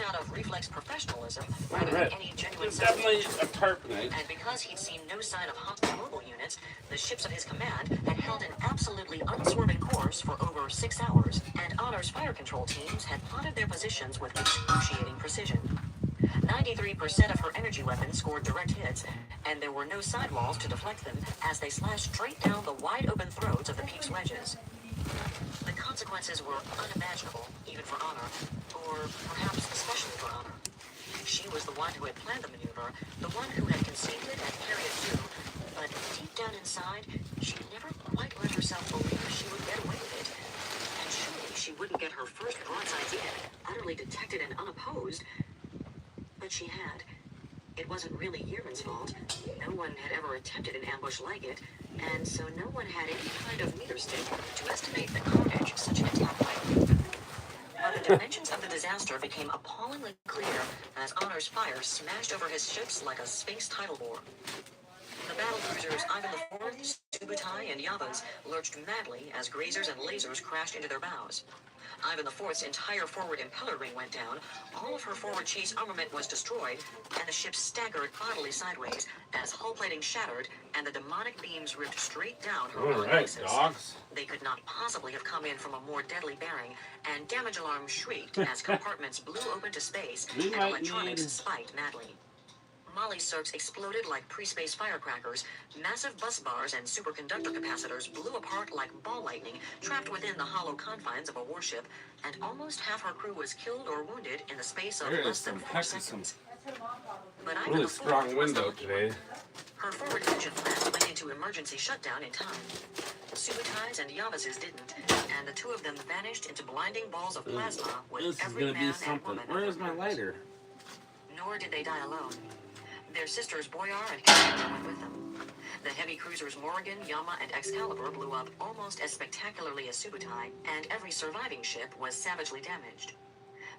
out of reflex professionalism rather than any genuine definitely a carbonite. And because he'd seen no sign of hostile mobile units, the ships of his command had held an absolutely unswerving course for over 6 hours, and Honor's fire control teams had plotted their positions with excruciating precision. 93% of her energy weapons scored direct hits, and there were no sidewalls to deflect them as they slashed straight down the wide-open throats of the Peep's wedges. The consequences were unimaginable, even for Honor, or perhaps especially for Honor. She was the one who had planned the maneuver, the one who had conceived it and carried it through, but deep down inside, she never quite let herself believe she would get away with it. And surely she wouldn't get her first broadsides in, utterly detected and unopposed. But she had. It wasn't really Yearman's fault. No one had ever attempted an ambush like it, and so no one had any kind of meter stick to estimate the carnage such an attack might lead. But the dimensions of the disaster became appallingly clear as Honor's fire smashed over his ships like a Sphinx tidal bore. The battle cruisers Ivan IV, Subutai, and Yavas lurched madly as grazers and lasers crashed into their bows. Ivan IV's entire forward impeller ring went down, all of her forward chase armament was destroyed, and the ship staggered bodily sideways as hull plating shattered and the demonic beams ripped straight down her All right, dogs. They could not possibly have come in from a more deadly bearing, and damage alarms shrieked as compartments blew open to space and electronics spiked madly. Molly circs exploded like pre-space firecrackers, massive bus bars and superconductor capacitors blew apart like ball lightning trapped within the hollow confines of a warship, and almost half her crew was killed or wounded in the space of less than 4 seconds. But Ivan really strong window today. Her forward engine plants went into emergency shutdown in time. Subutai's and Yavas's didn't, and the two of them vanished into blinding balls of plasma with every man and woman. Where is my lighter? Nor did they die alone. Their sisters Boyar and Cassandra went with them. The heavy cruisers Morrigan, Yama, and Excalibur blew up almost as spectacularly as Subutai, and every surviving ship was savagely damaged.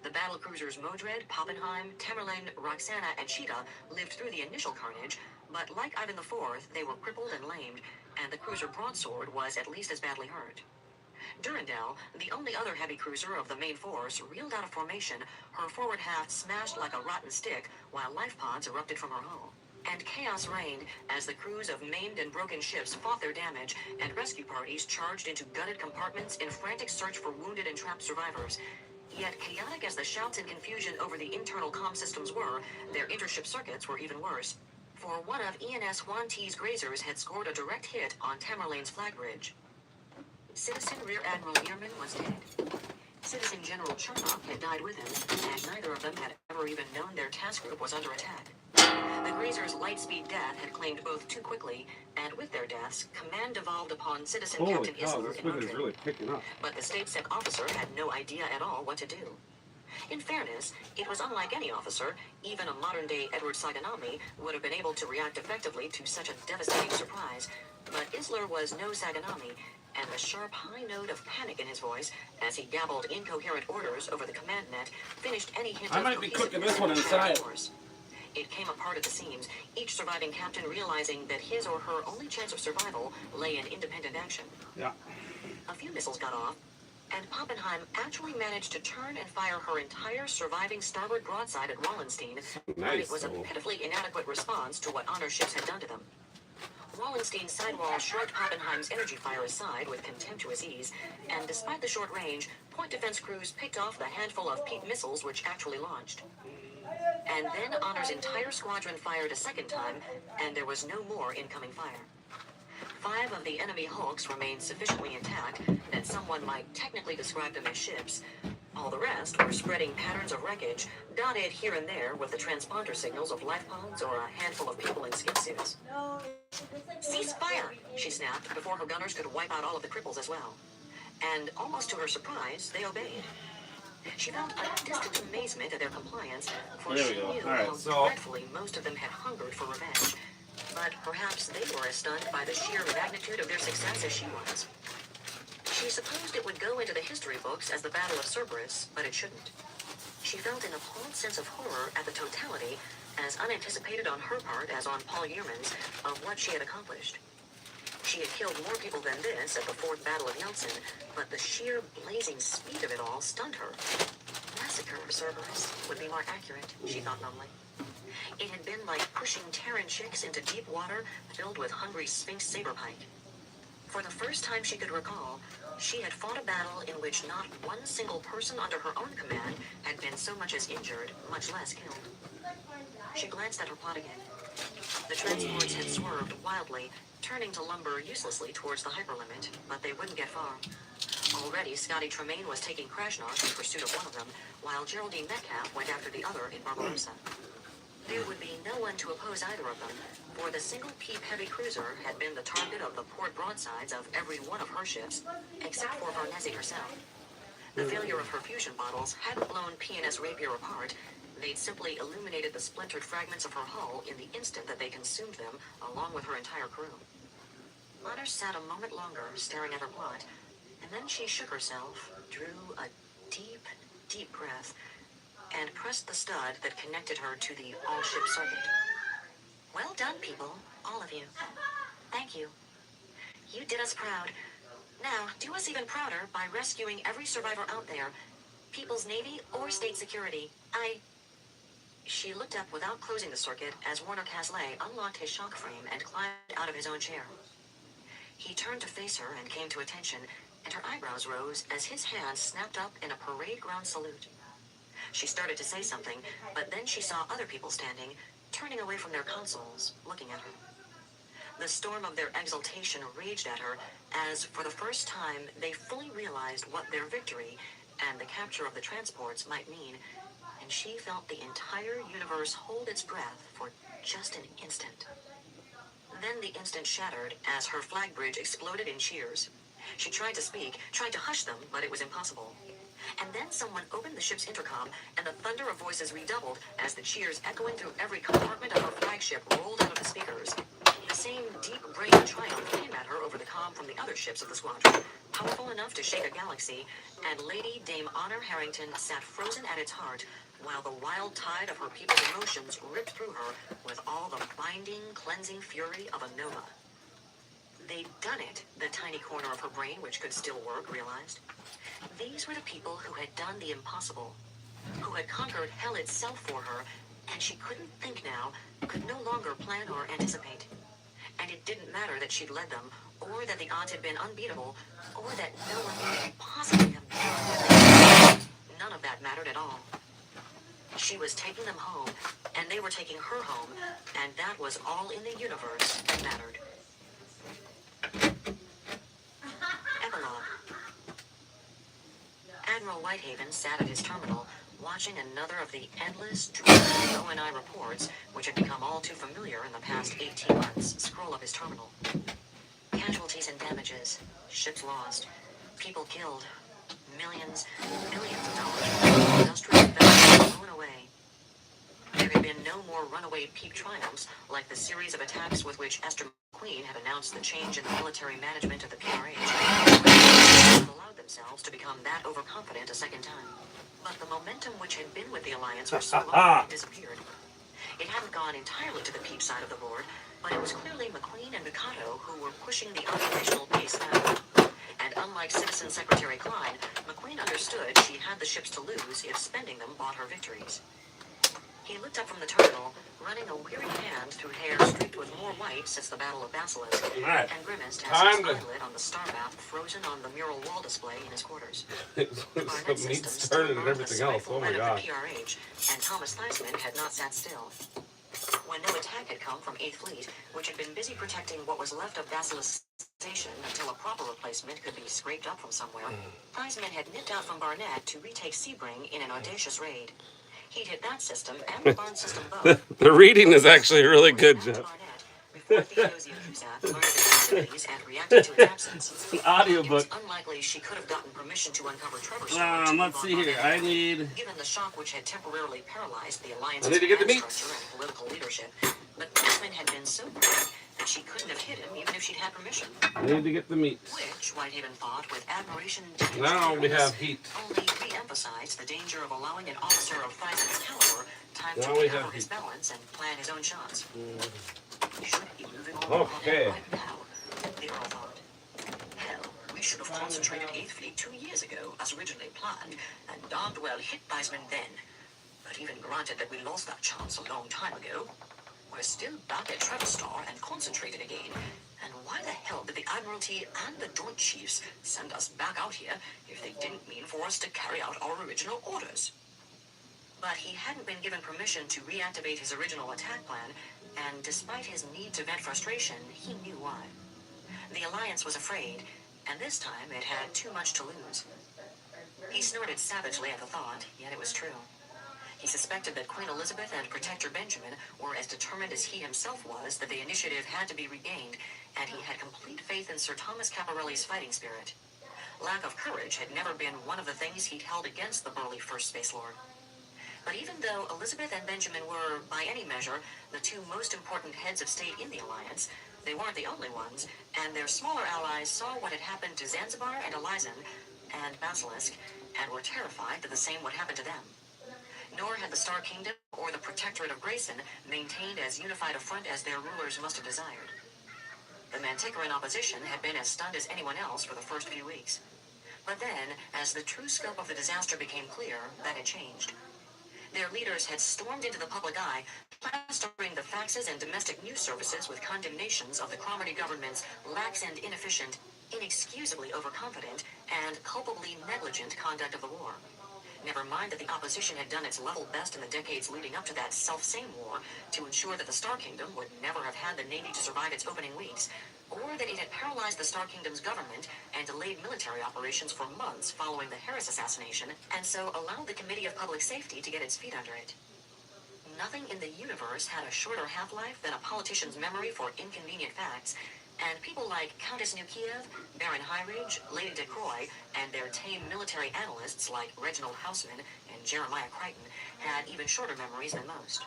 The battle cruisers Modred, Pappenheim, Tamerlane, Roxana, and Cheetah lived through the initial carnage, but like Ivan IV, they were crippled and lamed, and the cruiser Broadsword was at least as badly hurt. Durandal, the only other heavy cruiser of the main force, reeled out of formation, her forward half smashed like a rotten stick, while life pods erupted from her hull. And chaos reigned as the crews of maimed and broken ships fought their damage, and rescue parties charged into gutted compartments in frantic search for wounded and trapped survivors. Yet chaotic as the shouts and confusion over the internal comm systems were, their intership circuits were even worse. For one of ENS Juan T's grazers had scored a direct hit on Tamerlane's flag bridge. Citizen Rear Admiral Yearman was dead. Citizen General Chernoff had died with him, and neither of them had ever even known their task group was under attack. The grazer's light-speed death had claimed both too quickly, and with their deaths, command devolved upon Citizen Captain Isler in Madrid. Really picking up. But the state-sec officer had no idea at all what to do. In fairness, it was unlike any officer. Even a modern-day Edward Saganami would have been able to react effectively to such a devastating surprise. But Isler was no Saganami, and the sharp high note of panic in his voice as he gabbled incoherent orders over the command net finished any hint I might be cooking this one inside. It came apart at the seams, each surviving captain realizing that his or her only chance of survival lay in independent action. Yeah. A few missiles got off, and Pappenheim actually managed to turn and fire her entire surviving starboard broadside at Wallenstein, but it was a pitifully inadequate response to what honor ships had done to them. Wallenstein's sidewall shrugged Pappenheim's energy fire aside with contemptuous ease, and despite the short range, point defense crews picked off the handful of Peep missiles which actually launched. And then Honor's entire squadron fired a second time, and there was no more incoming fire. 5 of the enemy hulks remained sufficiently intact that someone might technically describe them as ships. All the rest were spreading patterns of wreckage, dotted here and there with the transponder signals of life pods or a handful of people in skin suits. "Cease fire!" she snapped before her gunners could wipe out all of the cripples as well. And almost to her surprise, they obeyed. She felt a distant amazement at their compliance, for she knew how dreadfully most of them had hungered for revenge. But perhaps they were as stunned by the sheer magnitude of their success as she was. She supposed it would go into the history books as the Battle of Cerberus, but it shouldn't. She felt an appalled sense of horror at the totality, as unanticipated on her part as on Paul Yearman's, of what she had accomplished. She had killed more people than this at the 4th Battle of Yeltsin, but the sheer blazing speed of it all stunned her. massacre of Cerberus would be more accurate, she thought numbly. It had been like pushing Terran chicks into deep water filled with hungry Sphinx saberpike. For the first time she could recall, she had fought a battle in which not one single person under her own command had been so much as injured, much less killed. She glanced at her plot again. The transports had swerved wildly, turning to lumber uselessly towards the hyperlimit, but they wouldn't get far. Already, Scotty Tremaine was taking Krasnov in pursuit of one of them, while Geraldine Metcalf went after the other in Barbarossa. There would be no one to oppose either of them, for the single Peep heavy cruiser had been the target of the port broadsides of every one of her ships, except for Varnesi herself. The failure of her fusion bottles hadn't blown P&S Rapier apart. They'd simply illuminated the splintered fragments of her hull in the instant that they consumed them, along with her entire crew. Honor sat a moment longer, staring at her plot, and then she shook herself, drew a deep, deep breath, and pressed the stud that connected her to the all-ship circuit. Well done, people, all of you. Thank you. You did us proud. Now, do us even prouder by rescuing every survivor out there, People's Navy or State Security. She looked up without closing the circuit as Warner Caslay unlocked his shock frame and climbed out of his own chair. He turned to face her and came to attention, and her eyebrows rose as his hand snapped up in a parade ground salute. She started to say something, but then she saw other people standing, turning away from their consoles, looking at her. The storm of their exultation raged at her as, for the first time, they fully realized what their victory and the capture of the transports might mean, and she felt the entire universe hold its breath for just an instant. Then the instant shattered as her flag bridge exploded in cheers. She tried to speak, tried to hush them, but it was impossible. And then someone opened the ship's intercom, and the thunder of voices redoubled as the cheers echoing through every compartment of her flagship rolled out of the speakers. The same deep-brained triumph came at her over the comm from the other ships of the squadron, powerful enough to shake a galaxy, and Lady Dame Honor Harrington sat frozen at its heart, while the wild tide of her people's emotions ripped through her with all the binding, cleansing fury of a nova. They'd done it, the tiny corner of her brain which could still work realized. These were the people who had done the impossible, who had conquered hell itself for her, and she couldn't think now, could no longer plan or anticipate. And it didn't matter that she'd led them, or that the odds had been unbeatable, or that no one could possibly have done what they did. None of that mattered at all. She was taking them home, and they were taking her home, and that was all in the universe that mattered. Epilogue. Admiral Whitehaven sat at his terminal, watching another of the endless, dreary O&I reports, which had become all too familiar in the past 18 months, scroll up his terminal. Casualties and damages, ships lost, people killed, millions of dollars, industrial investments blown away. There had been no more runaway Peep triumphs, like the series of attacks with which Esther McQueen had announced the change in the military management of the PRH, had allowed themselves to become that overconfident a second time. But the momentum which had been with the Alliance for so long had disappeared. It hadn't gone entirely to the Peep side of the board, but it was clearly McQueen and Mikado who were pushing the operational pace now. And unlike Citizen Secretary Klein, McQueen understood she had the ships to lose if spending them bought her victories. He looked up from the terminal, running a weary hand through hair streaked with more white since the Battle of Basilisk, Right. and grimaced as his eyelid on the star map frozen on the mural wall display in his quarters. The meat started and everything else. Oh my god. PRH, and Thomas Theismann had not sat still. When no attack had come from 8th Fleet, which had been busy protecting what was left of Basilisk Station until a proper replacement could be scraped up from somewhere, Theismann had nipped out from Barnett to retake Sebring in an audacious raid. He'd hit that system and the Barn system both. The reading is actually really good, Jeff. Before Theodosia Cusack learned its activities and reacted to its absence. It's the audiobook. It was unlikely she could have gotten permission to uncover Trevor's story. Let's see here. I need... Given the shock which had temporarily paralyzed the Alliance's I need to get the command meat. structure and political leadership, but Theismann had been so quick that she couldn't have hit him even if she'd had permission. I need to get the meat. Which, Whitehaven thought, with admiration Now we have heat. only re-emphasized the danger of allowing an officer of Theismann's caliber time Now to we recover have his heat. balance and plan his own shots. He should be moving on Okay. right now, the Earl thought. Hell, we should have concentrated 8th Fleet 2 years ago, as originally planned, and darned well hit Baseman then. But even granted that we lost that chance a long time ago, we're still back at Travis Star and concentrated again. And why the hell did the Admiralty and the Joint Chiefs send us back out here if they didn't mean for us to carry out our original orders? But he hadn't been given permission to reactivate his original attack plan, and despite his need to vent frustration, he knew why. The Alliance was afraid, and this time it had too much to lose. He snorted savagely at the thought, yet it was true. He suspected that Queen Elizabeth and Protector Benjamin were as determined as he himself was that the initiative had to be regained, and he had complete faith in Sir Thomas Caporelli's fighting spirit. Lack of courage had never been one of the things he'd held against the burly First Space Lord. But even though Elizabeth and Benjamin were, by any measure, the two most important heads of state in the Alliance, they weren't the only ones, and their smaller allies saw what had happened to Zanzibar and Elizan and Basilisk, and were terrified that the same would happen to them. Nor had the Star Kingdom or the Protectorate of Grayson maintained as unified a front as their rulers must have desired. The Manticoran opposition had been as stunned as anyone else for the first few weeks. But then, as the true scope of the disaster became clear, that had changed. Their leaders had stormed into the public eye, plastering the faxes and domestic news services with condemnations of the Cromarty government's lax and inefficient, inexcusably overconfident, and culpably negligent conduct of the war. Never mind that the opposition had done its level best in the decades leading up to that self-same war to ensure that the Star Kingdom would never have had the Navy to survive its opening weeks, or that it had paralyzed the Star Kingdom's government and delayed military operations for months following the Harris assassination, and so allowed the Committee of Public Safety to get its feet under it. Nothing in the universe had a shorter half-life than a politician's memory for inconvenient facts, and people like Countess Nukiev, Baron Highridge, Lady de Croix, and their tame military analysts like Reginald Houseman and Jeremiah Crichton had even shorter memories than most.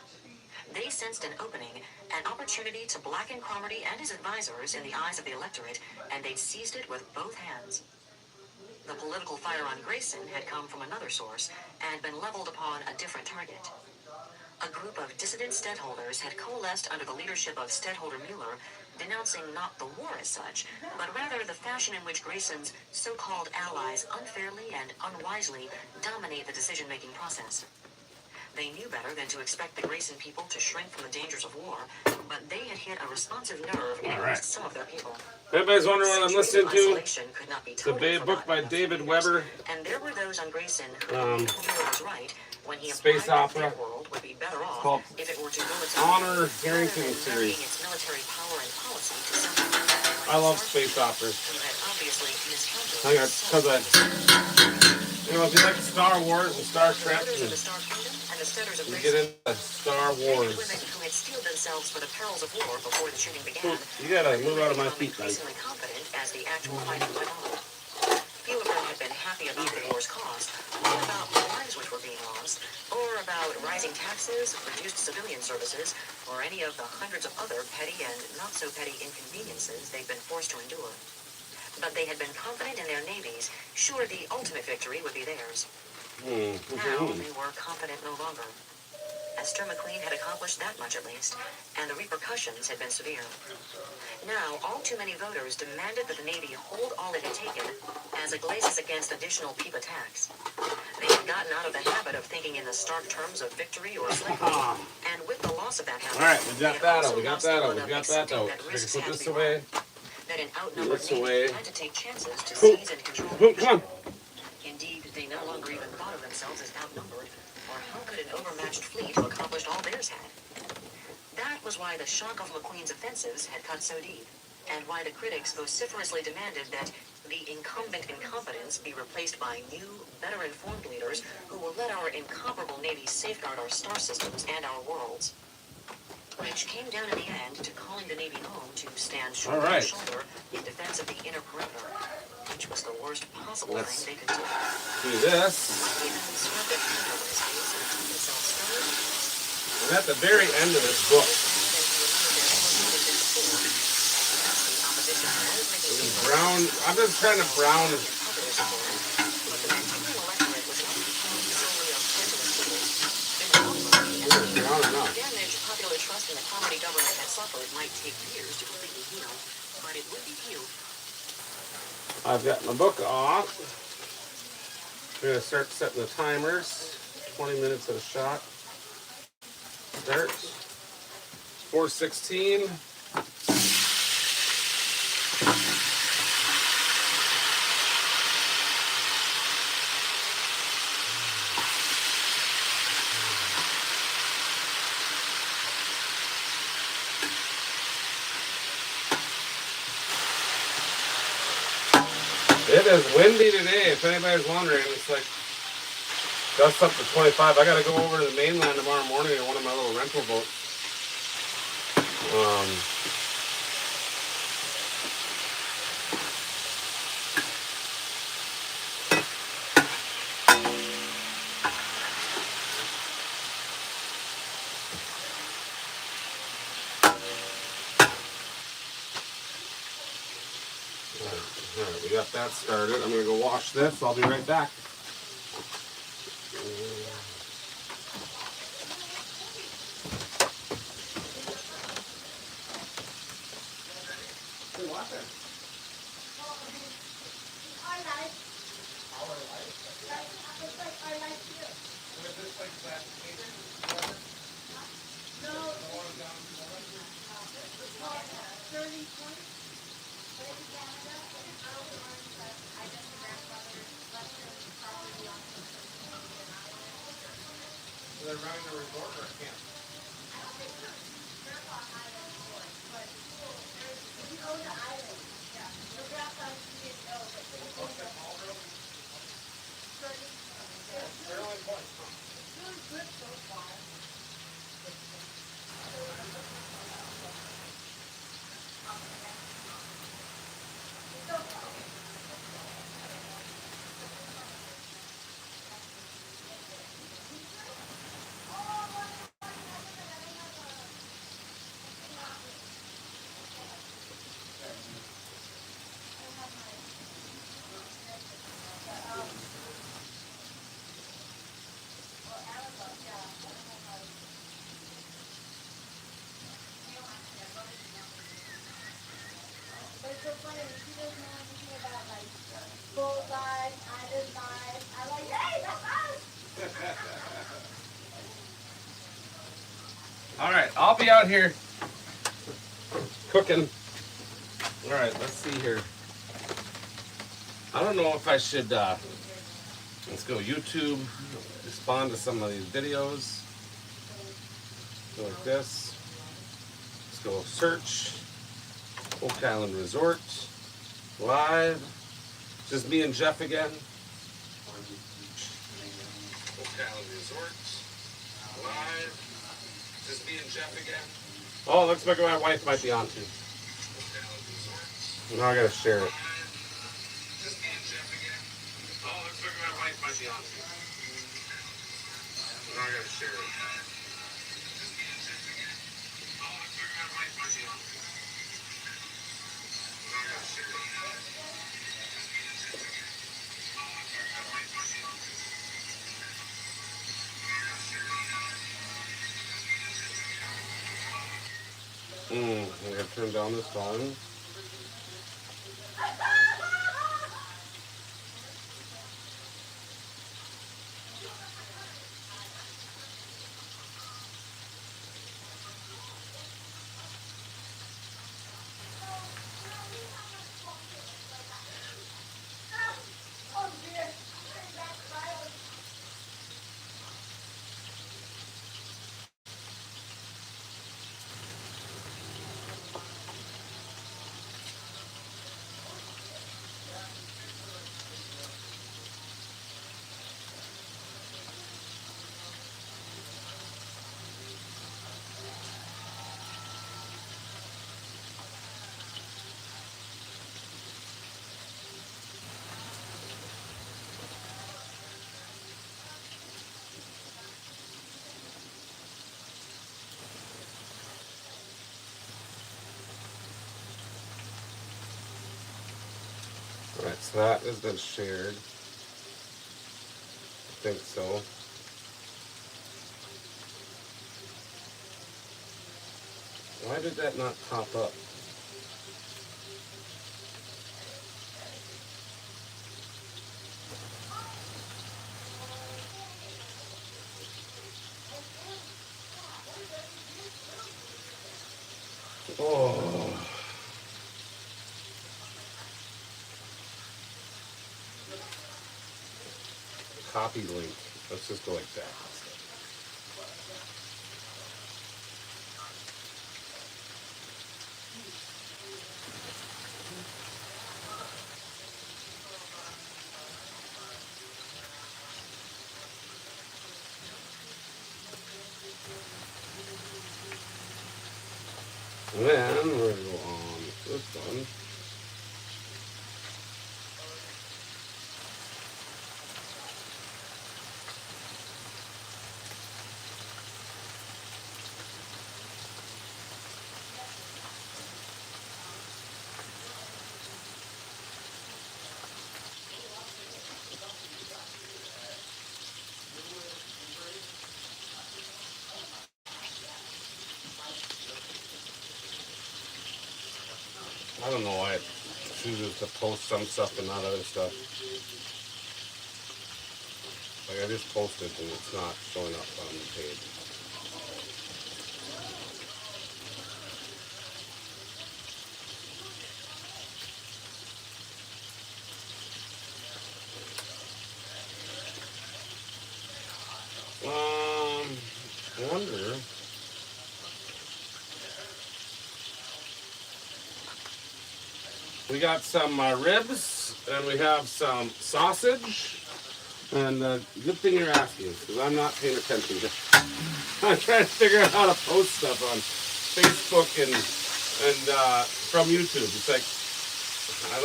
They sensed an opening, an opportunity to blacken Cromarty and his advisors in the eyes of the electorate, and they'd seized it with both hands. The political fire on Grayson had come from another source and been leveled upon a different target. A group of dissident stadtholders had coalesced under the leadership of Stadtholder Mueller, denouncing not the war as such, but rather the fashion in which Grayson's so-called allies unfairly and unwisely dominate the decision-making process. They knew better than to expect the Grayson people to shrink from the dangers of war, but they had hit a responsive nerve in at least some of their people. Everybody's wondering what I'm listening to. Could not be It's a book by David Weber. And there were those on Grayson who Mueller was right when he Space implied opera. that their world would be better off Called if it were to go its Honor own way, Harrington rather than series. marrying its military power and policy to someone like I love Star space Kingdom, operas. who had obviously miscounted I got because if you like Star Wars and Star the Trek, leaders of you the Star Kingdom and the stutters of get Grayson, into Star men and Wars. women who had steeled themselves for the perils of war before the shooting began. You gotta move out of my become feet, buddy. increasingly confident as the actual fighting went on. Few of them had been happy about the war's cost, or about the lives which were being lost, or about rising taxes, reduced civilian services, or any of the hundreds of other petty and not-so-petty inconveniences they'd been forced to endure. But they had been confident in their navies, sure the ultimate victory would be theirs. Now they were confident no longer. Esther McQueen had accomplished that much at least, and the repercussions had been severe. Now, all too many voters demanded that the Navy hold all it had taken as a glacis against additional peep attacks. They had gotten out of the habit of thinking in the stark terms of victory or slavery, and with the loss of that habit, All right, we got they had that also out. We got lost the that out. one We of got that accepting out. that I can risks put had to this be away. run, that an outnumbered This Navy away. had to take chances to Boom. seize and control Boom, come on. Indeed, they no longer even thought of themselves as outnumbered, or how could an overmatched fleet have accomplished all theirs had? That was why the shock of McQueen's offensives had cut so deep, and why the critics vociferously demanded that the incumbent incompetence be replaced by new, better-informed leaders who will let our incomparable Navy safeguard our star systems and our worlds. Which came down in the end to calling the Navy home to stand shoulder to right. shoulder in defense of the inner perimeter, which was the worst possible Let's thing they could do. do this. Mike even swept a hand over his face and took himself sternly. And at the very end of this book, brown. I'm just trying to brown. Brown enough. Damage popular trust in the Cromarty government had suffered might take years to completely heal, but it would be healed. I've got my book off. I'm going to start setting the timers. 20 minutes at a shot. Start. 4:16. It is windy today, if anybody's wondering. It's like gust up to 25. I gotta go over to the mainland tomorrow morning in one of my little rental boats. Alright, we got that started. I'm gonna go wash this. I'll be right back. They're running the resort or camp? It's so funny, she doesn't know anything about like full life, Ida's life. I'm like, hey, that's us! Alright, I'll be out here cooking. Alright, let's see here. I don't know if I should, let's go YouTube, respond to some of these videos. Go like this. Let's go search. Oak Island Resort. Live. Just me and Jeff again. Oak Island Resort. Live. Just me and Jeff again. Oh, looks like my wife might be on too. Now I gotta share it. Just me and Jeff again. Oh, looks like my wife might be on too. Now I gotta share it. Just me and Jeff again. Oh, looks like my wife might be on too. Now I gotta share it. Just me and Jeff again. Oh, looks like my wife might be on too. Now I gotta share it. I gotta turn down this volume. Alright, so that has been shared. I think so. Why did that not pop up? copy link. Let's just go like that. And then we're going to go on this one. I don't know why it chooses to post some stuff and not other stuff. Like I just posted and it's not showing up on the page. I wonder. We got some ribs and we have some sausage. And good thing you're asking because I'm not paying attention. I'm trying to figure out how to post stuff on Facebook and from YouTube. It's like I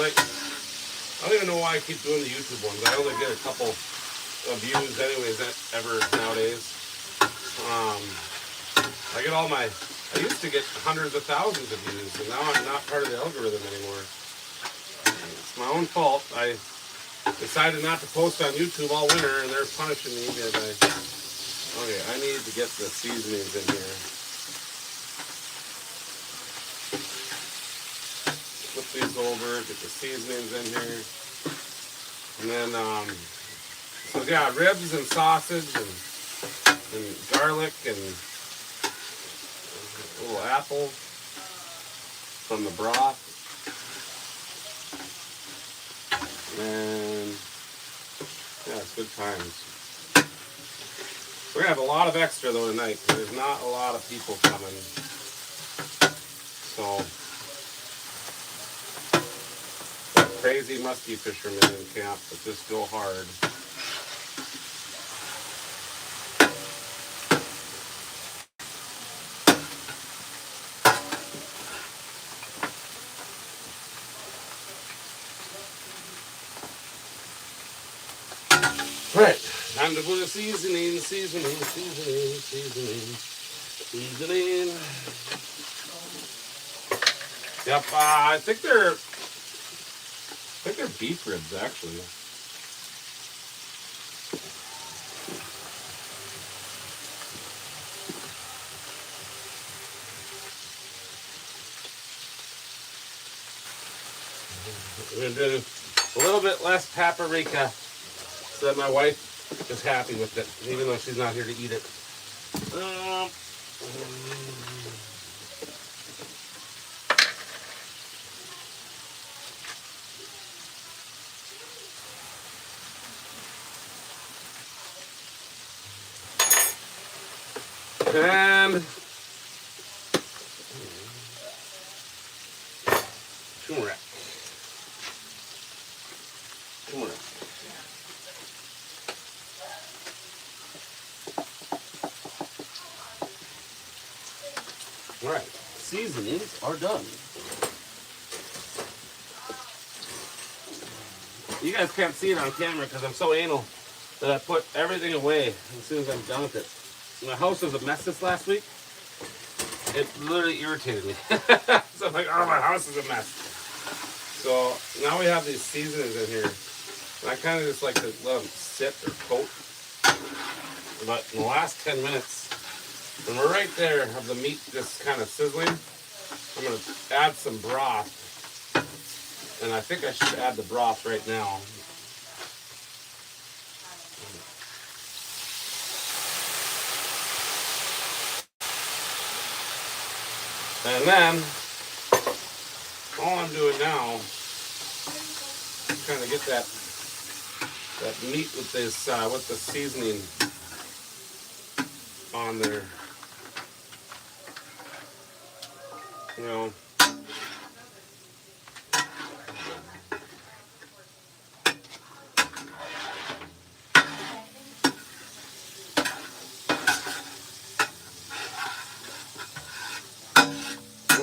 don't even know why I keep doing the YouTube ones. I only get a couple of views anyways ever nowadays. I used to get hundreds of thousands of views, and now I'm not part of the algorithm anymore. It's my own fault. I decided not to post on YouTube all winter, and they're punishing me because okay, I need to get the seasonings in here. Flip these over, get the seasonings in here. And then, so yeah, ribs and sausage and garlic and a little apple from the broth. And yeah, it's good times. We're gonna have a lot of extra though tonight because there's not a lot of people coming. So crazy musky fishermen in camp that just go hard. Right, time to put a seasoning. Yep, I think they're beef ribs actually. We're gonna do a little bit less paprika so that my wife is happy with it, even though she's not here to eat it. And turmeric. All right, seasonings are done. You guys can't see it on camera because I'm so anal that I put everything away as soon as I'm done with it. My house was a mess this last week. It literally irritated me. So I'm like, oh, my house is a mess. So now we have these seasonings in here. And I kind of just like to let them sit or coat. But in the last 10 minutes, when we're right there of the meat just kind of sizzling, I'm going to add some broth. And I think I should add the broth right now. And then, all I'm doing now is trying to get that that meat with this with the seasoning on there. You know.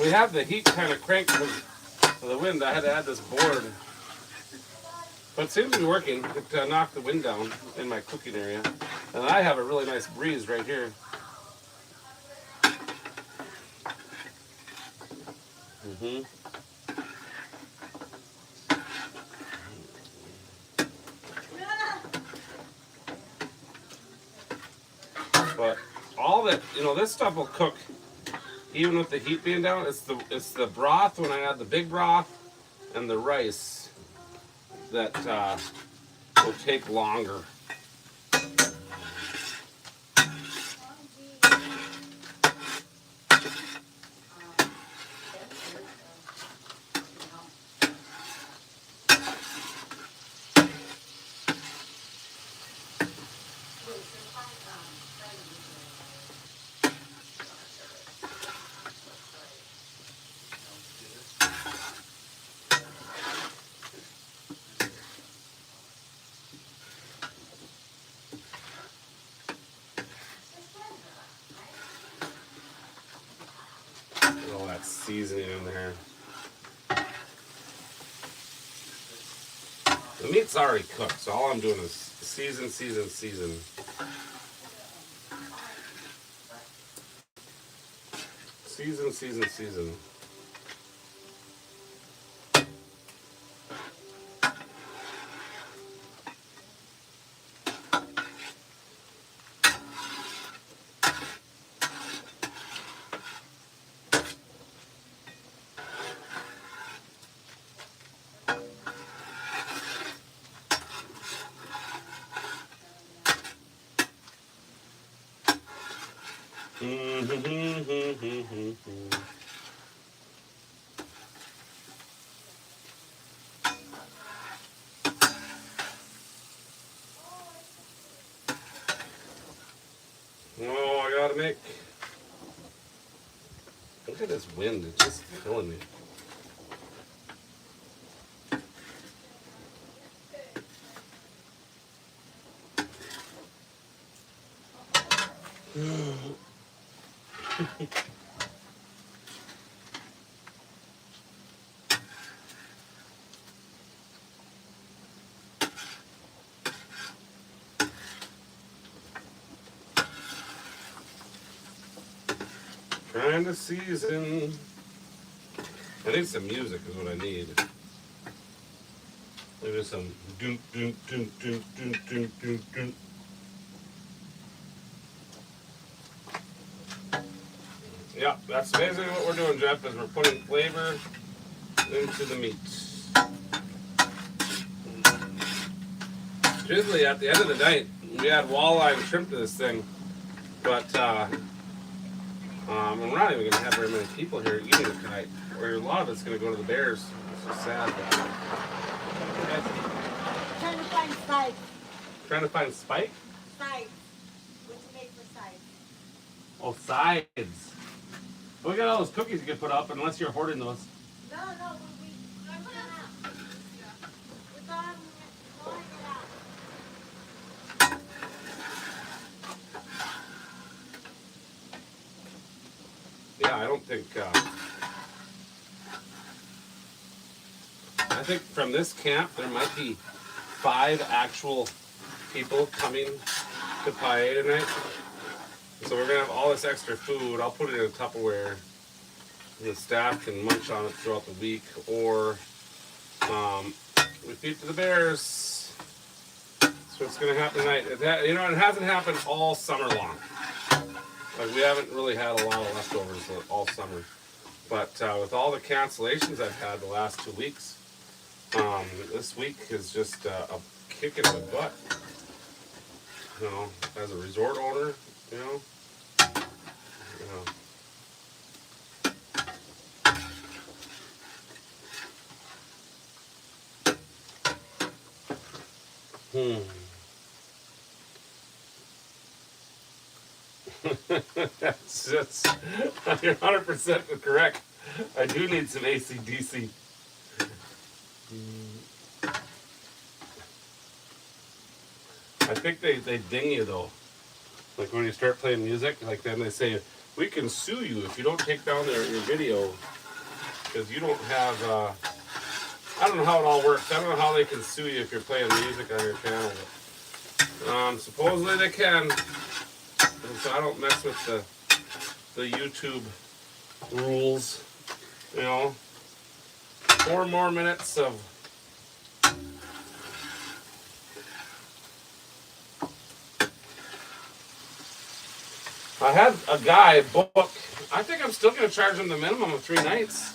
We have the heat kind of cranked because of the wind. I had to add this board. But it seems to be working to knock the wind down in my cooking area. And I have a really nice breeze right here. But all that, this stuff will cook even with the heat being down. It's the broth when I add the big broth and the rice that will take longer. All that seasoning in there. The meat's already cooked, so all I'm doing is season. Season. Oh, I gotta make. Look at this wind, it's just killing me. Trying to season. I need some music is what I need. Maybe some dun dun dun dun dun dun dun dun. Yeah, that's basically what we're doing, Jeff, is we're putting flavor into the meat. Usually at the end of the night, we add walleye and shrimp to this thing, but we're not even going to have very many people here eating it tonight. Or a lot of it's going to go to the Bears. It's so sad. Trying to find sides. Trying to find Spike? Sides. What to make for sides? Oh, sides. Well, we got all those cookies you can put up, unless you're hoarding those. No, we put them out. We're throwing it out. Yeah, I don't think. I think from this camp there might be 5 actual people coming to Paella tonight. So we're gonna have all this extra food. I'll put it in a Tupperware. And the staff can munch on it throughout the week, or we feed to the Bears. That's what's gonna happen tonight. It hasn't happened all summer long. Like, we haven't really had a lot of leftovers all summer. But with all the cancellations I've had the last 2 weeks, this week is just a kick in the butt. As a resort owner, That's you're 100% correct. I do need some AC/DC. I think they ding you though. Like when you start playing music, like then they say, we can sue you if you don't take down your video because you don't have, I don't know how it all works. I don't know how they can sue you if you're playing music on your channel. But, supposedly they can. And so I don't mess with the YouTube rules, you know. 4 more minutes of I had a guy book. I think I'm still going to charge him the minimum of 3 nights.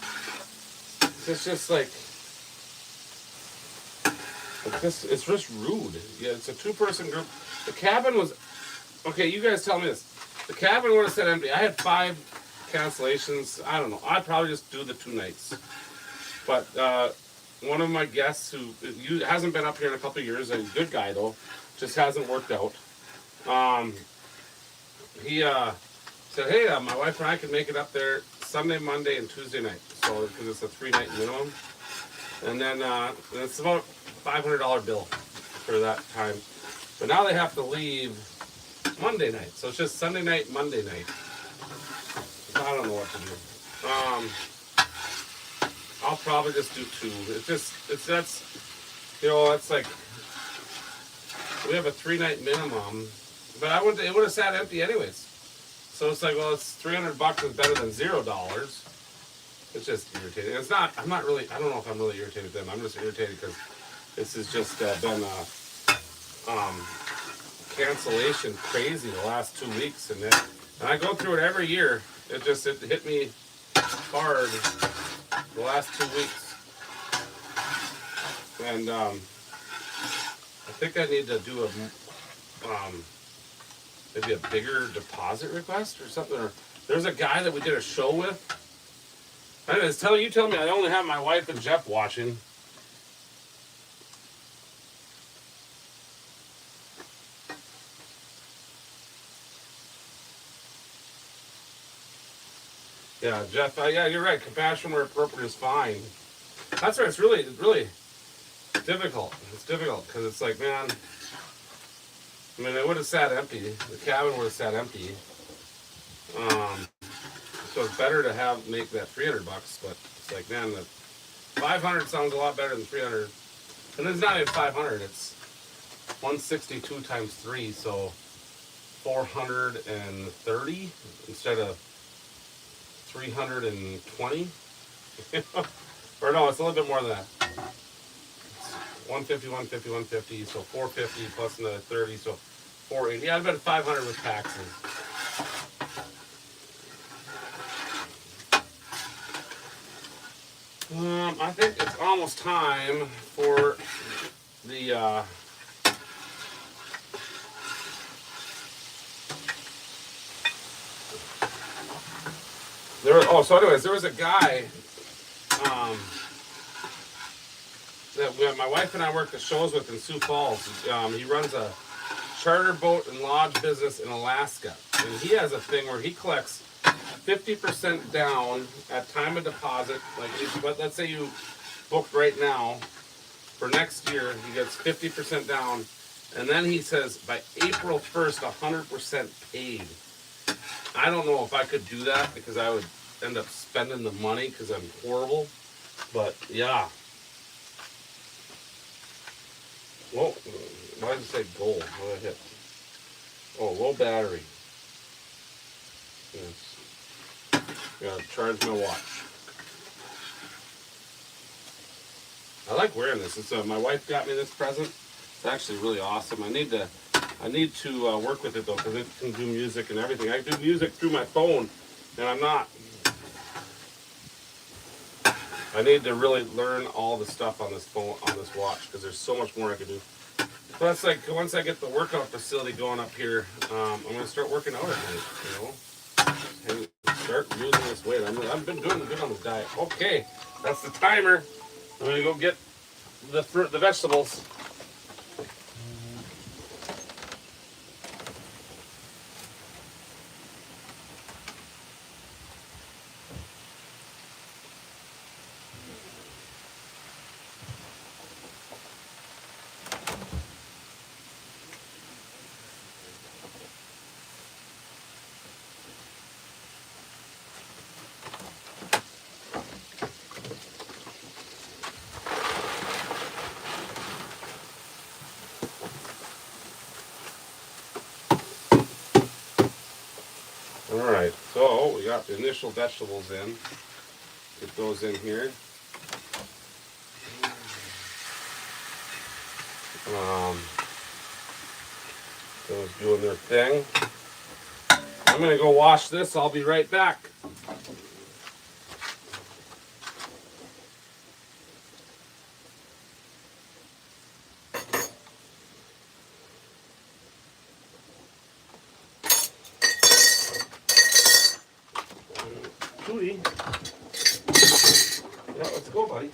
It's just like, it's just rude. Yeah, it's a 2-person group. The cabin was, okay, you guys tell me this. The cabin would have said empty. I had 5 cancellations. I don't know. I'd probably just do the 2 nights. But one of my guests who hasn't been up here in a couple of years, a good guy though, just hasn't worked out. He said, hey, my wife and I can make it up there Sunday, Monday, and Tuesday night. So, because it's a 3-night minimum. And then it's about $500 bill for that time. But now they have to leave Monday night. So it's just Sunday night, Monday night. So I don't know what to do. I'll probably just do 2. That's, you know, it's like, we have a 3-night minimum. But it would have sat empty anyways. So it's like, well, it's $300 is better than $0. It's just irritating. It's not. I'm not really. I don't know if I'm really irritated with them. I'm just irritated because this has just been cancellation crazy the last 2 weeks, and I go through it every year. It hit me hard the last 2 weeks, and I think I need to do maybe a bigger deposit request or something. Or there's a guy that we did a show with. You tell me I only have my wife and Jeff watching. Yeah, Jeff, yeah, you're right. Compassion where appropriate is fine. That's right. It's really difficult. It's difficult because it's like, man, I mean, it would have sat empty. The cabin would have sat empty. So it's better to make that $300, but it's like, man, the 500 sounds a lot better than 300. And it's not even 500. It's 162 times 3, so 430 instead of 320. Or no, it's a little bit more than that. It's 150, 150, 150, so 450 plus another 30, so 480. Yeah, I bet 500 with taxes. I think it's almost time for the so anyways, there was a guy that my wife and I worked the shows with in Sioux Falls. He runs a charter boat and lodge business in Alaska, and he has a thing where he collects 50% down at time of deposit. But let's say you booked right now for next year, he gets 50% down, and then he says by April 1st, 100% paid. I don't know if I could do that because I would end up spending the money because I'm horrible. But yeah. Whoa, why did it say gold? What did I hit? Oh, low battery. Yes. Gotta charge my watch. I like wearing this. It's my wife got me this present. It's actually really awesome. I need to work with it though because it can do music and everything. I do music through my phone, and I'm not. I need to really learn all the stuff on this phone, on this watch, because there's so much more I could do. Plus, like once I get the workout facility going up here, I'm gonna start working out at night, you know, and start losing this weight. I've been doing good on this diet. Okay, that's the timer. I'm gonna go get the fruit, the vegetables. Alright, so we got the initial vegetables in. Get those in here. Those doing their thing. I'm gonna go wash this. I'll be right back. Tootie. Yeah, let's go, buddy.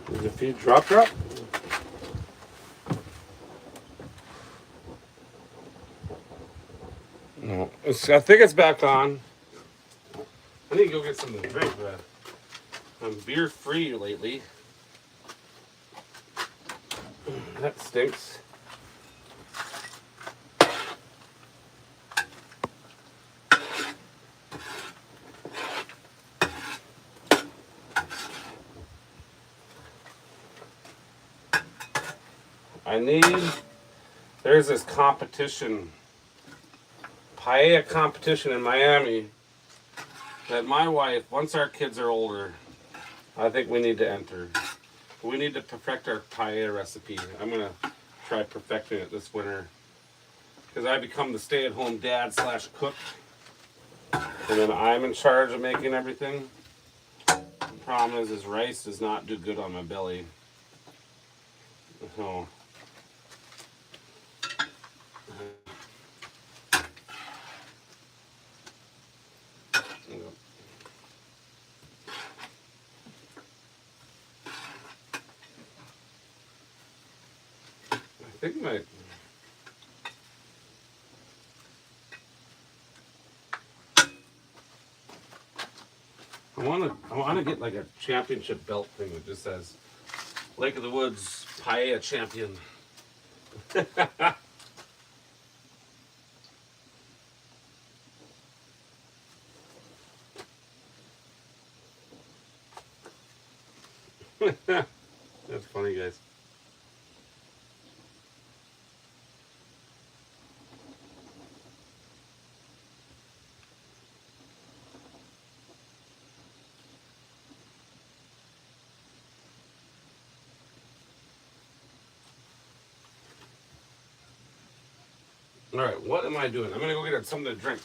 Did the feed drop? No. I think it's back on. I need to go get something to drink, but I'm beer free lately. That stinks. There's this competition, Paella competition in Miami that my wife, once our kids are older, I think we need to enter. We need to perfect our paella recipe. I'm going to try perfecting it this winter because I become the stay-at-home dad / cook, and then I'm in charge of making everything. The problem is rice does not do good on my belly. So I think I want to get like a championship belt thing that just says Lake of the Woods Paella Champion. That's funny, guys. All right, what am I doing? I'm gonna go get something to drink.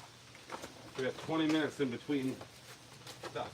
We got 20 minutes in between stuff.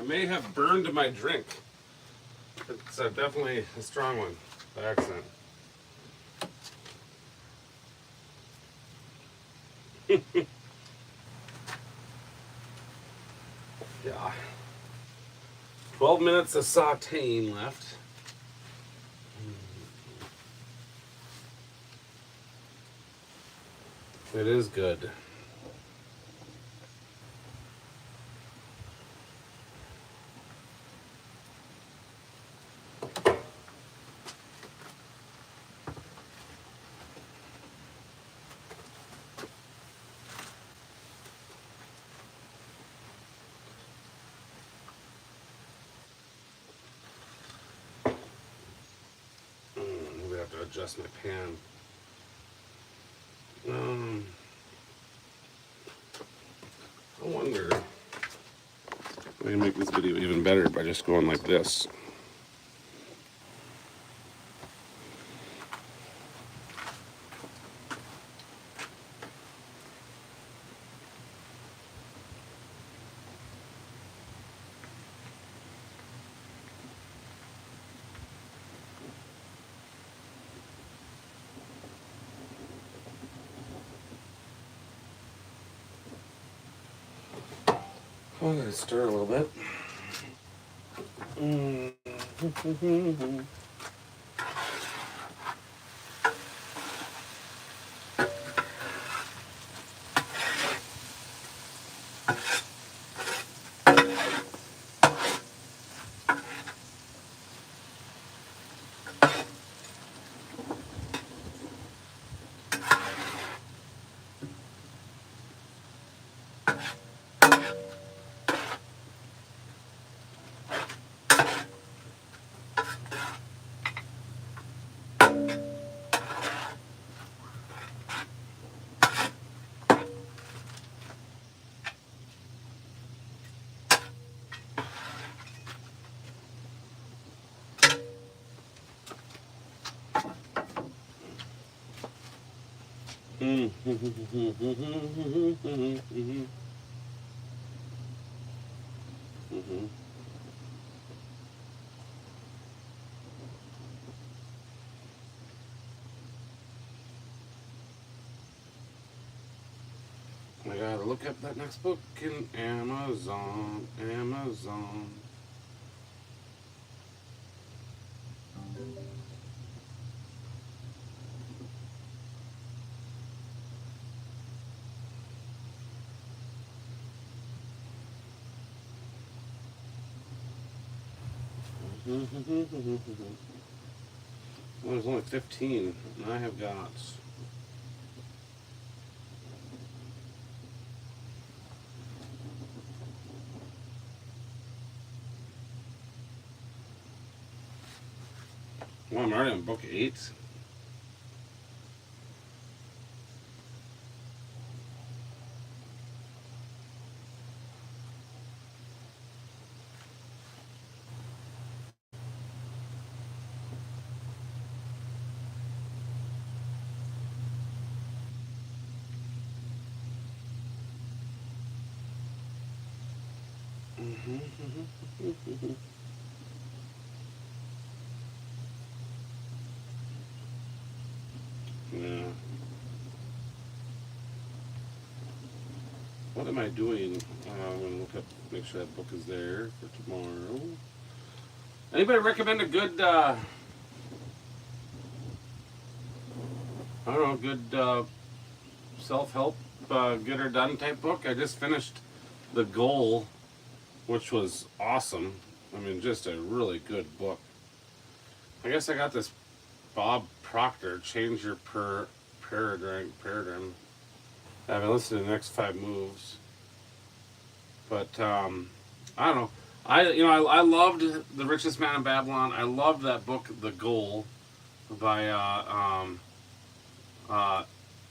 may have burned my drink. It's definitely a strong one by accident. Yeah. 12 minutes of sauteing left. It is good. Maybe I have to adjust my pan. I wonder. I can make this video even better by just going like this. I'm gonna stir a little bit. I gotta look up that next book in Amazon. Amazon. Well, there's only 15, and I have got. Well, I'm already on book 8. Yeah. What am I doing? I'm gonna look up, make sure that book is there for tomorrow. Anybody recommend a good, I don't know, good self-help, get her done type book? I just finished The Goal, which was awesome. I mean, just a really good book. I guess I got this Bob Proctor, Change Your Paradigm. I haven't listened to the next 5 moves, but I don't know. I loved The Richest Man in Babylon. I loved that book, The Goal, by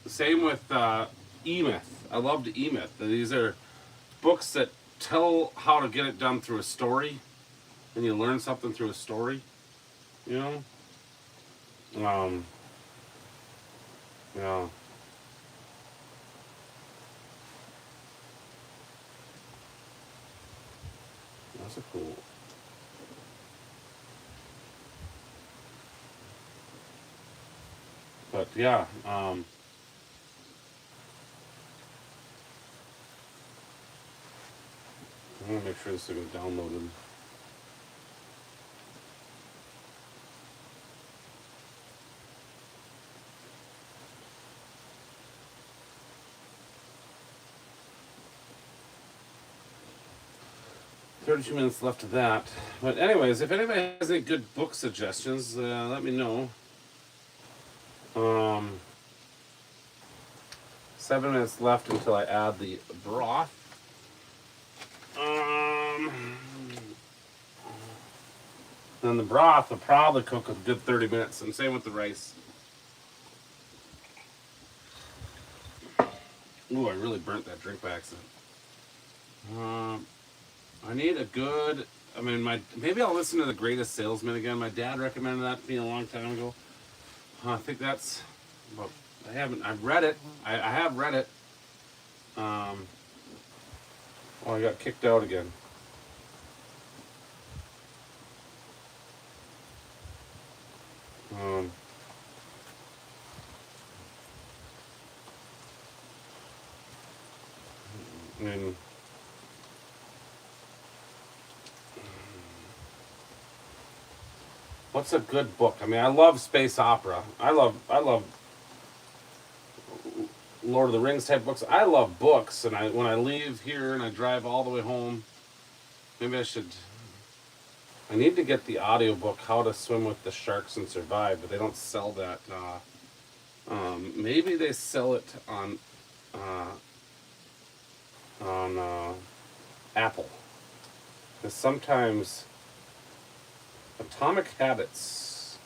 same with E-Myth. I loved E-Myth. These are books that tell how to get it done through a story, and you learn something through a story. You know, yeah. Those are cool. But yeah, I want to make sure this thing is downloaded. 32 minutes left of that. But anyways, if anybody has any good book suggestions, let me know. 7 minutes left until I add the broth. Then the broth will probably cook a good 30 minutes, and same with the rice. Ooh, I really burnt that drink by accident. I need a good. I mean, maybe I'll listen to The Greatest Salesman again. My dad recommended that to me a long time ago. I think that's. Well, I haven't. I've read it. I have read it. Oh, I got kicked out again. I mean, what's a good book? I mean, I love space opera. I love Lord of the Rings type books. I love books, and when I leave here and I drive all the way home, maybe I should. I need to get the audiobook How to Swim with the Sharks and Survive, but they don't sell that. Maybe they sell it on Apple. Because sometimes Atomic Habits.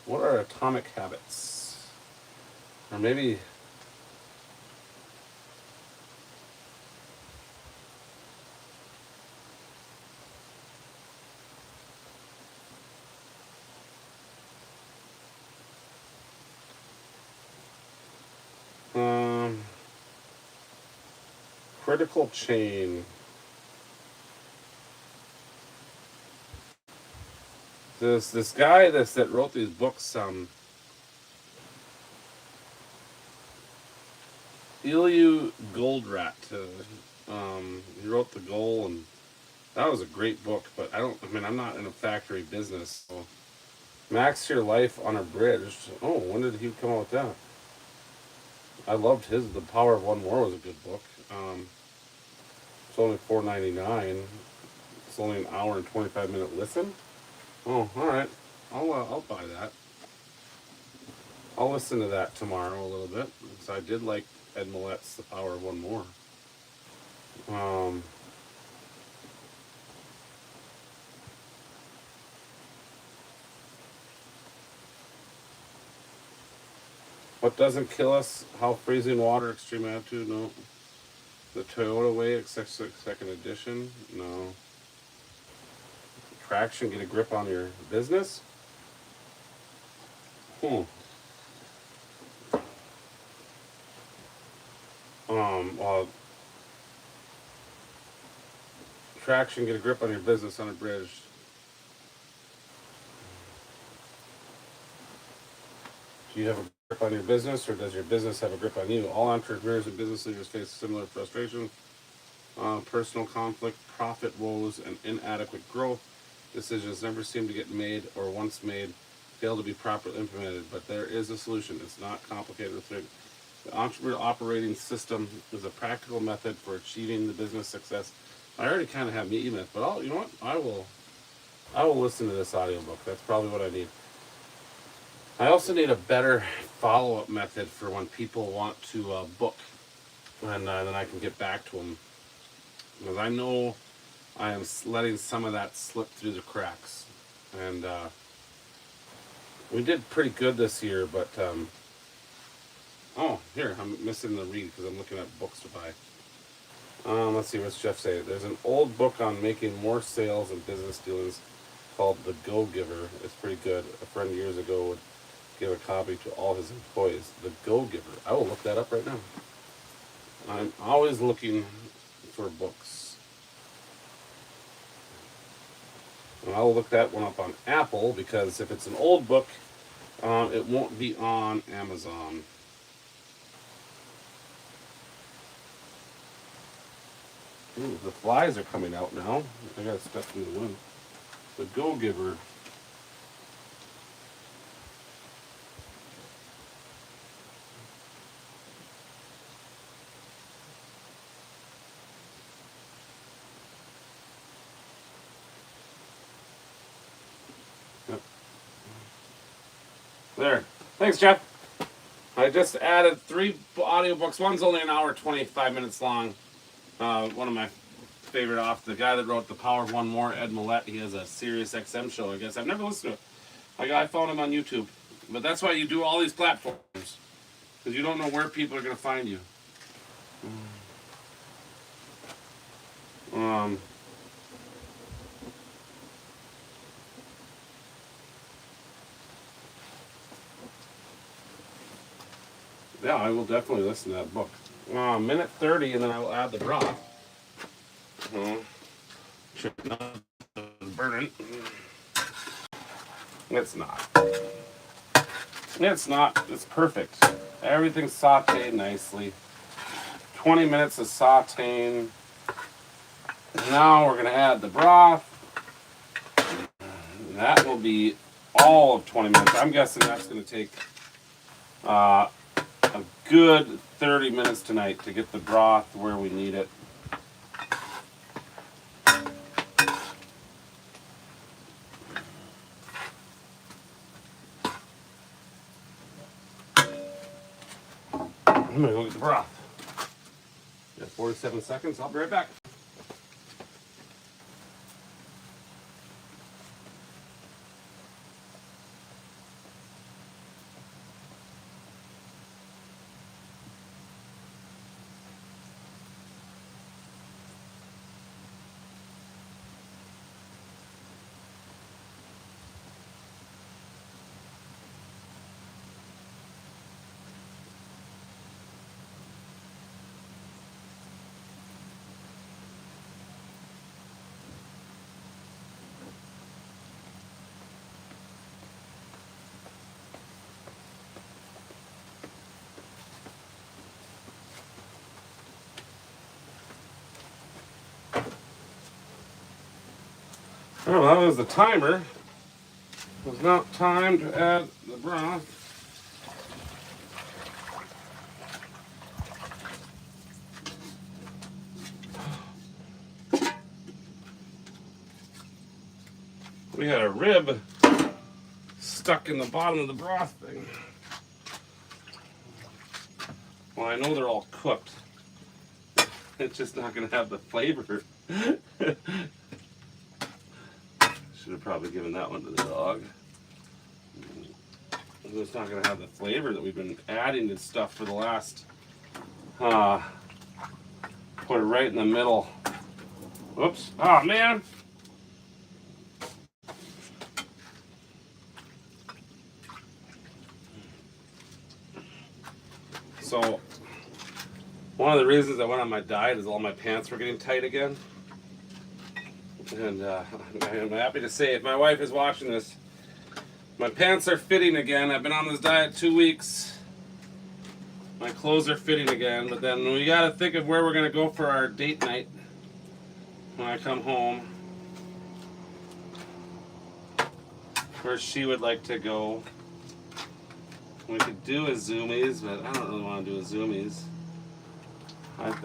What are Atomic Habits? Or maybe Critical Chain. This guy that wrote these books, Ilyu Goldratt. He wrote The Goal, and that was a great book. But I mean, I'm not in a factory business. So. Max Your Life Unabridged. Oh, when did he come out with that? I loved his. The Power of One More was a good book. It's only $4.99. It's only an hour and 25-minute listen. Oh, all right. I'll buy that. I'll listen to that tomorrow a little bit because I did like Ed Millett's The Power of One More. What doesn't kill us? How freezing water, extreme attitude? No. The Toyota Way, second edition? No. Traction, get a grip on your business? Well, Traction, get a grip on your business unabridged. Do you have a grip on your business, or does your business have a grip on you? All entrepreneurs and business leaders face similar frustration, personal conflict, profit woes, and inadequate growth. Decisions never seem to get made, or once made, fail to be properly implemented. But there is a solution. It's not complicated. The entrepreneurial operating system is a practical method for achieving the business success. I already kind of have me email, but you know what? I will listen to this audiobook. That's probably what I need. I also need a better follow-up method for when people want to book, and then I can get back to them. Because I know I am letting some of that slip through the cracks. And we did pretty good this year, but oh, here, I'm missing the read because I'm looking at books to buy. Let's see, what's Jeff say? There's an old book on making more sales and business dealings called The Go-Giver. It's pretty good. A friend years ago would give a copy to all his employees. The Go-Giver. I will look that up right now. I'm always looking for books. I'll look that one up on Apple, because if it's an old book, it won't be on Amazon. Ooh, the flies are coming out now. I gotta step in the wind. The Go-Giver. Yep. There. Thanks, Jeff. I just added 3 audiobooks. One's only an hour, 25 minutes long. One of my favorite the guy that wrote The Power of One More, Ed Millett, he has a Sirius XM show, I guess. I've never listened to it. I found him on YouTube. But that's why you do all these platforms. Because you don't know where people are going to find you. Yeah, I will definitely listen to that book. Minute 30, and then I will add the broth. Should not burn it. It's not. It's not. It's perfect. Everything's sauteed nicely. 20 minutes of sauteing. Now we're going to add the broth. And that will be all of 20 minutes. I'm guessing that's going to take a good 30 minutes tonight to get the broth where we need it. I'm going to go get the broth. Got 47 seconds. I'll be right back. Oh, well, that was the timer. It was not time to add the broth. We had a rib stuck in the bottom of the broth thing. Well, I know they're all cooked. It's just not going to have the flavor. Should have probably given that one to the dog. It's not going to have the flavor that we've been adding to stuff for the last... put it right in the middle. Whoops. Oh, man. So, one of the reasons I went on my diet is all my pants were getting tight again. And I'm happy to say, if my wife is watching this, my pants are fitting again. I've been on this diet 2 weeks. My clothes are fitting again, but then we got to think of where we're going to go for our date night when I come home. Where she would like to go. We could do a Zoomies, but I don't really want to do a Zoomies.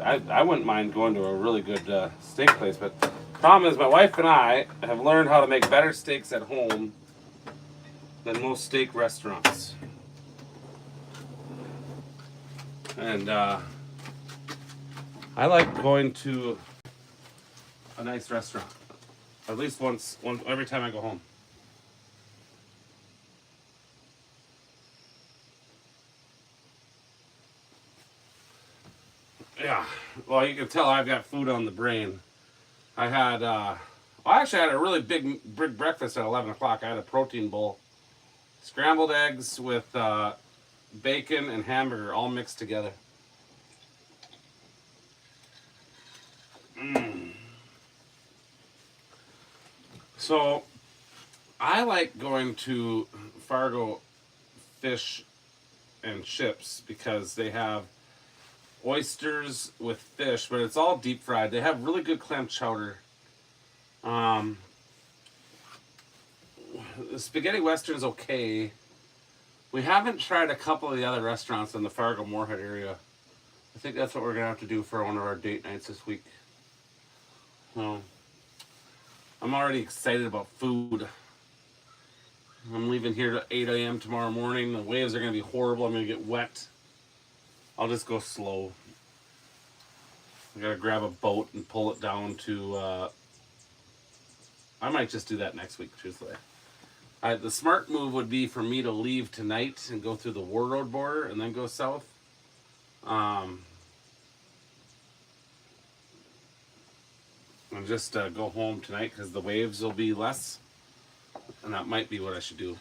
I wouldn't mind going to a really good steak place, but the problem is my wife and I have learned how to make better steaks at home than most steak restaurants. And I like going to a nice restaurant, at least once every time I go home. Yeah, well, you can tell I've got food on the brain. I had, actually I had a really big breakfast at 11 o'clock. I had a protein bowl, scrambled eggs with bacon and hamburger all mixed together. So, I like going to Fargo Fish and Chips because they have oysters with fish, but it's all deep fried. They have really good clam chowder. Um, the spaghetti western's okay. We haven't tried a couple of the other restaurants in the Fargo Moorhead area. I think that's what we're gonna have to do for one of our date nights this week. So I'm already excited about food. I'm leaving here at 8 a.m. tomorrow morning. The waves are gonna be horrible. I'm gonna get wet. I'll just go slow. I gotta grab a boat and pull it down to. I might just do that next week, truthfully. The smart move would be for me to leave tonight and go through the War Road border and then go south. And just go home tonight because the waves will be less. And that might be what I should do.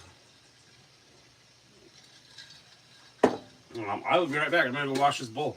I will be right back. I'm going to go wash this bowl.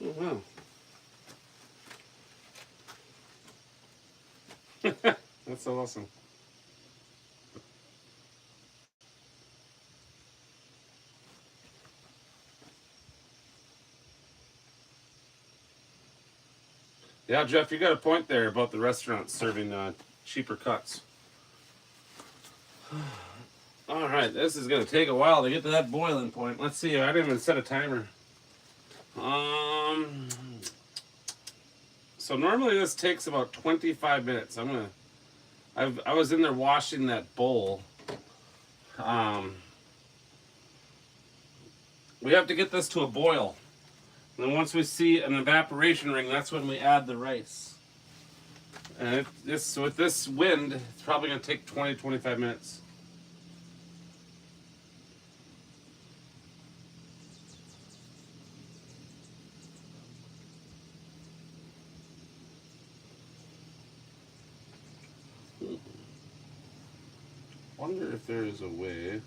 Oh, wow. That's so awesome. Yeah, Jeff, you got a point there about the restaurant serving cheaper cuts. All right, this is going to take a while to get to that boiling point. Let's see. I didn't even set a timer. So normally this takes about 25 minutes. I was in there washing that bowl Um, we have to get this to a boil. And then once we see an evaporation ring, that's when we add the rice. And with this wind, it's probably going to take 20-25 minutes. Wonder if there is a way.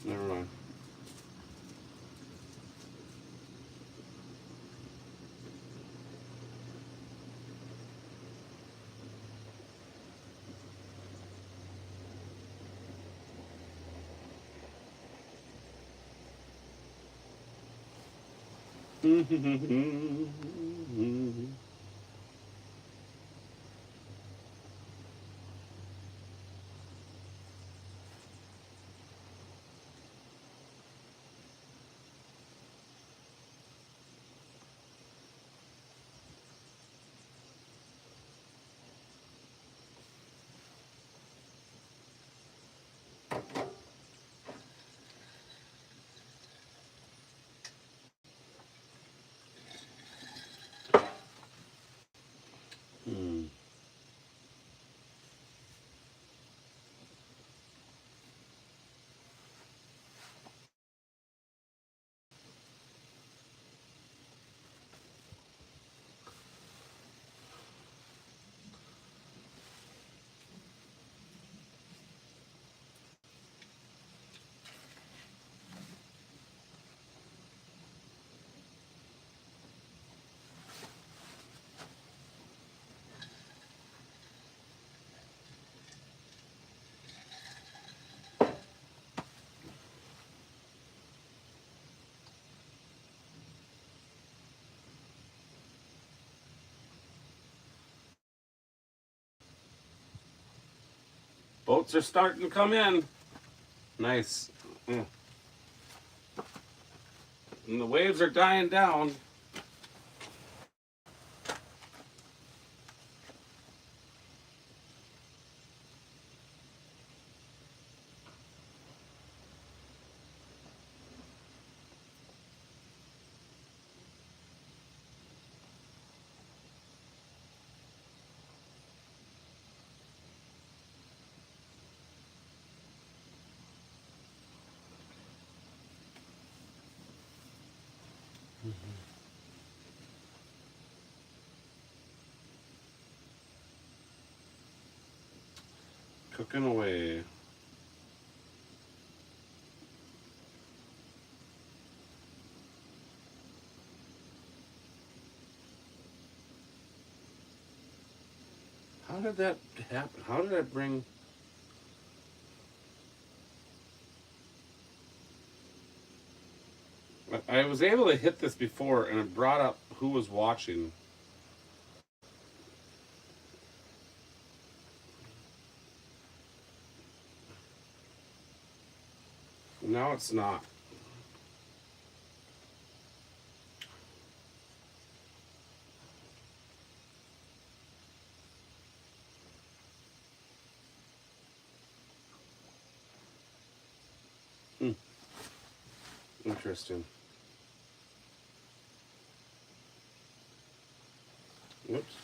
Never mind. Hmm. Boats are starting to come in. Nice. Mm. And the waves are dying down. Cooking away. How did that happen? How did I bring... I was able to hit this before and it brought up who was watching. Now it's not. Hmm. Interesting. Whoops.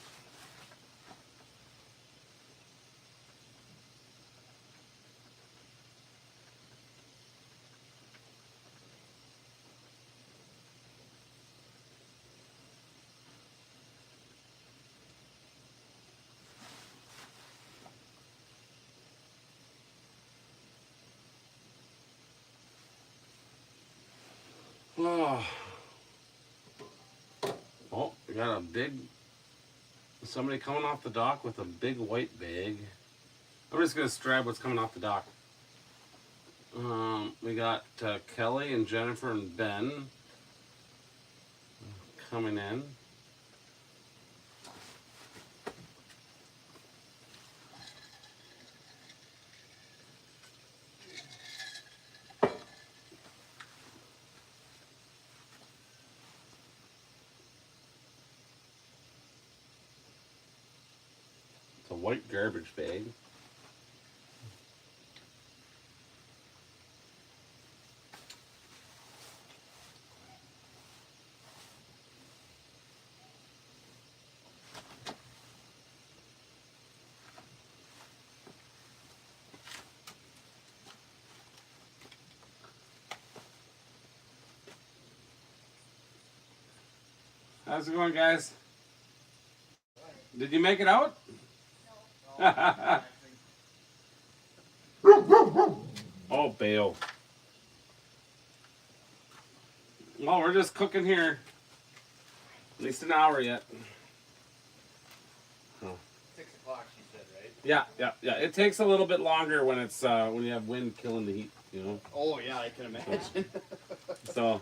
Oh. Oh, we got a big... Somebody coming off the dock with a big white bag. I'm just going to describe what's coming off the dock. We got Kelly and Jennifer and Ben coming in. white garbage bag. How's it going, guys? Did you make it out? Oh, bail. Well, we're just cooking here. At least an hour yet. 6 o'clock, she said, right? Yeah. It takes a little bit longer when it's when you have wind killing the heat, you know. Oh, yeah, I can imagine. So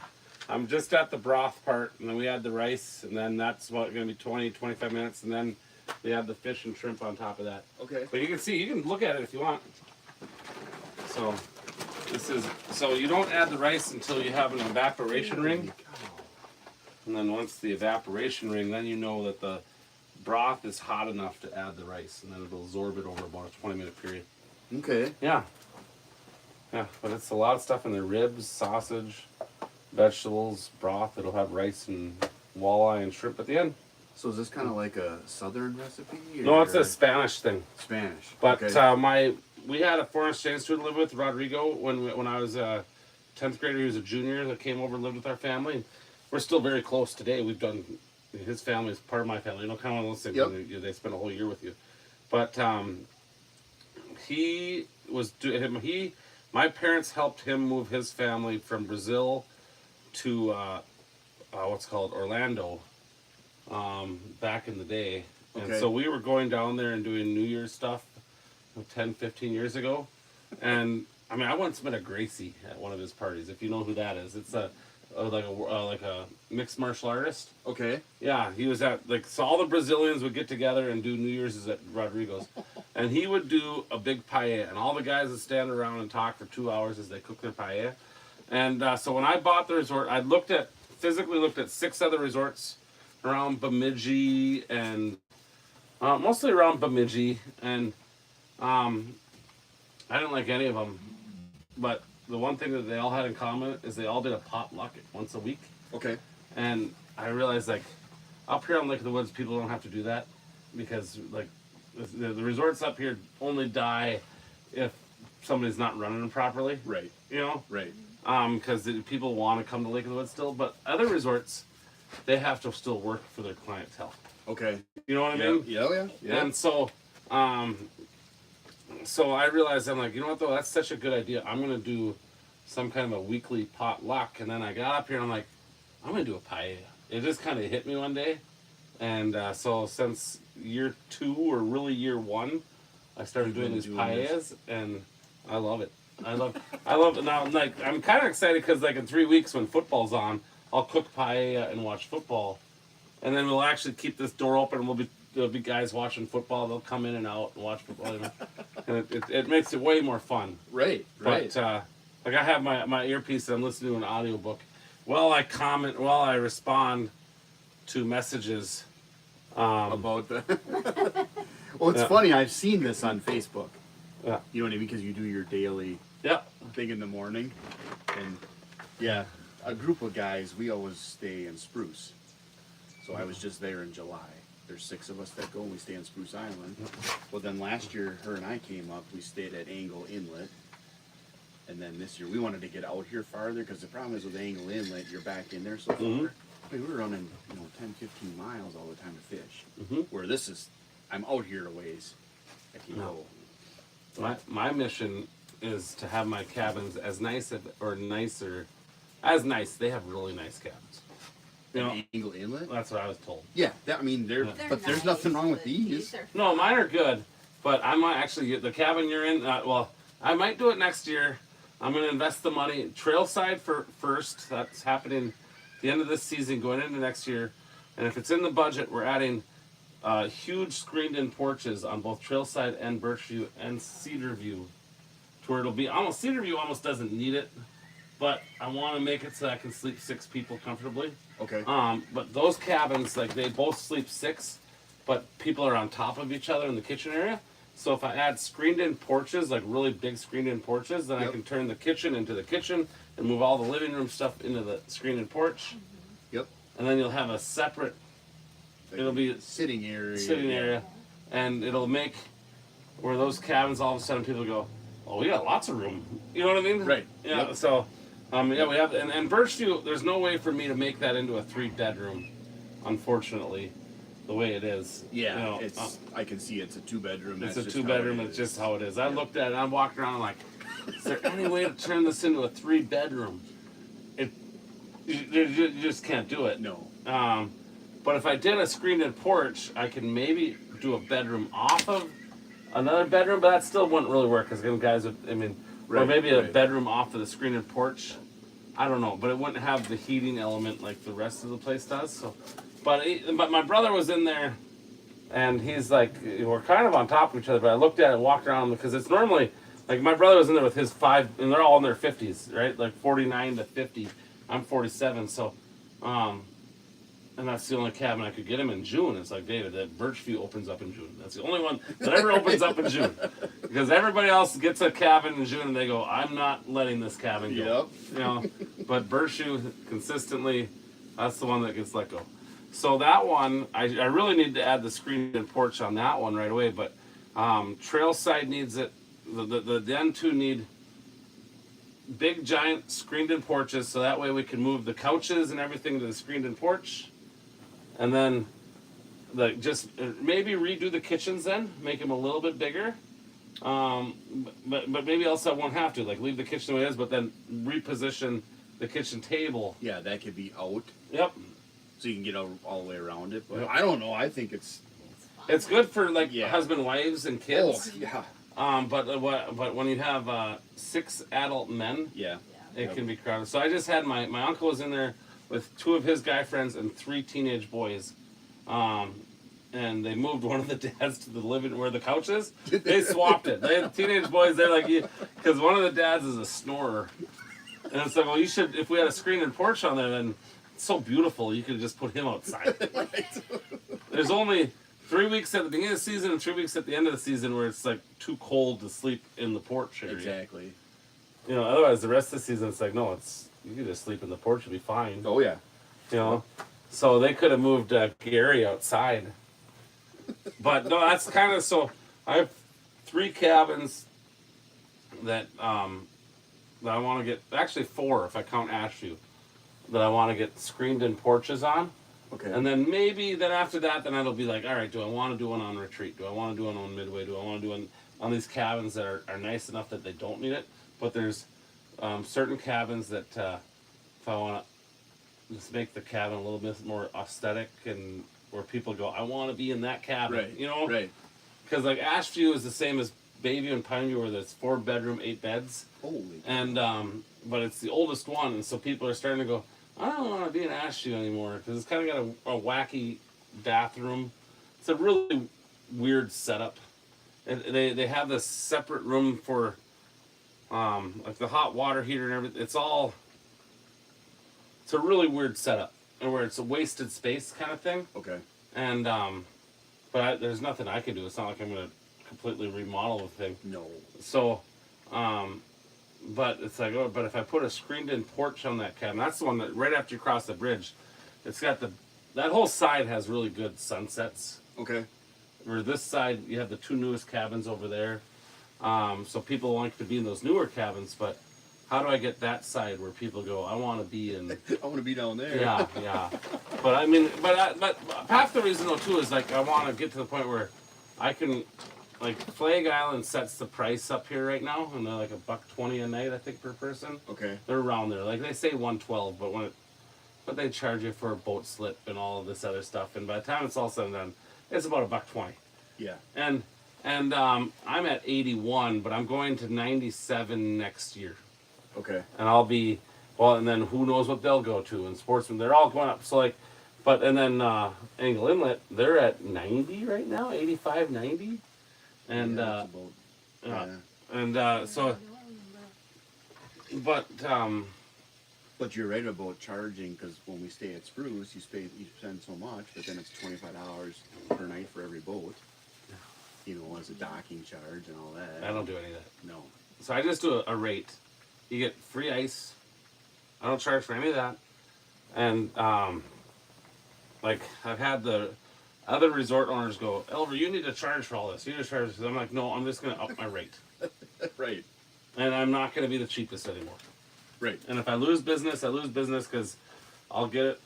I'm just at the broth part, and then we add the rice, and then that's what going to be 20, 25 minutes, and then we add the fish and shrimp on top of that. Okay. But you can see, you can look at it if you want. So so you don't add the rice until you have an evaporation ring. And then once the evaporation ring, then you know that the broth is hot enough to add the rice, and then it'll absorb it over about a 20-minute period. Okay. Yeah, but it's a lot of stuff in there: ribs, sausage, vegetables, broth. It'll have rice and walleye and shrimp at the end. So is this kind of like a southern recipe? Or? No, it's a Spanish thing. Spanish. But okay. We had a foreign exchange student live with, Rodrigo, when I was a 10th grader. He was a junior that came over and lived with our family. And we're still very close today. We've done, his family is part of my family. You know, kind of one of those things when they spend a whole year with you. But my parents helped him move his family from Brazil to what's called Orlando back in the day. And so we were going down there and doing New Year's stuff 10, 15 years ago. And I mean, I once met a Gracie at one of his parties, if you know who that is. It's like a mixed martial artist. Okay. Yeah, he was at, so all the Brazilians would get together and do New Year's at Rodrigo's. And he would do a big paella, and all the guys would stand around and talk for 2 hours as they cook their paella. And so when I bought the resort, I physically looked at 6 other resorts around Bemidji and mostly around Bemidji, and I didn't like any of them. But the one thing that they all had in common is they all did a potluck once a week. Okay. And I realized, up here on Lake of the Woods, people don't have to do that because, the resorts up here only die if somebody's not running them properly. Right. You know? Right. Because people want to come to Lake of the Woods still, but other resorts, they have to still work for their clientele. Okay. You know what I mean? Yeah. And so, so I realized, I'm like, you know what though, that's such a good idea. I'm gonna do some kind of a weekly potluck. And then I got up here and I'm like, I'm gonna do a paella. It just kind of hit me one day, and so since year 2 or really year 1, I started doing these paellas, and I love it. I love it now. I'm kind of excited because in 3 weeks when football's on, I'll cook paella and watch football, and then we'll actually keep this door open. And there'll be guys watching football. They'll come in and out and watch football, and it makes it way more fun. Right. But I have my earpiece and I'm listening to an audiobook. While I respond to messages About the. Well, it's funny. I've seen this on Facebook. Yeah. You know what I mean? Because you do your daily thing in the morning, and a group of guys. We always stay in Spruce. So I was just there in July. There's 6 of us that go, and we stay on Spruce Island. Well, then last year, her and I came up. We stayed at Angle Inlet. And then this year, we wanted to get out here farther, because the problem is with Angle Inlet, you're back in there so far. I mean, we were running, 10, 15 miles all the time to fish. Where this is, I'm out here a ways. I can go. My mission is to have my cabins as nice or nicer, as nice. They have really nice cabins. Angle Inlet? That's what I was told. Yeah, but there's nothing wrong with these. No, mine are good, but I might actually get the cabin you're in. I might do it next year. I'm going to invest the money. Trailside first. That's happening at the end of this season, going into next year. And if it's in the budget, we're adding huge screened-in porches on both Trailside and Birchview and Cedarview, to where it'll be almost. Cedarview almost doesn't need it, but I want to make it so I can sleep 6 people comfortably. Okay. But those cabins, they both sleep 6, but people are on top of each other in the kitchen area. So if I add screened-in porches, like really big screened-in porches, then I Yep. can turn the kitchen into the kitchen and move all the living room stuff into the screened-in porch. Yep. And then you'll have a separate It'll be sitting area. sitting yeah. area, and it'll make where those cabins all of a sudden people go, oh, we got lots of room. You know what I mean? Right. Yeah. Yep. So, yeah, we have, and Birchview. There's no way for me to make that into a 3-bedroom, unfortunately, the way it is. Yeah, You know, it's. I can see it's a 2-bedroom. it's That's a just how 2-bedroom. it It's is. just how it is. I looked at it. I'm walking around like, is there any way to turn this into a 3-bedroom? You just can't do it. No. But if I did a screened-in porch, I can maybe do a bedroom off of another bedroom, but that still wouldn't really work because guys would, I mean, or Right, maybe a right. bedroom off of the screen-in porch. I don't know, but it wouldn't have the heating element like the rest of the place does. So, but my brother was in there, and he's like, we're kind of on top of each other. But I looked at it, and walked around because it's normally like my brother was in there with his 5, and they're all in their 50s, right? Like 49 to 50. I'm 47, so. And that's the only cabin I could get him in June. It's like, David, that Birchview opens up in June. That's the only one that ever opens up in June. Because everybody else gets a cabin in June and they go, I'm not letting this cabin go. Yep. You know, but Birchview consistently, that's the one that gets let go. So that one, I really need to add the screen-in porch on that one right away. But Trailside needs it. The N2 need big, giant screened-in porches, so that way we can move the couches and everything to the screened-in porch. And then, just maybe redo the kitchens then, make them a little bit bigger. But maybe else I won't have to, like leave the kitchen the way it is, but then reposition the kitchen table. Yeah, that could be out, Yep. so you can get all the way around it. But Yep. I don't know. I think it's. It's good for like Yeah. husband, wives, and kids. Oh, yeah. But when you have 6 adult men, Yeah. it can be crowded. So I just had my uncle was in there with 2 of his guy friends and 3 teenage boys. And they moved one of the dads to the living where the couch is. They swapped it. They had teenage boys. They're like, because one of the dads is a snorer. And it's like, well, you should, if we had a screen and porch on there, then it's so beautiful. You could just put him outside. There's only 3 weeks at the beginning of the season and 3 weeks at the end of the season where it's like too cold to sleep in the porch area. Exactly. You know, otherwise the rest of the season it's like, no, you can just sleep in the porch, you'll be fine. Oh yeah. You know, so they could have moved Gary outside. But no, that's kind of so. I have 3 cabins that that I want to get. Actually, 4 if I count Ashview, that I want to get screened-in porches on. Okay. And then maybe then after that, then it'll be like, all right, do I want to do one on Retreat? Do I want to do one on Midway? Do I want to do one on these cabins that are nice enough that they don't need it? But there's certain cabins that if I want to just make the cabin a little bit more aesthetic and where people go, I want to be in that cabin. Right. You know? Right. Because like Ashview is the same as Bayview and Pineview where there's 4-bedroom, 8 beds. Holy. And but it's the oldest one, and so people are starting to go, I don't want to be in Ashview anymore because it's kind of got a wacky bathroom. It's a really weird setup. They have this separate room for like the hot water heater and everything. It's a really weird setup, and where it's a wasted space kind of thing. Okay. And but there's nothing I can do. It's not like I'm gonna completely remodel the thing. No. So, but it's like, oh, but if I put a screened-in porch on that cabin, that's the one that right after you cross the bridge, it's got that whole side has really good sunsets. Okay. Where this side, you have the 2 newest cabins over there. So people like to be in those newer cabins, but how do I get that side where people go, I want to be in... I want to be down there. Yeah, yeah. But I mean, but half the reason though too is like I want to get to the point where I can, like Flag Island sets the price up here right now, and they're like $120 a night I think per person. Okay. They're around there. Like they say 112, but they charge you for a boat slip and all of this other stuff, and by the time it's all said and done, it's about $120. Yeah. And I'm at 81, but I'm going to 97 next year. Okay. And I'll be, well, and then who knows what they'll go to. And Sportsman, they're all going up. So like, but, and then Angle Inlet, they're at 90 right now, 85, 90. And, Yeah, that's about, so, but, But you're right about charging, because when we stay at Spruce, you spend so much, but then it's $25 per night for every boat. You know, as a docking charge and all that. I don't do any of that. No. So I just do a rate. You get free ice. I don't charge for any of that. And like I've had the other resort owners go, Elver, you need to charge for all this. You need to charge. I'm like, no, I'm just going to up my rate. Right. And I'm not going to be the cheapest anymore. Right. And if I lose business, I lose business because I'll get it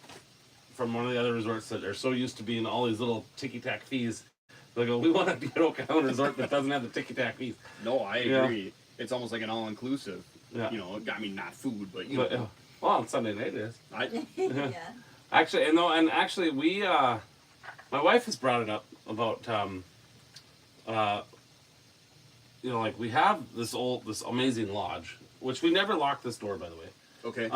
from one of the other resorts that are so used to being all these little ticky-tack fees. They go, we want to be an Oak Island resort that doesn't have the ticky-tack fees. No, I Yeah. agree. It's almost like an all-inclusive. Yeah. You know, I mean, not food, but, you But, know. well, on Sunday night it is. Yeah. Actually, and actually we, my wife has brought it up about, you know, like we have this amazing lodge, which we never lock this door, by the way. Okay.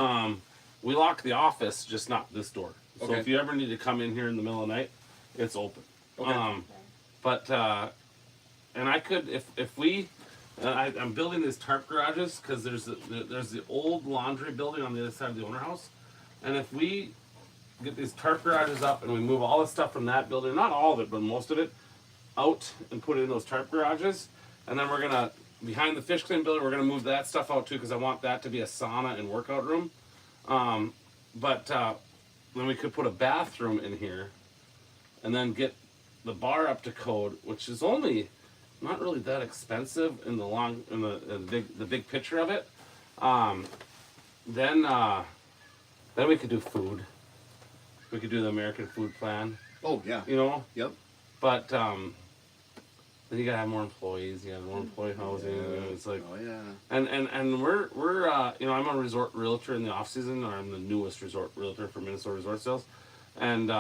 We lock the office, just not this door. So Okay. if you ever need to come in here in the middle of the night, it's open. Okay. But and I could if we, I'm building these tarp garages because there's the old laundry building on the other side of the owner house, and if we get these tarp garages up and we move all the stuff from that building, not all of it, but most of it, out and put it in those tarp garages, and then we're gonna behind the fish clean building, we're gonna move that stuff out too because I want that to be a sauna and workout room. But then we could put a bathroom in here, and then get the bar up to code, which is only not really that expensive in the big picture of it. Then we could do food. We could do the American food plan, Oh, yeah. you know. Yep. But then you gotta have more employees. You have more employee housing. And it's like, Oh, yeah. and we're you know, I'm a resort realtor in the off season, or I'm the newest resort realtor for Minnesota Resort Sales, and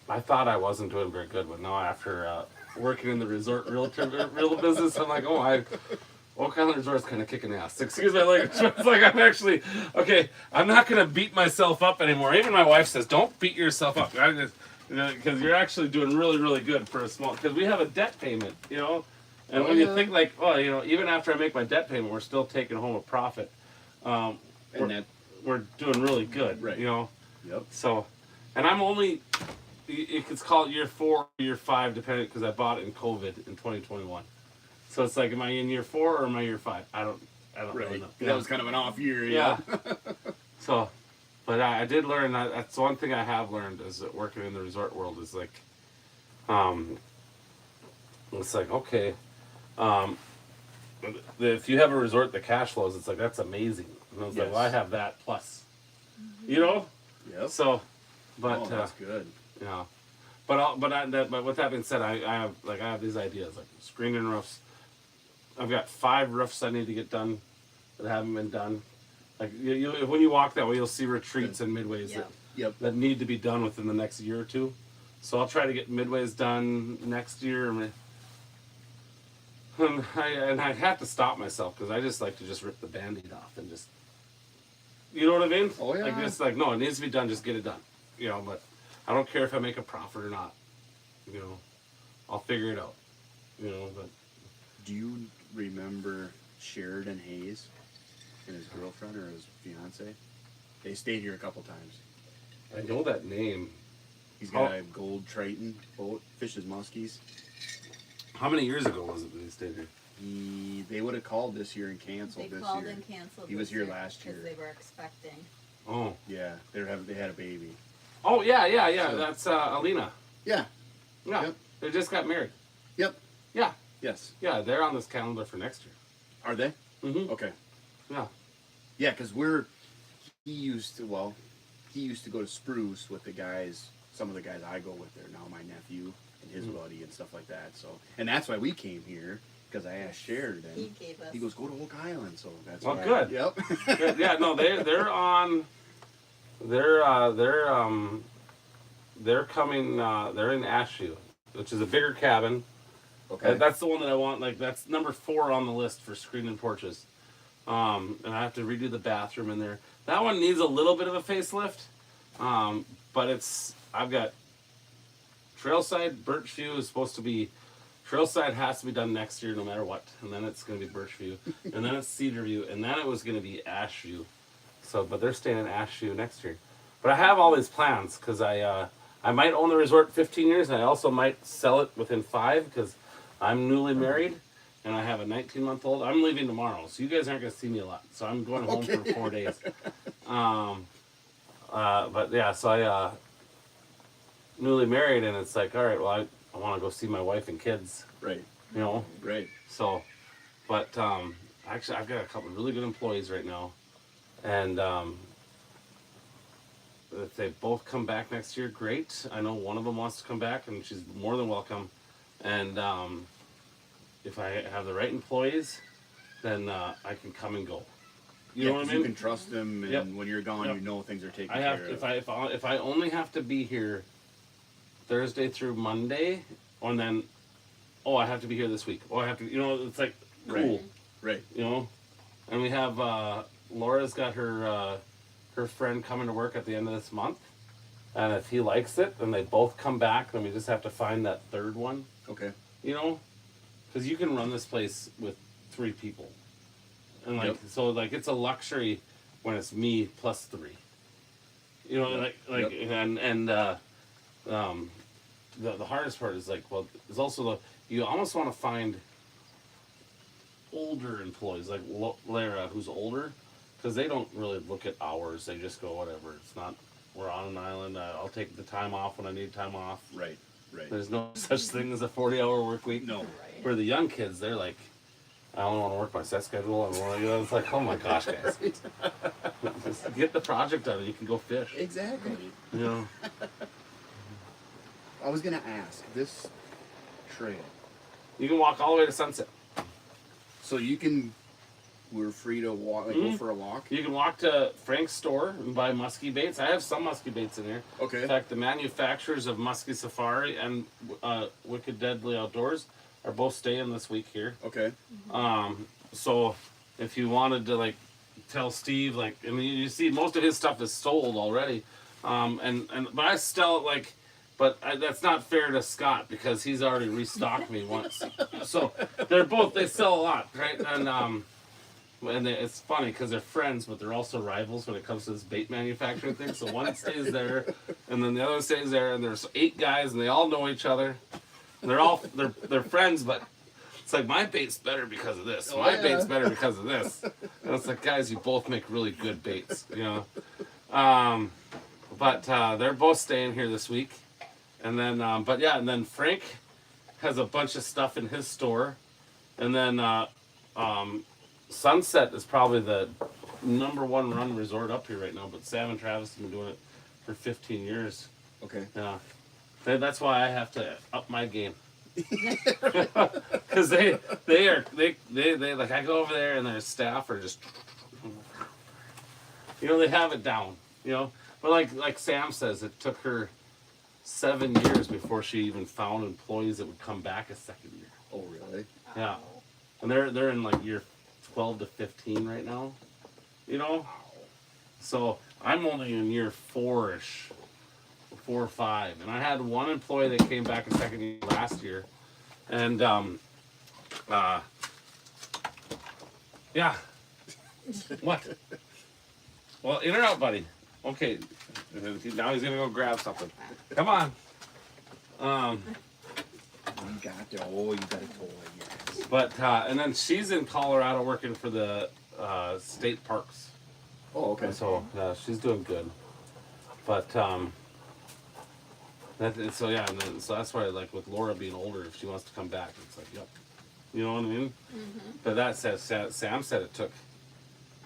I thought I wasn't doing very good, but now after working in the resort realtor real business, I'm like, Oak Island Resort's kind of kicking ass. Excuse my language. It's like I'm actually okay. I'm not gonna beat myself up anymore. Even my wife says, "Don't beat yourself up," because you're actually doing really, really good for a small. Because we have a debt payment, you know, and when you think like, oh, you know, even after I make my debt payment, we're still taking home a profit. We're doing really good, Right. You know. Yep. So, and I'm only. You could call it year 4 or year 5, depending, because I bought it in COVID in 2021. So it's like, am I in year 4 or am I year 5? I don't really Right. know. That was kind of an off year. Yeah. So, but I did learn that's one thing I have learned is that working in the resort world is like, it's like, okay, if you have a resort that cash flows, it's like, that's amazing. And I was like, Yes. well, I have that plus, you know? Yep. So, but, Oh, that's good. yeah. But with that being said, I have these ideas like screening roofs. I've got 5 roofs I need to get done that haven't been done. Like when you walk that way, you'll see retreats and midways Yeah. Yep. that need to be done within the next year or two. So I'll try to get midways done next year. And I have to stop myself because I just like to just rip the Band-Aid off and just, you know what I mean? Oh, yeah. Like it's like, no, it needs to be done. Just get it done. You know, but I don't care if I make a profit or not. You know, I'll figure it out. You know, but Do you remember Sheridan Hayes and his girlfriend or his fiance? They stayed here a couple times. I know that name. He's got a gold Triton boat, fishes muskies. How many years ago was it that he stayed here? They would have called this year and canceled They this called year. and canceled. He was this here year last year. because they were expecting. Oh. Yeah, they had a baby. Oh yeah. So- That's Alina. Yeah. Yeah. Yep. They just got married. Yep. Yeah. Yes. Yeah. They're on this calendar for next year. Are they? Mm-hmm. Okay. Yeah. Yeah, because he used to go to Spruce with the guys, some of the guys I go with there now, my nephew and his buddy and stuff like that. So, and that's why we came here, because I asked Sheridan. He gave us. He goes, go to Oak Island, so that's Well, why. good. Yep. Good. Yeah. No, they're on. They're coming. They're in Ashview, which is a bigger cabin. Okay. That's the one that I want. Like that's number 4 on the list for screen and porches. And I have to redo the bathroom in there. That one needs a little bit of a facelift. But I've got Trailside, Birchview is supposed to be, Trailside has to be done next year no matter what. And then it's going to be Birchview. And then it's Cedarview. And then it was going to be Ashview. So, but they're staying in Asheview next year. But I have all these plans because I might own the resort 15 years, and I also might sell it within 5 because I'm newly married and I have a 19-month-old. I'm leaving tomorrow, so you guys aren't going to see me a lot. So I'm going home for 4 days. But yeah, so I newly married, and it's like, all right, well, I want to go see my wife and kids, Right. you know. Right. So, but actually, I've got a couple of really good employees right now, and if they both come back next year, great. I know one of them wants to come back, and she's more than welcome. And if I have the right employees, then I can come and go. You know what I mean? You can trust them, and Yep. when you're gone, Yep. you know things are taken I have care of. if I only have to be here Thursday through Monday, and then I have to be here this week. I have to, it's like cool, Right. you know. And we have Laura's got her friend coming to work at the end of this month, and if he likes it, then they both come back. Then we just have to find that third one, Okay. you know, because you can run this place with 3 people, and Yep. so it's a luxury when it's me plus 3. You know, Yep. and the hardest part is there's also you almost want to find older employees like Lara, who's older, because they don't really look at hours. They just go, whatever. It's not, we're on an island. I'll take the time off when I need time off. Right. Right. There's no such thing as a 40-hour work week. No. Where the young kids, they're like, I only want to work my set schedule. It's like, oh my gosh, guys. Just get the project done and you can go fish. Exactly. You know? I was gonna ask this trail. You can walk all the way to Sunset. So we're free to walk, go for a walk. You can walk to Frank's store and buy muskie baits. I have some muskie baits in here. Okay. In fact, the manufacturers of Muskie Safari and Wicked Deadly Outdoors are both staying this week here. Okay. So if you wanted to tell Steve, you see most of his stuff is sold already. But I still but that's not fair to Scott because he's already restocked me once. So they sell a lot, right? And it's funny because they're friends, but they're also rivals when it comes to this bait manufacturing thing. So one stays there, and then the other stays there, and there's 8 guys, and they all know each other. And they're friends, but it's like my bait's better because of this. My bait's better because of this. And it's like, guys, you both make really good baits, you know. But they're both staying here this week, and then and then Frank has a bunch of stuff in his store, and then Sunset is probably the #1 run resort up here right now. But Sam and Travis have been doing it for 15 years. Okay. Yeah, that's why I have to up my game. Because they I go over there and their staff are just, they have it down, But like Sam says, it took her 7 years before she even found employees that would come back a second year. Oh, really? Yeah, and they're in year 12 to 15 right now, So I'm only in year 4-ish, 4 or 5, and I had one employee that came back a second year last year, and yeah, what? Well, in or out, buddy? Okay, now he's gonna go grab something. Come on. You got a toy, yes. But and then she's in Colorado working for the state parks. Oh, okay. So she's doing good. But so that's why with Laura being older, if she wants to come back, it's like, yep, you know what I mean. Mm-hmm. But that says Sam said it took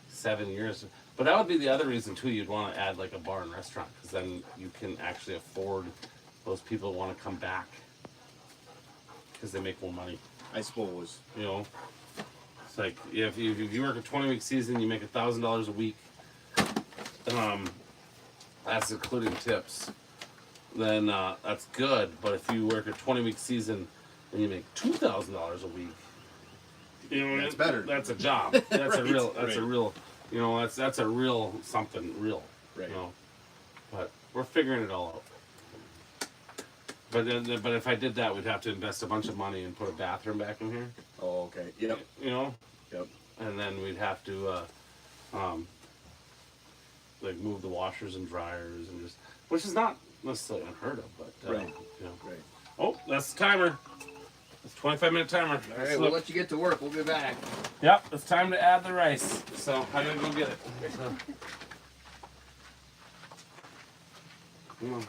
7 years. But that would be the other reason too. You'd want to add a bar and restaurant because then you can actually afford those people who want to come back because they make more money. I suppose. It's like if you work a 20-week season, you make $1,000 a week. That's including tips. Then that's good. But if you work a 20-week season and you make $2,000 a week, that's better. That's a job. That's a real. That's a real. That's a real something real. Right. But we're figuring it all out. But if I did that, we'd have to invest a bunch of money and put a bathroom back in here. Oh, okay. Yep. Yep. Yep. And then we'd have to like move the washers and dryers and just, which is not necessarily unheard of, but Right. you know. Right. Oh, that's the timer. It's a 25-minute timer. All right, we'll let you get to work. We'll be back. Yep, it's time to add the rice. So I'm gonna go get it. Come on.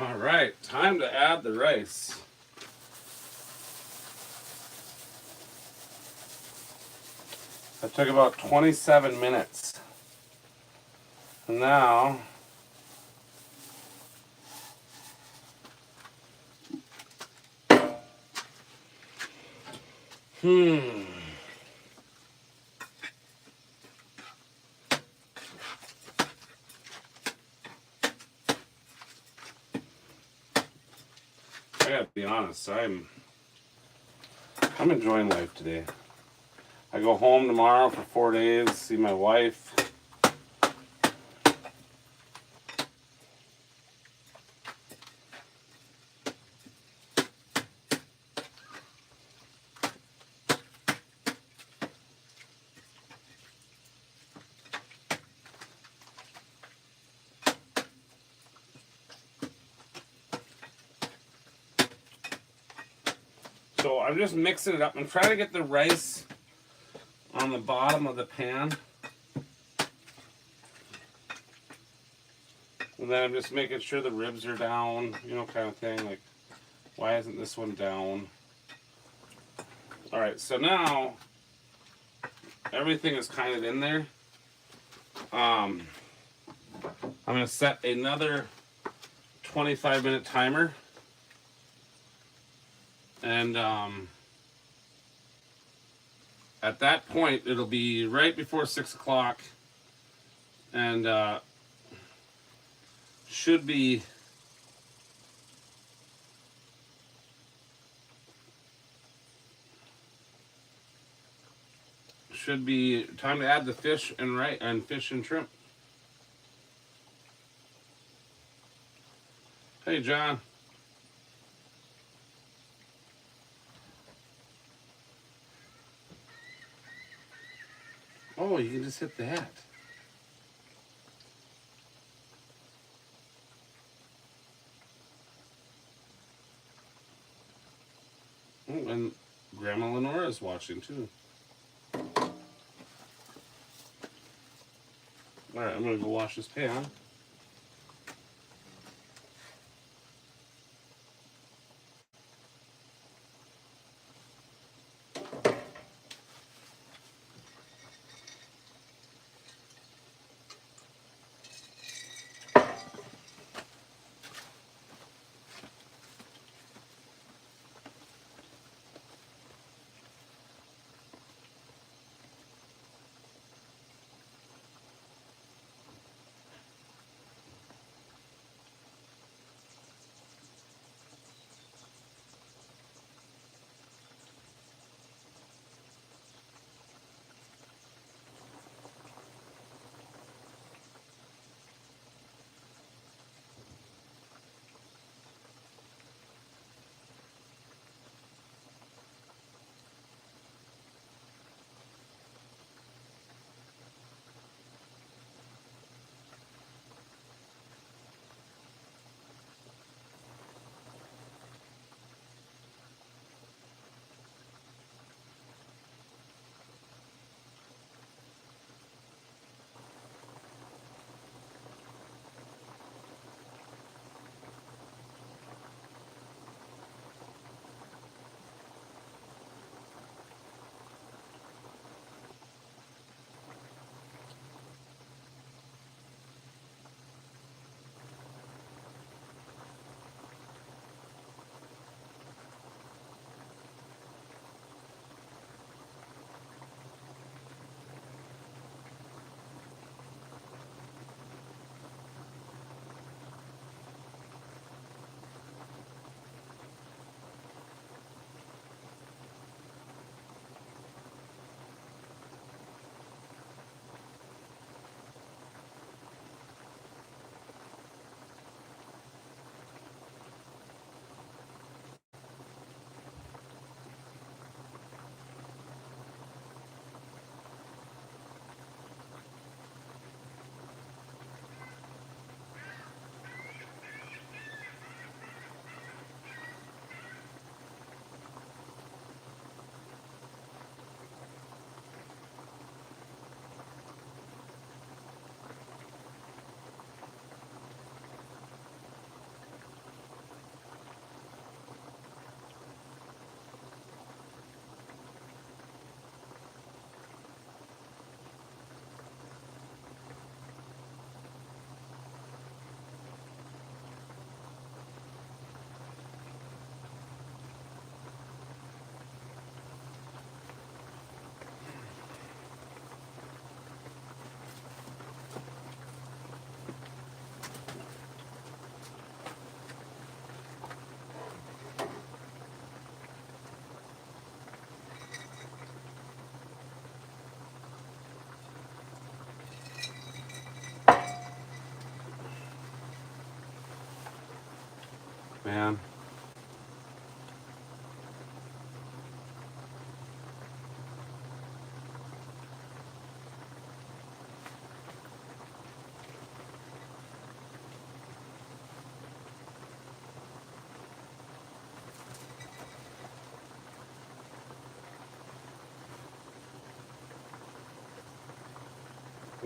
All right, time to add the rice. That took about 27 minutes. And now, I gotta be honest, I'm enjoying life today. I go home tomorrow for 4 days, see my wife. So I'm just mixing it up. I'm trying to get the rice on the bottom of the pan. And then I'm just making sure the ribs are down, you know, kind of thing. Like, why isn't this one down? All right, so now everything is kind of in there. I'm going to set another 25-minute timer. And at that point, it'll be right before 6 o'clock. And should be time to add the fish and fish and shrimp. Hey, John. Oh, you can just hit that. Oh, and Grandma Lenora is watching too. All right, I'm gonna go wash this pan. man.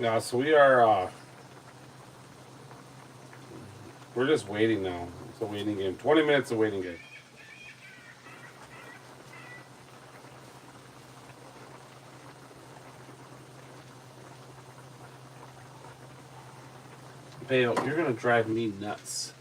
Yeah, so we're just waiting now. It's a waiting game. 20 minutes of waiting game. Bale, you're gonna drive me nuts.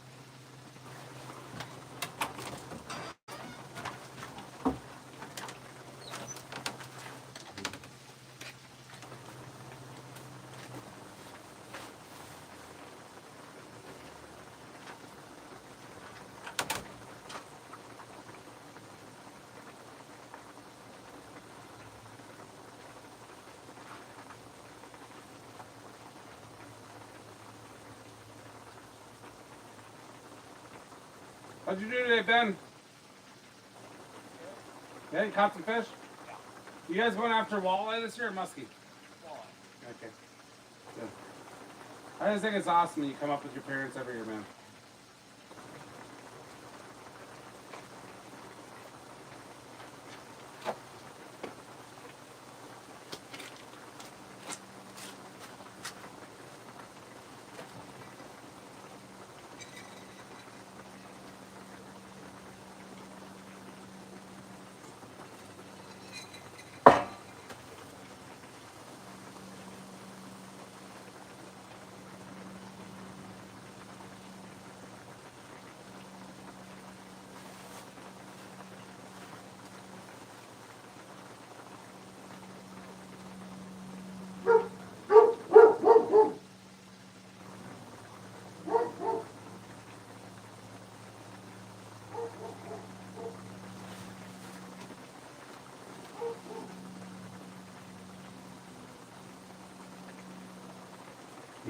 What'd you do today, Ben? Yeah, you caught some fish? You guys going after walleye this year or muskie? Walleye. Okay. Good. I just think it's awesome that you come up with your parents every year, man.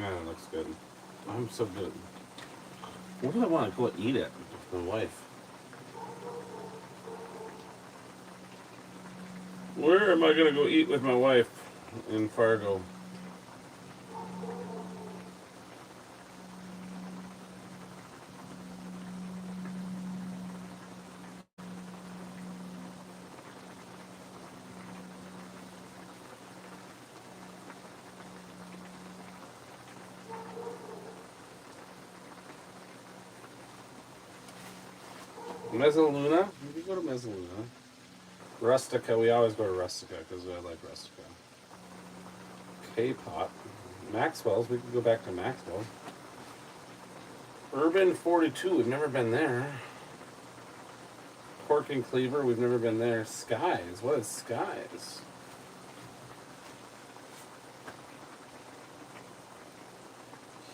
Man, it looks good. I'm so good. What do I want to go eat it with my wife? Where am I gonna go eat with my wife in Fargo? Mezzaluna? We can go to Mezzaluna. Rustica, we always go to Rustica because I like Rustica. K-pop. Maxwell's, we can go back to Maxwell's. Urban 42, we've never been there. Pork and Cleaver, we've never been there. Skies, what is Skies?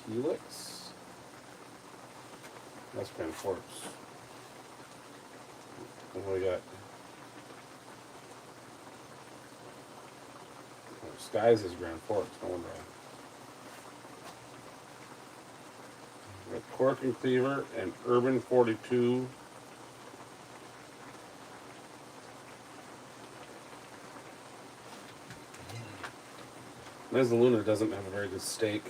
Helix? That's Grand Forks. What do we got? Oh, Skies is Grand Forks, no wonder. We got Pork and Cleaver and Urban 42. Mezzaluna doesn't have a very good steak.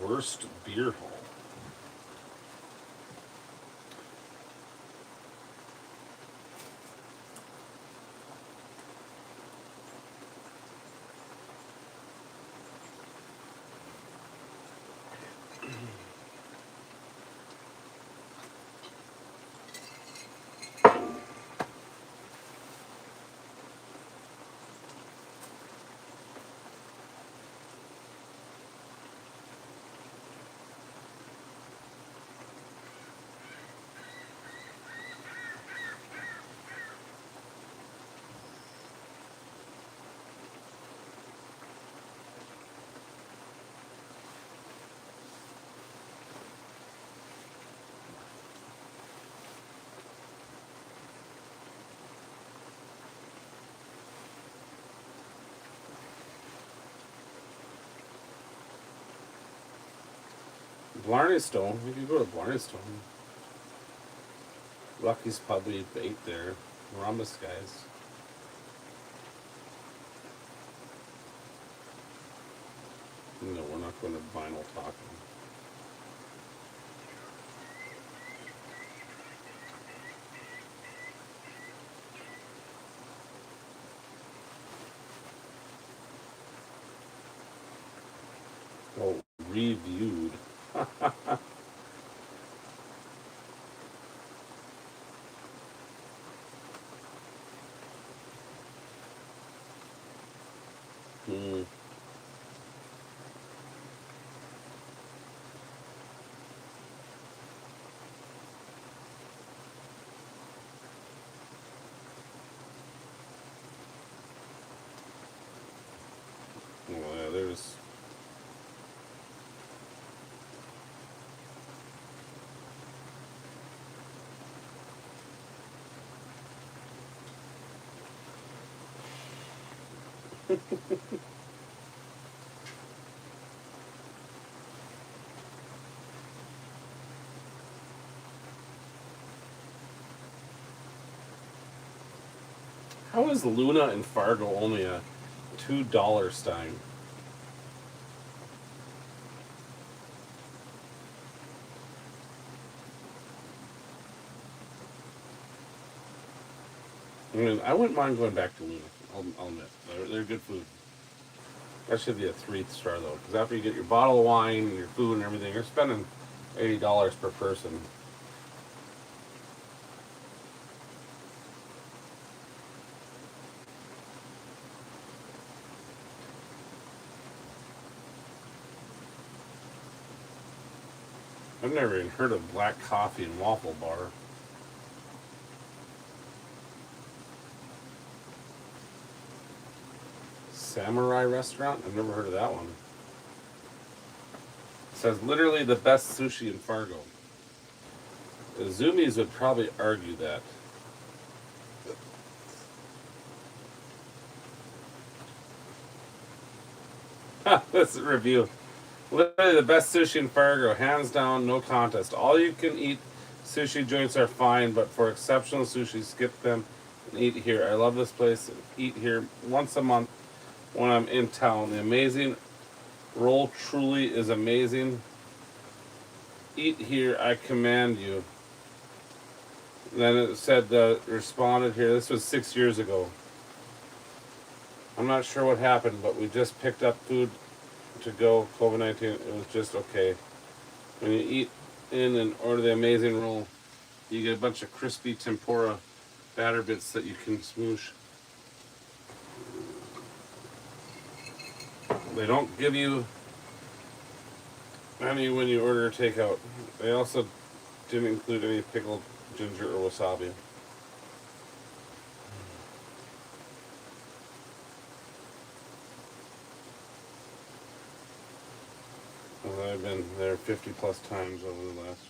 Worst beer hall. Blarney Stone. We could go to Blarney Stone. Lucky's probably ate there. Rhombus guys. No, we're not going to vinyl taco. Oh, reviewed. Hmm. Oh, yeah, there's. How is Luna and Fargo only a $2 Stein? I mean, I wouldn't mind going back to Luna. I'll admit. They're good food. That should be a 3 star though, because after you get your bottle of wine, your food, and everything, you're spending $80 per person. I've never even heard of Black Coffee and Waffle Bar. Samurai Restaurant? I've never heard of that one. It says literally the best sushi in Fargo. The Zoomies would probably argue that. This review. Literally the best sushi in Fargo, hands down, no contest. All you can eat sushi joints are fine, but for exceptional sushi, skip them and eat here. I love this place. Eat here once a month when I'm in town. The amazing roll truly is amazing. Eat here, I command you. And then it said, responded here. This was 6 years ago. I'm not sure what happened, but we just picked up food to go. COVID-19, it was just okay. When you eat in and order the amazing roll, you get a bunch of crispy tempura batter bits that you can smoosh. They don't give you any when you order takeout. They also didn't include any pickled ginger or wasabi. I've been there 50 plus times over the last.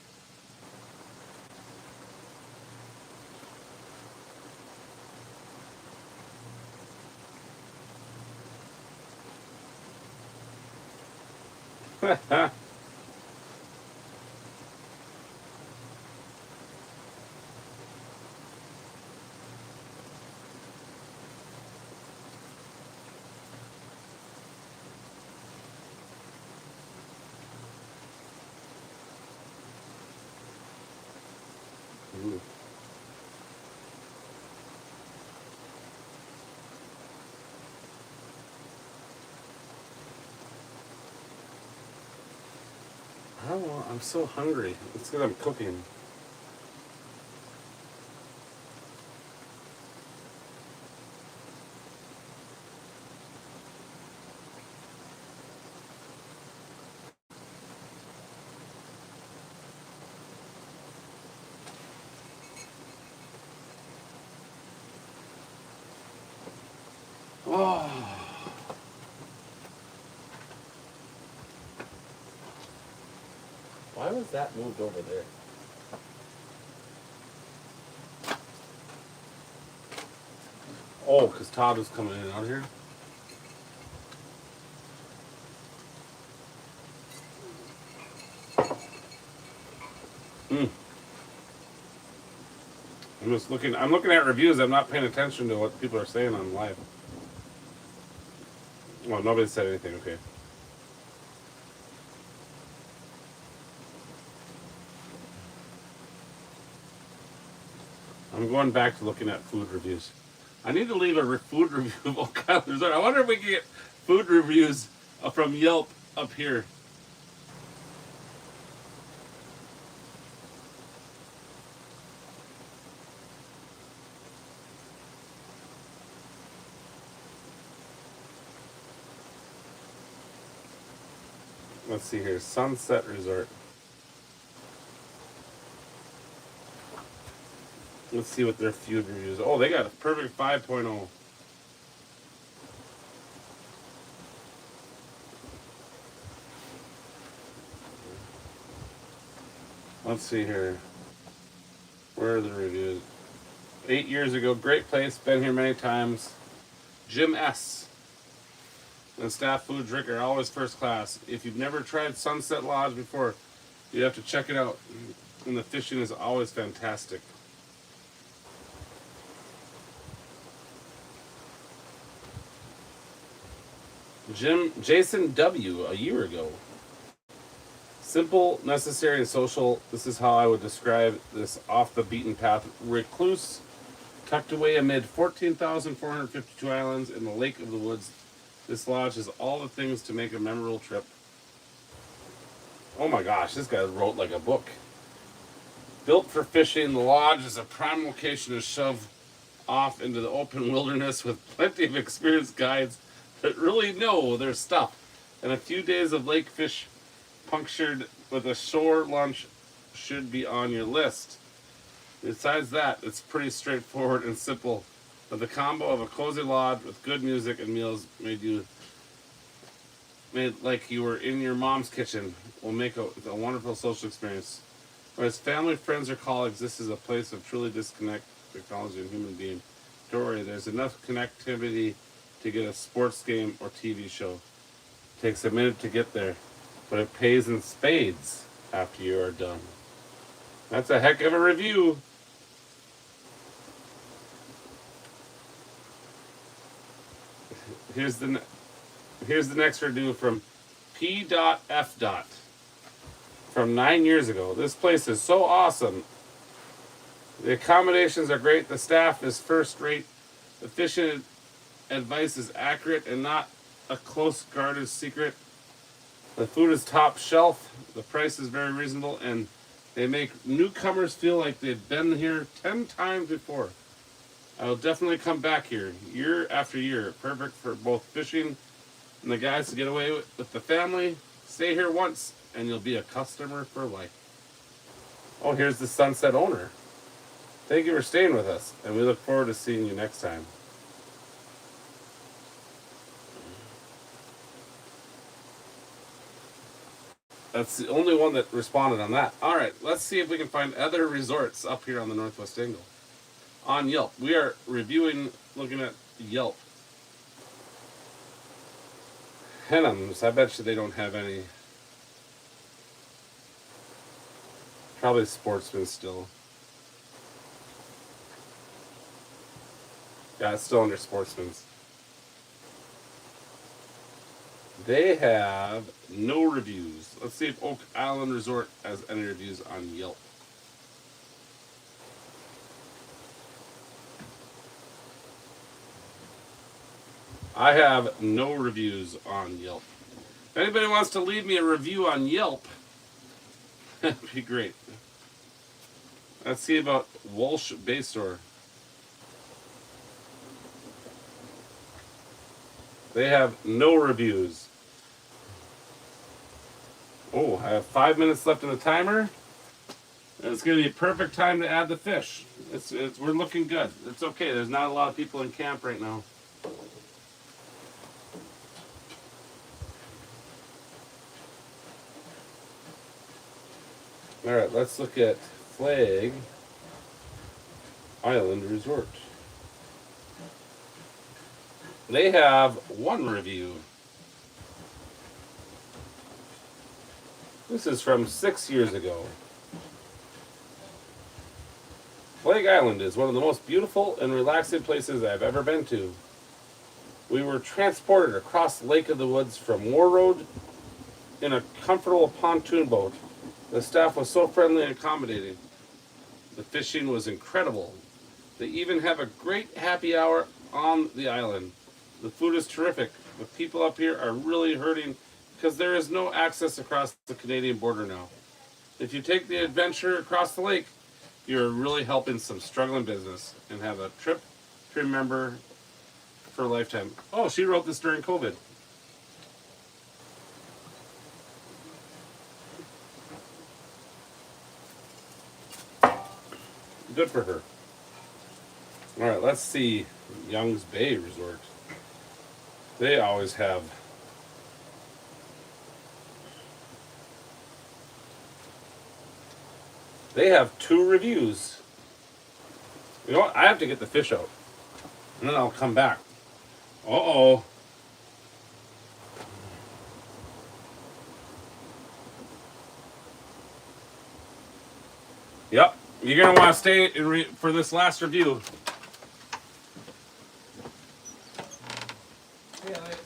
I don't know. I'm so hungry. It's because I'm cooking. Oh. Why was that moved over there? Oh, because Todd was coming in out here. Mm. I'm just looking. I'm looking at reviews. I'm not paying attention to what people are saying on live. Well, nobody said anything. Okay. I'm going back to looking at food reviews. I need to leave a food review of Oak Island Resort. I wonder if we can get food reviews from Yelp up here. Let's see here. Sunset Resort. Let's see what their food reviews. Oh, they got a perfect 5.0. Let's see here. Where are the reviews? 8 years ago, great place, been here many times. Jim S. And staff food drink are always first class. If you've never tried Sunset Lodge before, you have to check it out. And the fishing is always fantastic. Jason W. a year ago. Simple, necessary, and social. This is how I would describe this off the beaten path. Recluse, tucked away amid 14,452 islands in the Lake of the Woods. This lodge has all the things to make a memorable trip. Oh my gosh, this guy wrote like a book. Built for fishing, the lodge is a prime location to shove off into the open wilderness with plenty of experienced guides that really know their stuff. And a few days of lake fish punctured with a shore lunch should be on your list. Besides that, it's pretty straightforward and simple. But the combo of a cozy lodge with good music and meals made like you were in your mom's kitchen will make a wonderful social experience. Whether it's family, friends, or colleagues, this is a place of truly disconnect technology and human being. Don't worry, there's enough connectivity to get a sports game or TV show. It takes a minute to get there, but it pays in spades after you are done. That's a heck of a review. Here's the next review from P.F. from 9 years ago. This place is so awesome. The accommodations are great. The staff is first rate. The fishing advice is accurate and not a close guarded secret. The food is top shelf. The price is very reasonable, and they make newcomers feel like they've been here 10 times before. I will definitely come back here year after year. Perfect for both fishing and the guys to get away with the family. Stay here once and you'll be a customer for life. Oh, here's the Sunset owner. Thank you for staying with us, and we look forward to seeing you next time. That's the only one that responded on that. All right, let's see if we can find other resorts up here on the Northwest Angle. On Yelp. We are looking at Yelp. Hennams, I bet you they don't have any. Probably Sportsman still. Yeah, it's still under Sportsman's. They have no reviews. Let's see if Oak Island Resort has any reviews on Yelp. I have no reviews on Yelp. If anybody wants to leave me a review on Yelp, That'd be great. Let's see about Walsh Bay Store. They have no reviews. Oh, I have 5 minutes left in the timer. And it's going to be a perfect time to add the fish. We're looking good. It's okay. There's not a lot of people in camp right now. All right, let's look at Flag Island Resort. They have one review. This is from 6 years ago. Flag Island is one of the most beautiful and relaxing places I've ever been to. We were transported across Lake of the Woods from War Road in a comfortable pontoon boat. The staff was so friendly and accommodating. The fishing was incredible. They even have a great happy hour on the island. The food is terrific. The people up here are really hurting because there is no access across the Canadian border now. If you take the adventure across the lake, you're really helping some struggling business and have a trip to remember for a lifetime. Oh, she wrote this during COVID. Good for her. All right, let's see Young's Bay Resort. They always have two reviews. You know what? I have to get the fish out. And then I'll come back. Uh-oh. Yep. You're going to want to stay for this last review. Yeah, it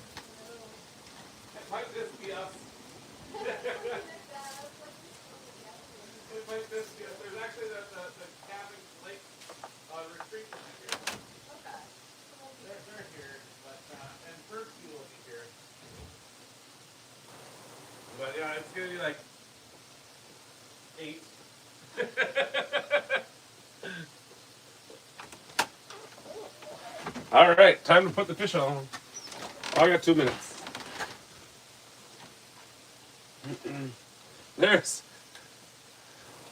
might just be us. It might just be us. There's actually the cabin lake retreat will be here. Okay. They're here, but and first you will be here. But yeah, it's gonna be like 8. All right, time to put the fish on. I got 2 minutes. There's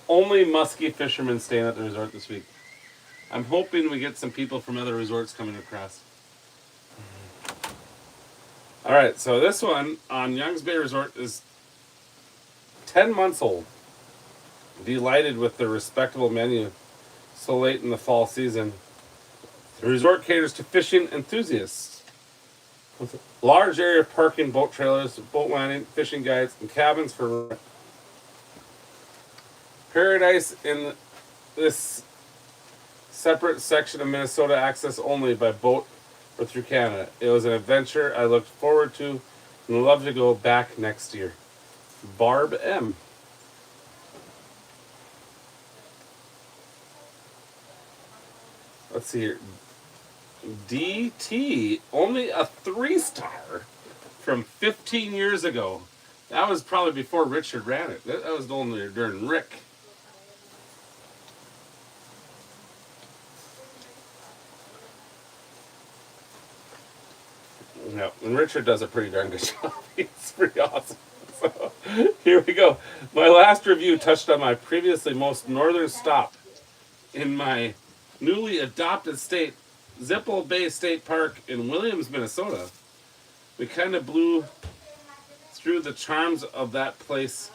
only musky fishermen staying at the resort this week. I'm hoping we get some people from other resorts coming across. All right, so this one on Young's Bay Resort is 10 months old. Delighted with the respectable menu so late in the fall season. The resort caters to fishing enthusiasts with a large area of parking, boat trailers, boat landing, fishing guides, and cabins for paradise in this separate section of Minnesota, access only by boat or through Canada. It was an adventure I looked forward to and would love to go back next year. Barb M. Let's see here. DT, only a 3-star from 15 years ago. That was probably before Richard ran it. That was only during Rick. No, and Richard does a pretty darn good job. It's pretty awesome. So, here we go. My last review touched on my previously most northern stop in my newly adopted state, Zippel Bay State Park in Williams, Minnesota. We kind of blew through the charms of that place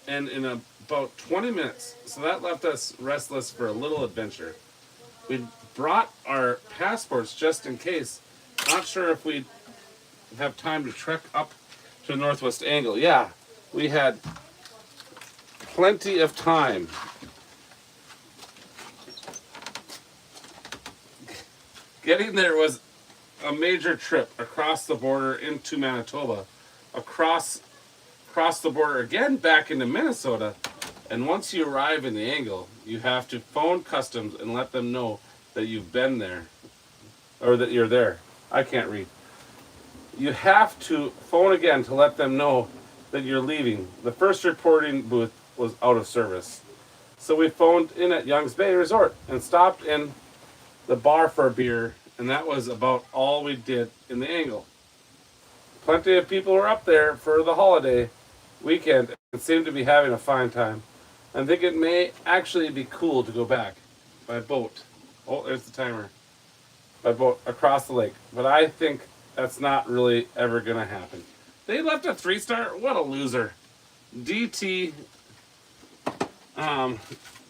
and in about 20 minutes, so that left us restless for a little adventure. We brought our passports just in case. Not sure if we'd have time to trek up to the northwest angle. Yeah, we had plenty of time. Getting there was a major trip across the border into Manitoba, across the border again back into Minnesota, and once you arrive in the angle, you have to phone customs and let them know that you've been there, or that you're there. I can't read. You have to phone again to let them know that you're leaving. The first reporting booth was out of service. So we phoned in at Young's Bay Resort and stopped in the bar for a beer, and that was about all we did in the angle. Plenty of people were up there for the holiday weekend and seemed to be having a fine time. I think it may actually be cool to go back by boat. Oh, there's the timer. By boat across the lake. But I think that's not really ever going to happen. They left a 3-star? What a loser. DT.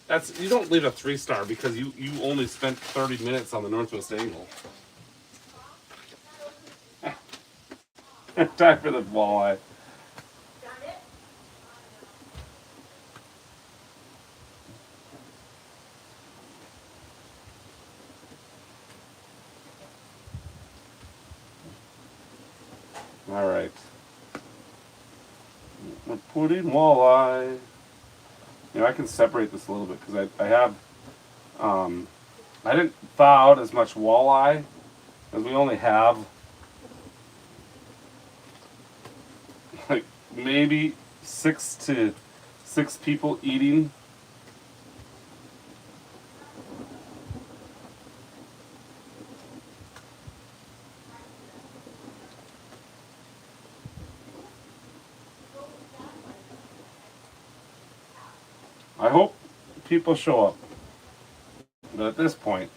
That's you don't leave a 3-star because you only spent 30 minutes on the Northwest Angle. Time for the walleye. All right. We're putting walleye. You know, I can separate this a little bit because I have, I didn't thaw out as much walleye as we only have like maybe 6 people eating. I hope people show up. But at this point,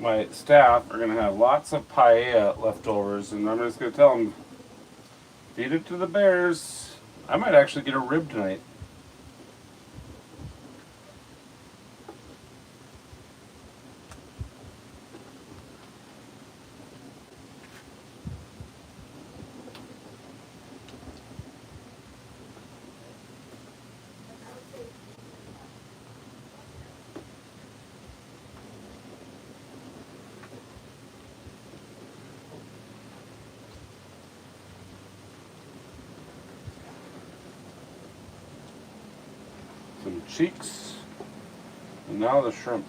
my staff are going to have lots of paella leftovers, and I'm just going to tell them, feed it to the bears. I might actually get a rib tonight. Some cheeks, and now the shrimp.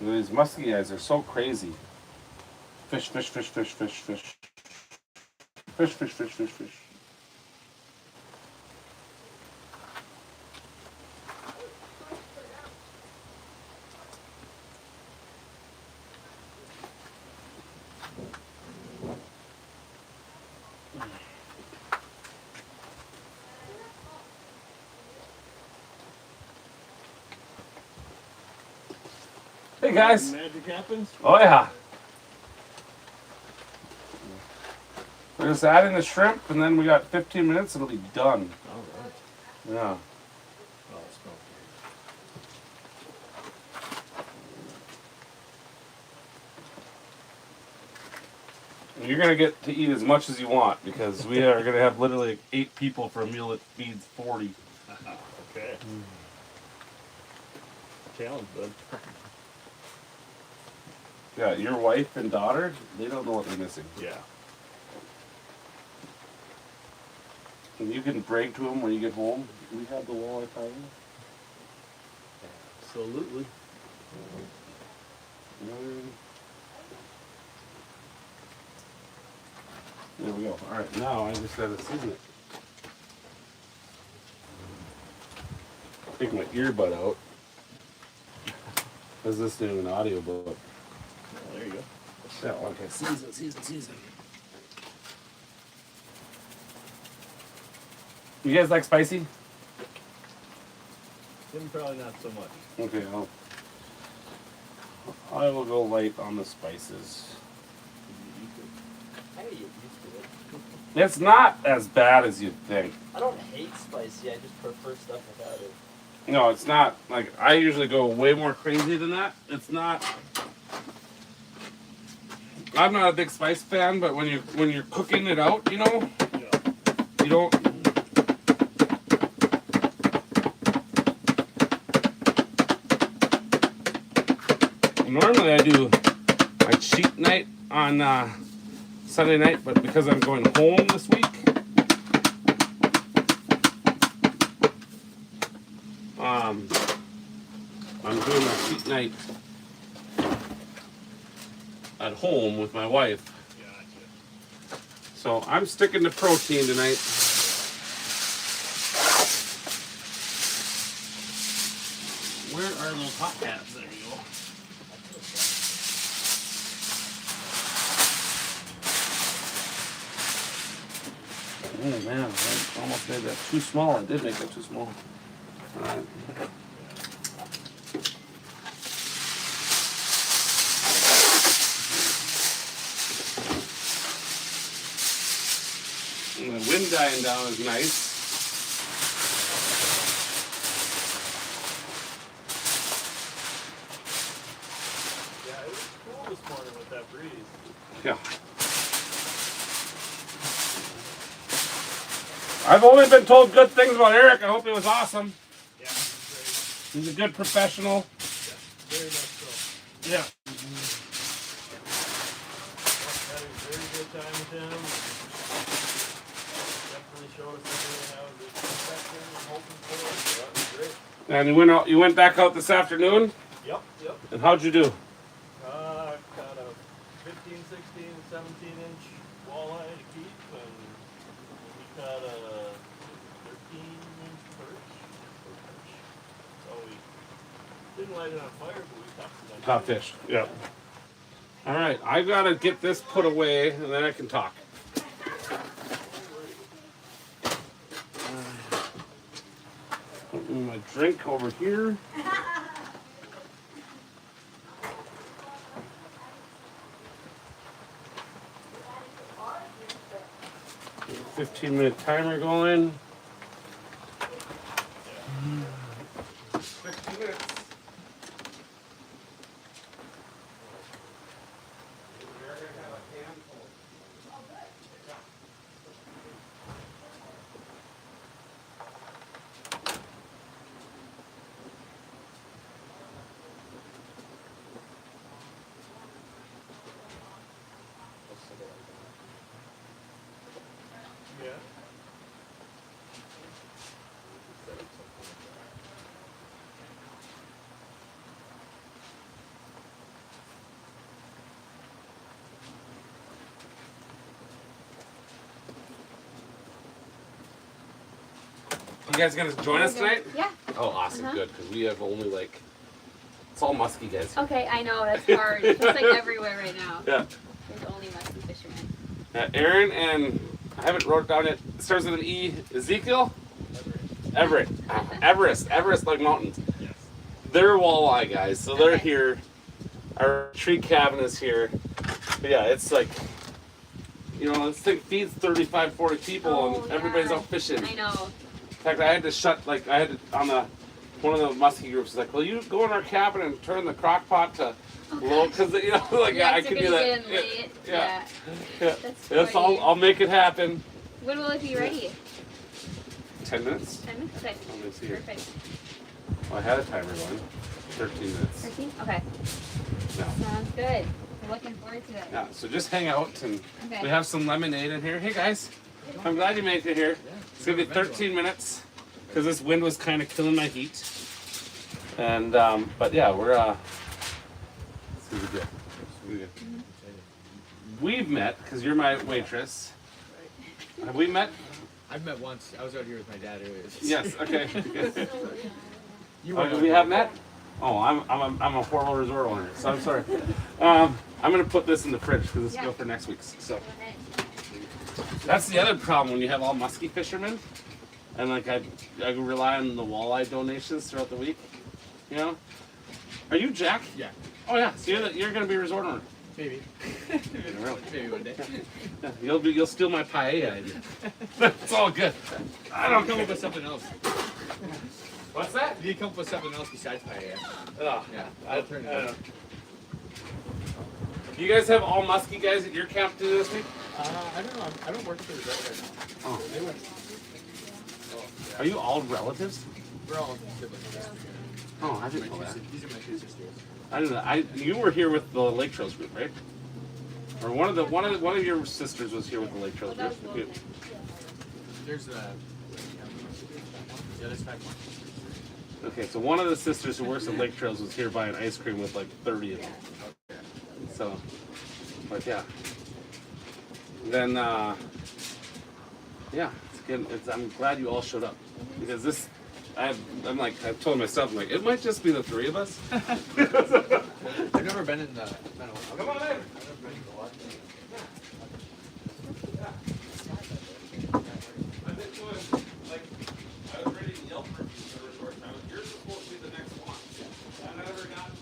These musky guys are so crazy. Fish, fish, fish, fish, fish, fish. Fish, fish, fish, fish, fish. Hey guys. Magic happens? Oh yeah. We're just adding the shrimp and then we got 15 minutes and it'll be done. Alright. Yeah. Oh, it smells And you're gonna get to eat as much as you want because we are gonna have literally like 8 people for a meal that feeds 40. good. Okay. Challenge, bud. Yeah, your wife and daughter, they don't know what they're missing. Yeah. And you can brag to them when you get home. We have the walleye pie. Absolutely. There we go. All right, now I just gotta season it. Take my earbud out. I was listening to an audiobook. Oh, there you go. Yeah, okay. Season. You guys like spicy? Him probably not so much. Okay, I will go light on the spices. I get used to it. It's not as bad as you'd think. I don't hate spicy, I just prefer stuff without it. No, it's not. Like, I usually go way more crazy than that. It's not. I'm not a big spice fan, but when you're cooking it out, you know, Yeah. you don't. Normally I do my cheat night on Sunday night, but because I'm going home this week, I'm doing my cheat night at home with my wife. Gotcha. So I'm sticking to protein tonight. Where are those hot tabs? There you go. Oh man, I almost made that too small. I did make that too small. Alright. And the wind dying down is nice. Yeah, it was cool this morning with that breeze. Yeah. I've only been told good things about Eric. I hope he was awesome. Yeah, it was He's a good professional. great. Yeah, very much so. Yeah. Had a very good time with him. Definitely showed us everything I was expecting and hoping for. So that was great. And you went back out this afternoon. Yep, yep. And how'd you do? Caught a 15, 16, 17-inch walleye to keep, and we caught a 13-inch perch. So we didn't light it on fire, but we caught some nice Top fish. Yeah. All right, I gotta get this put away, and then I can talk. Putting my drink over here. 15-minute timer going. 15 minutes. You guys gonna join us tonight? Yeah. Oh, awesome, good, because we have only like, it's all musky guys. Okay, I know, that's hard. It's like everywhere right now. Yeah. There's only musky fishermen. Aaron and, I haven't wrote it down yet, it starts with an E, Ezekiel? Everett. Everest like mountains. Yes. They're walleye guys, so they're Okay. here. Our tree cabin is here. But yeah, it's like, you know, this thing feeds 35, 40 people Oh, and everybody's yeah. out fishing. I know. In fact, I had to shut, like, I had to, on the, one of the muskie groups is like, well, you go in our cabin and turn the crock pot to low, because, you know, like, Yeah, I 'cause can you're do gonna that. get in late. Yeah. Yeah. Yeah. That's Yes, funny. I'll make it happen. When will it be ready? 10 minutes? 10 minutes? Okay. Let me see here. Perfect. Well, I had a timer going. 13 minutes. 13? Okay. Yeah. Sounds good. We're looking forward to it. Yeah, so just hang out, and Okay. we have some lemonade in here. Hey guys, I'm glad you made it here. It's gonna be 13 minutes because this wind was kind of killing my heat. And but yeah, we're let's see what we get. We've met because you're my waitress. Have we met? I've met once. I was out here with my dad earlier. Yes. Okay. You Oh, we have met. Oh, I'm a horrible resort owner, so I'm sorry. I'm gonna put this in the fridge because this will go for next week's. So that's the other problem when you have all musky fishermen, and like I rely on the walleye donations throughout the week. You know, are you Jack? Yeah, Oh yeah, so you're gonna be a resort owner. maybe. Really? Maybe one day. Yeah, you'll steal my paella idea. It's all good. I I'll don't come care. up with something else. What's that? You come up with something else besides paella. Oh, Yeah, I'll turn it on. You guys have all musky guys at your camp too this week? I don't know. I don't work at the resort right now. Oh. They went. Are you all relatives? We're all siblings. Oh, I didn't know My that. these are my two sisters. I don't know. You were here with the Lake Trails group, right? Or one of your sisters was here with the Lake Trails Well, group. that was Logan. There's yeah, there's 5 more. Okay, so one of the sisters who works at Lake Trails was here buying ice cream with like 30 of them. So, but yeah. Then, yeah, it's good. I'm glad you all showed up because this, I've told myself, I'm like, it might just be the 3 of us. I've never been in the. Come on in. I've been doing, like, I was ready to Yelp reviews for a short time. You're supposed to be the next one. I never got to it.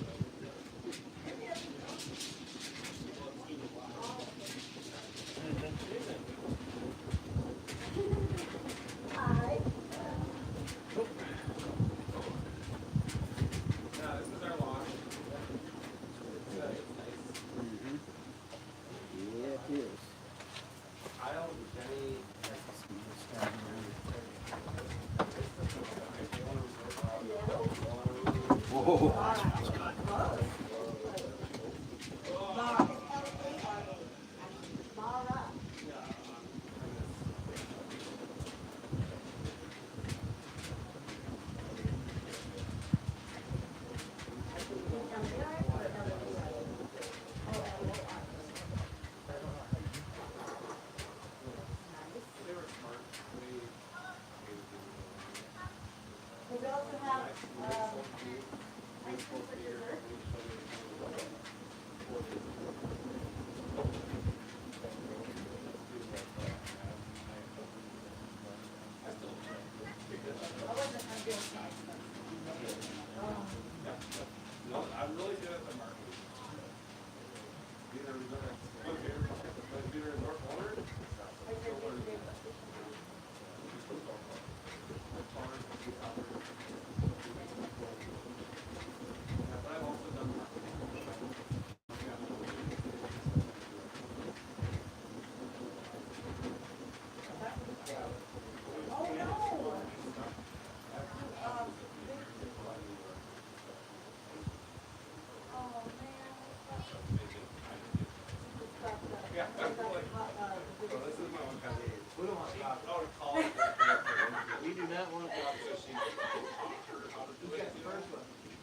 Yeah, this is our lawn. Yeah, it is. Kyle, Jenny, We also have, ice cream for dessert. I wasn't hungry. no, I'm really good at the marketing. Either North Warner, but I've also done this is my one copy. We don't want to stop. Oh, call it. We do not want to.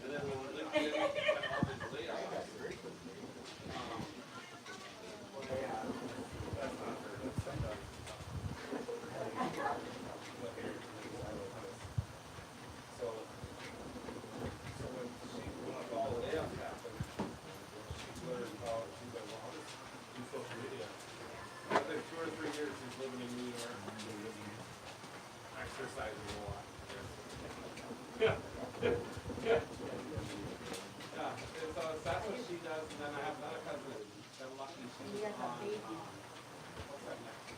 And then we'll link it in and all the layouts. That's not her, that's somebody. So when all the layouts happen, she learned how, she's like, well, I'll just do social media. I think 2 or 3 years she's living in New York, exercising a lot. Yeah. Yeah. Yeah, it's, that's what she does, and then I have another cousin that lucky she's on, what's that next?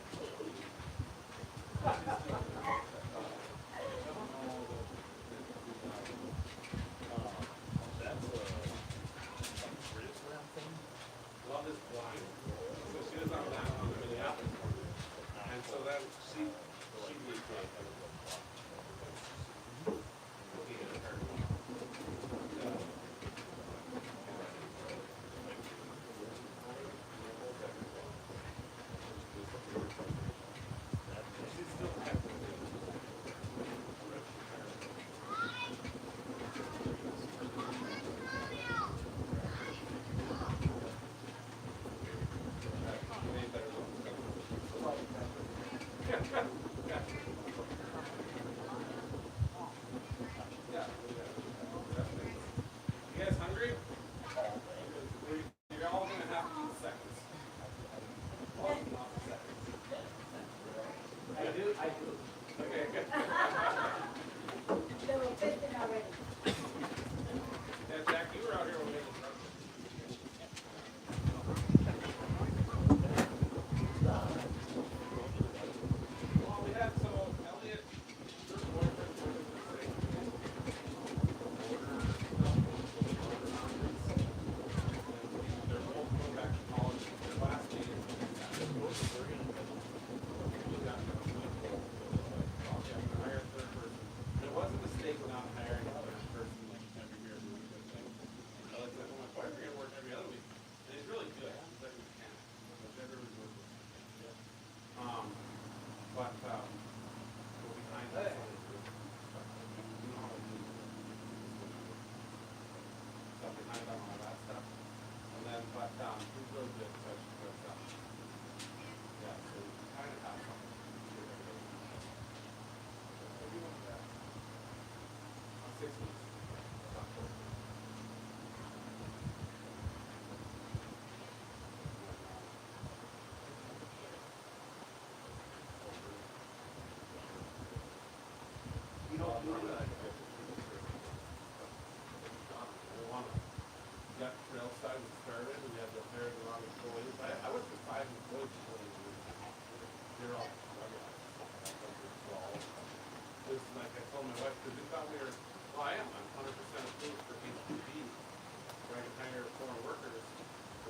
Love is blind. So she was on that on the Minneapolis one. And so then she She's still active.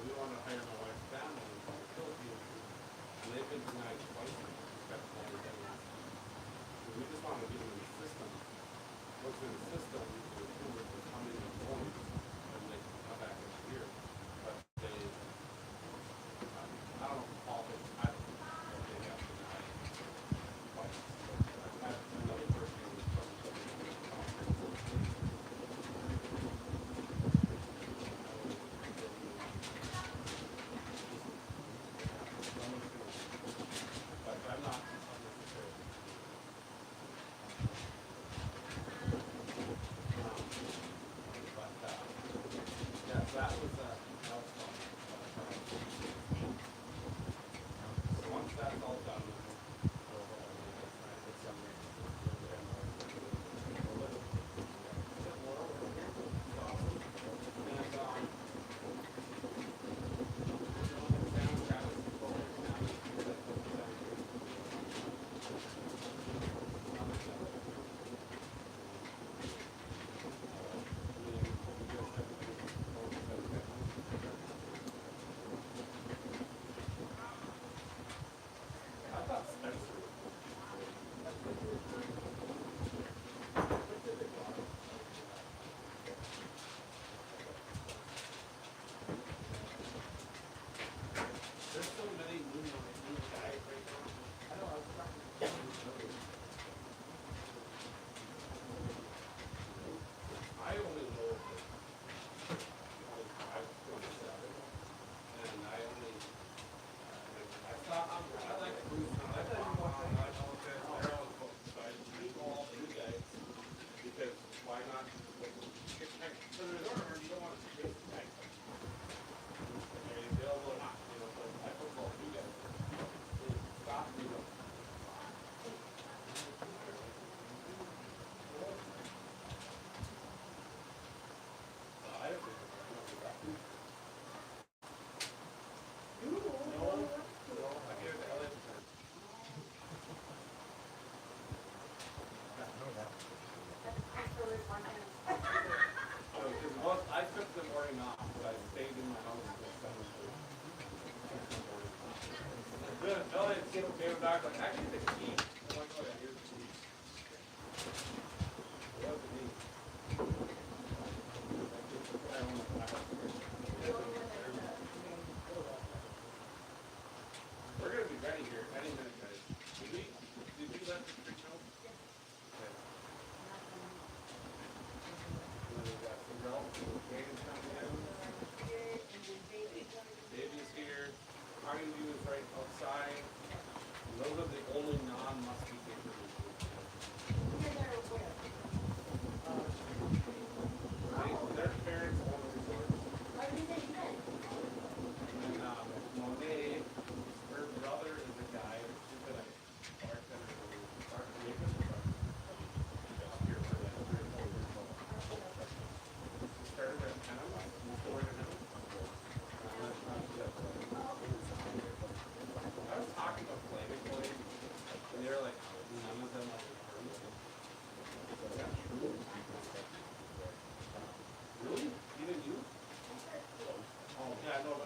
we want to hire my wife's family from the Philippines, and they've been denied twice now. So we just want to get them in the system. Once in the system, we can approve it for coming and going, and they can come back in here. But they, I don't know, politics, I don't know, but they have denied twice. I've had another person who was from the but I'm not unnecessarily. Yeah, so that was fun. So once that's all done, I thought Spencer. There's so many new guys right now. I know I was talking to I only know that I was 27, and I only I thought I like cruise. I thought you walked in. I know that they're all close. So I just go all you guys because why not? So there's order. You don't want to get tight. Are you available or not? You know, so I put all you guys. Stop. You know. I don't think I give it to Ellen. Well, I took the morning off, but I stayed in my house until 7:30. Good. No, it's okay with Doc. Like, actually, the key. I'm like, oh, yeah, here's the key. It wasn't me. I don't know. We're going to be ready here any minute, guys. Did you let the creek know? Okay. And then we got some girls. Gabe's coming in. Baby's here. Party view is right outside. And those are the only non-musky papers. Their parents own the resort. And Monet, her brother is a guy. She's been a bartender for here for like 3 or 4 years. She started at Panama, moved forward to him. I was talking to Flaming Boys, and they were like, none of them are permanent. Is that true? Really? Even you? Oh, yeah, no, but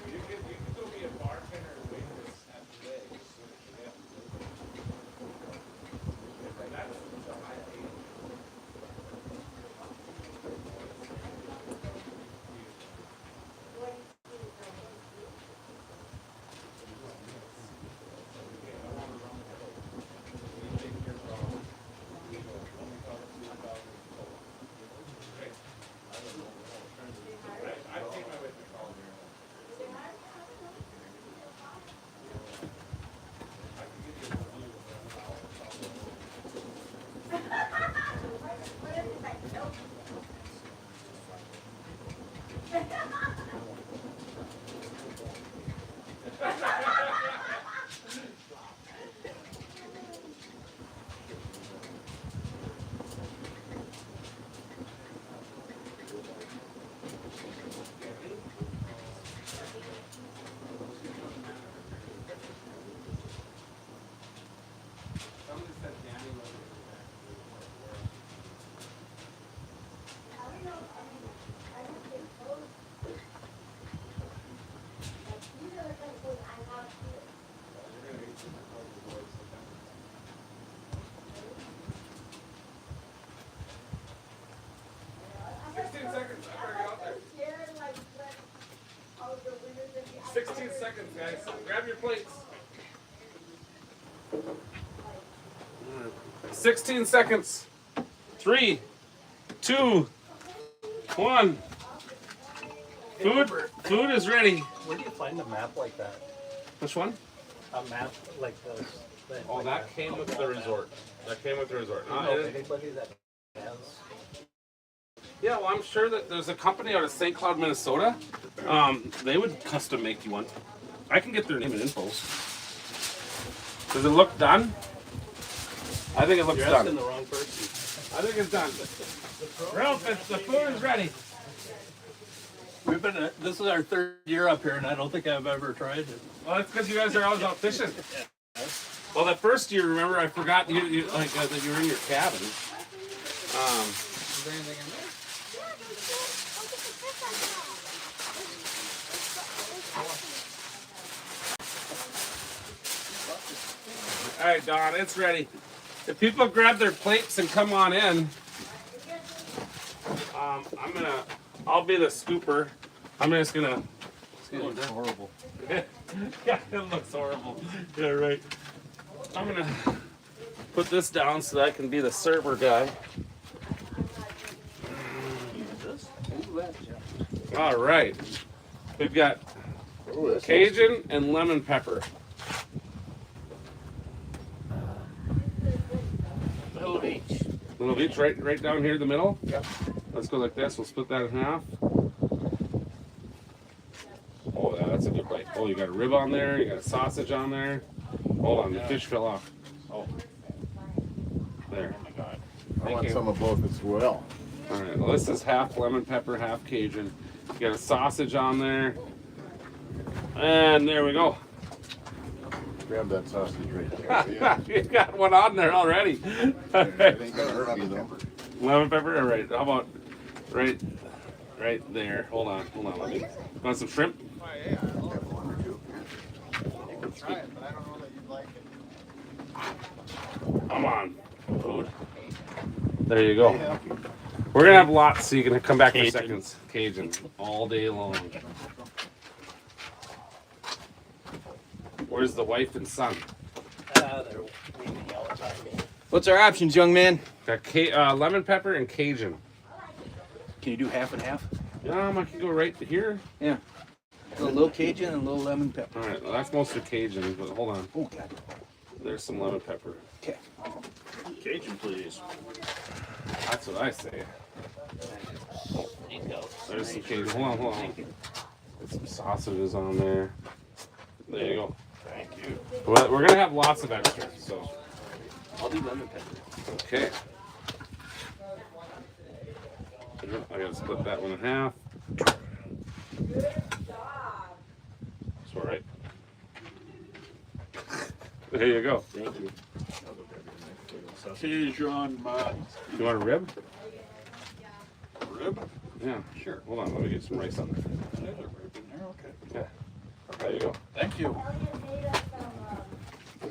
you could go be a bartender and waitress at the day. That's the high pay. I take my way to college here. I can give you a review of seconds, guys. Grab your plates. 16 seconds. 3, 2, 1. Food is ready. Where do you find a map like that? Which one? A map like those. Oh, that came with the resort. That came with the resort. Do you know anybody that has? Yeah, well, I'm sure that there's a company out of St. Cloud, Minnesota. They would custom make you one. I can get their name and info. Does it look done? I think it looks You're done. asking the wrong person. I think it's done. Ralph, the food is ready. We've been. This is our 3rd year up here, and I don't think I've ever tried it. Well, that's because you guys are always out fishing. Well, that first year, remember, I forgot you that you were in your cabin. Is there anything in there? All right, Don, it's ready. If people grab their plates and come on in, I'll be the scooper. I'm just gonna. It's horrible. Yeah, it looks horrible. Yeah, right. I'm gonna put this down so that I can be the server guy. All right. We've got Cajun and lemon pepper. Little of each, right down here in the middle. Yep. Let's go like this. We'll split that in half. Oh, yeah, that's a good bite. Oh, you got a rib on there. You got a sausage on there. Hold on, the fish fell off. Oh, there. Oh my God. I want some of both as well. All right. Well, this is half lemon pepper, half Cajun. You got a sausage on there, and there we go. Grab that sausage right there. Yeah. You got one on there already. It ain't gonna hurt me though. Lemon pepper. All right. How about right there? Hold on. Let me. Want some shrimp? Have one or two. You can try it, but I don't know that you'd like it. Come on. Food. There you go. We're gonna have lots, so you can come back for seconds. Cajun all day long. Where's the wife and son? They're weaning all the time. What's our options, young man? Got lemon pepper and Cajun. Can you do half and half? I can go right here. Yeah. A little Cajun and a little lemon pepper. All right, well, that's mostly Cajun, but hold on. Oh, God. There's some lemon pepper. Okay. Cajun, please. That's what I say. There's some Cajun. Hold on. Get some sausages on there. There you go. Thank you. Well, we're gonna have lots of extra, so. I'll do lemon pepper. Okay. I gotta split that one in half. It's all right. There you go. Thank you. Cajun, You want a rib? rib? Yeah, sure. Hold on, let me get some rice on there. There's a rib in there. Okay. Yeah. There you go. Thank you.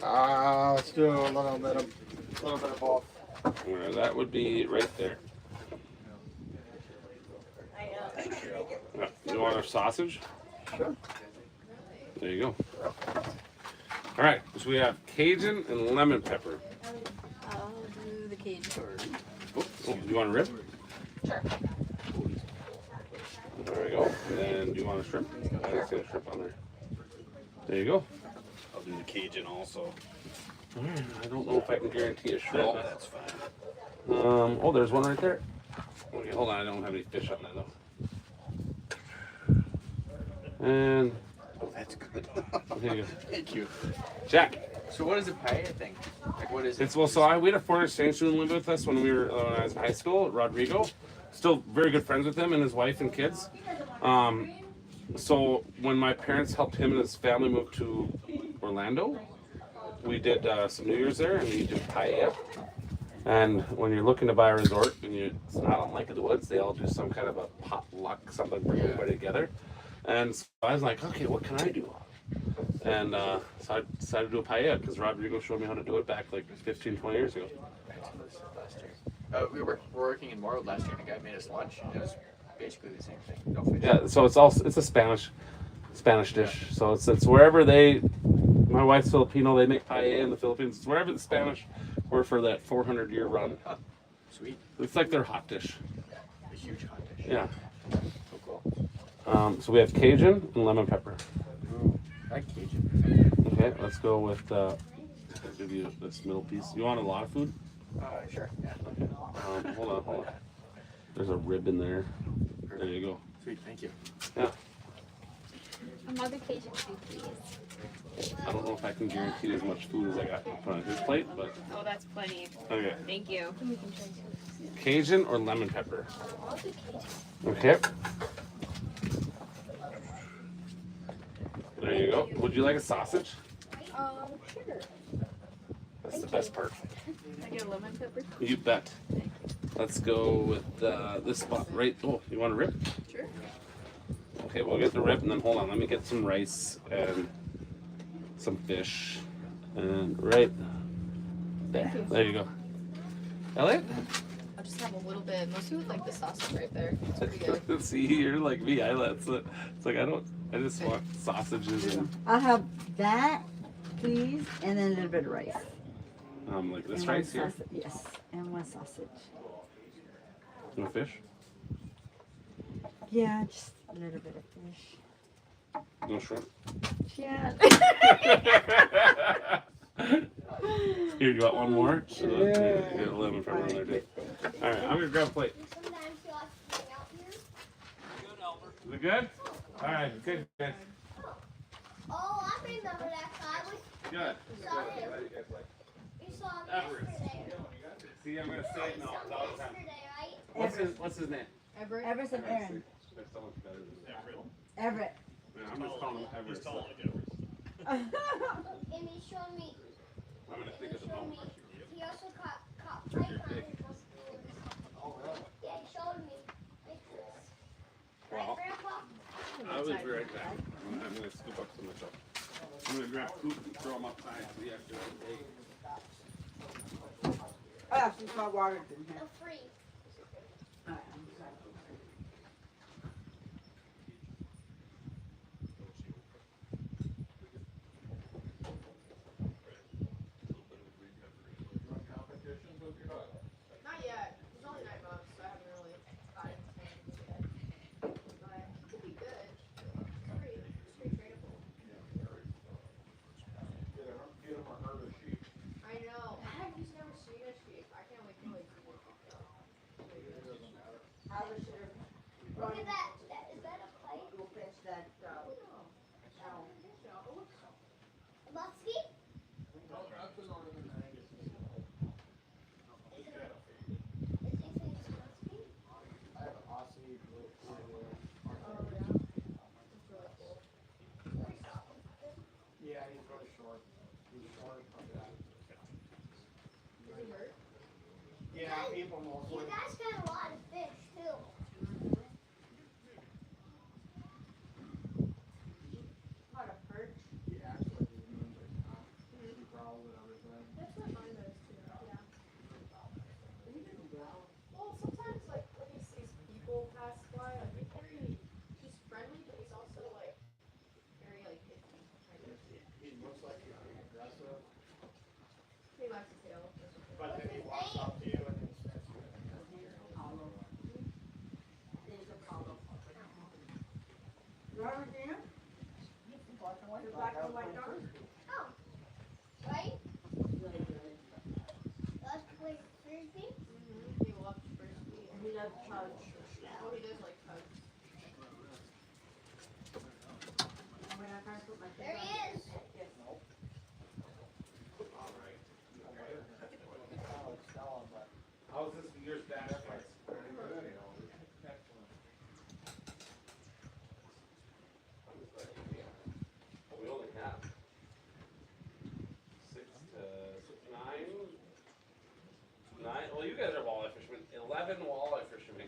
Let's do a little bit of both. Where that would be right there. Yeah. You want a sausage? Sure. There you go. All right, so we have Cajun and lemon pepper. I'll do the Cajun. Oh, you want a rib? Sure. There we go. And then do you want a shrimp? I just got a shrimp on there. There you go. I'll do the Cajun also. I don't know if I can guarantee a shrimp. That's fine. Oh, there's one right there. Okay, hold on, I don't have any fish on there though. And Oh, that's good. here you go. Thank you. Jack. So what is the paella thing? Like what is it? It's so we had a foreign exchange student live with us when when I was in high school, Rodrigo. Still very good friends with him and his wife and kids. So when my parents helped him and his family move to Orlando, we did some New Year's there and we did paella. And when you're looking to buy a resort and it's not unlike the woods, they all do some kind of a potluck, something to bring everybody together. And so I was like, okay, what can I do? And so I decided to do a paella because Rodrigo showed me how to do it back like 15, 20 years ago. Last year. We were working in Morrow last year and a guy made us lunch and it was basically the same thing. No fish. Yeah, so it's a Spanish Spanish dish. So it's wherever they. My wife's Filipino. They make paella in the Philippines. It's wherever the Spanish were for that 400-year run. Sweet. It's like their hot dish. A huge hot dish. Yeah. So cool. So we have Cajun and lemon pepper. Oh, I like Cajun. Okay, let's go with. I'll give you this middle piece. You want a lot of food? Sure. Yeah. Okay. Hold on. There's a rib in there. There you go. Sweet. Thank you. Yeah. Another Cajun food, please. I don't know if I can guarantee as much food as I got put on his plate, but Oh, that's plenty. okay. Thank you. Cajun or lemon pepper? I'll do Cajun. Okay. There you go. Would you like a sausage? Sugar. That's the best part. Can I get a lemon pepper? You bet. Let's go with this spot right. Oh, you want a rib? Sure. Okay, we'll get the rib and then hold on. Let me get some rice and some fish. And right there. There you go. Elliot? I'll just have a little bit, mostly with like the sausage right there. It's pretty good. See, you're like me. It's like I just want sausages and I'll have that, please, and then a little bit of rice. like this And rice one here. sausage, yes, and one sausage. You want fish? Yeah, just a little bit of fish. No shrimp? Yeah. Here, you got one more? Sure. You get a lemon pepper in there, too. Alright, I'm gonna grab a plate. Sometimes you like to hang out here. Is it good? Alright, good, guys. Oh, I remember that guy. Good. We saw him. We saw him Everett. yesterday. See, I'm gonna say it now. It's all the time. Yesterday, right? What's his name? Everett? Everett and Aaron. That's so much better than Everett. Yeah, I'm just calling him Everett. And he showed me. I'm gonna He think of the showed name. me. He also caught pythons. Yeah, he showed me pictures. Right, Wow. Grandpa? I'll be right back. I'm gonna scoop up some myself. I'm gonna grab food and throw them outside so you have to take. Oh, yeah, she's got water in here. No, free. All right, I'm sorry. Not yet. It's only 9 months, so I haven't really gotten into it yet. But it could be good. It's pretty tradable. I know. He's never seen a sheep. I can't wait till see one. Look at that. Is that a plate? Go fetch that, Muskie? Yeah, he's really short. He's short. Yeah, people You mostly. guys got a lot of fish too. What a perch. Yeah, actually, he means it. He growls and everything. That's what mine does too. Yeah. Well, sometimes like when he sees people pass by, like he's friendly, but he's also like very like icky. He looks like he's being aggressive, He likes his tail. but then he walks up to you and it's Robert, do you? The black and white dog? Oh. Right? Let's play frisbee. He loves frisbee. He loves chugs. Oh, he does like hugs. When I try to put my There he is. How's this year's bad efforts? We only have 6 to 9. Well, you guys are walleye fishermen. 11 walleye fishermen.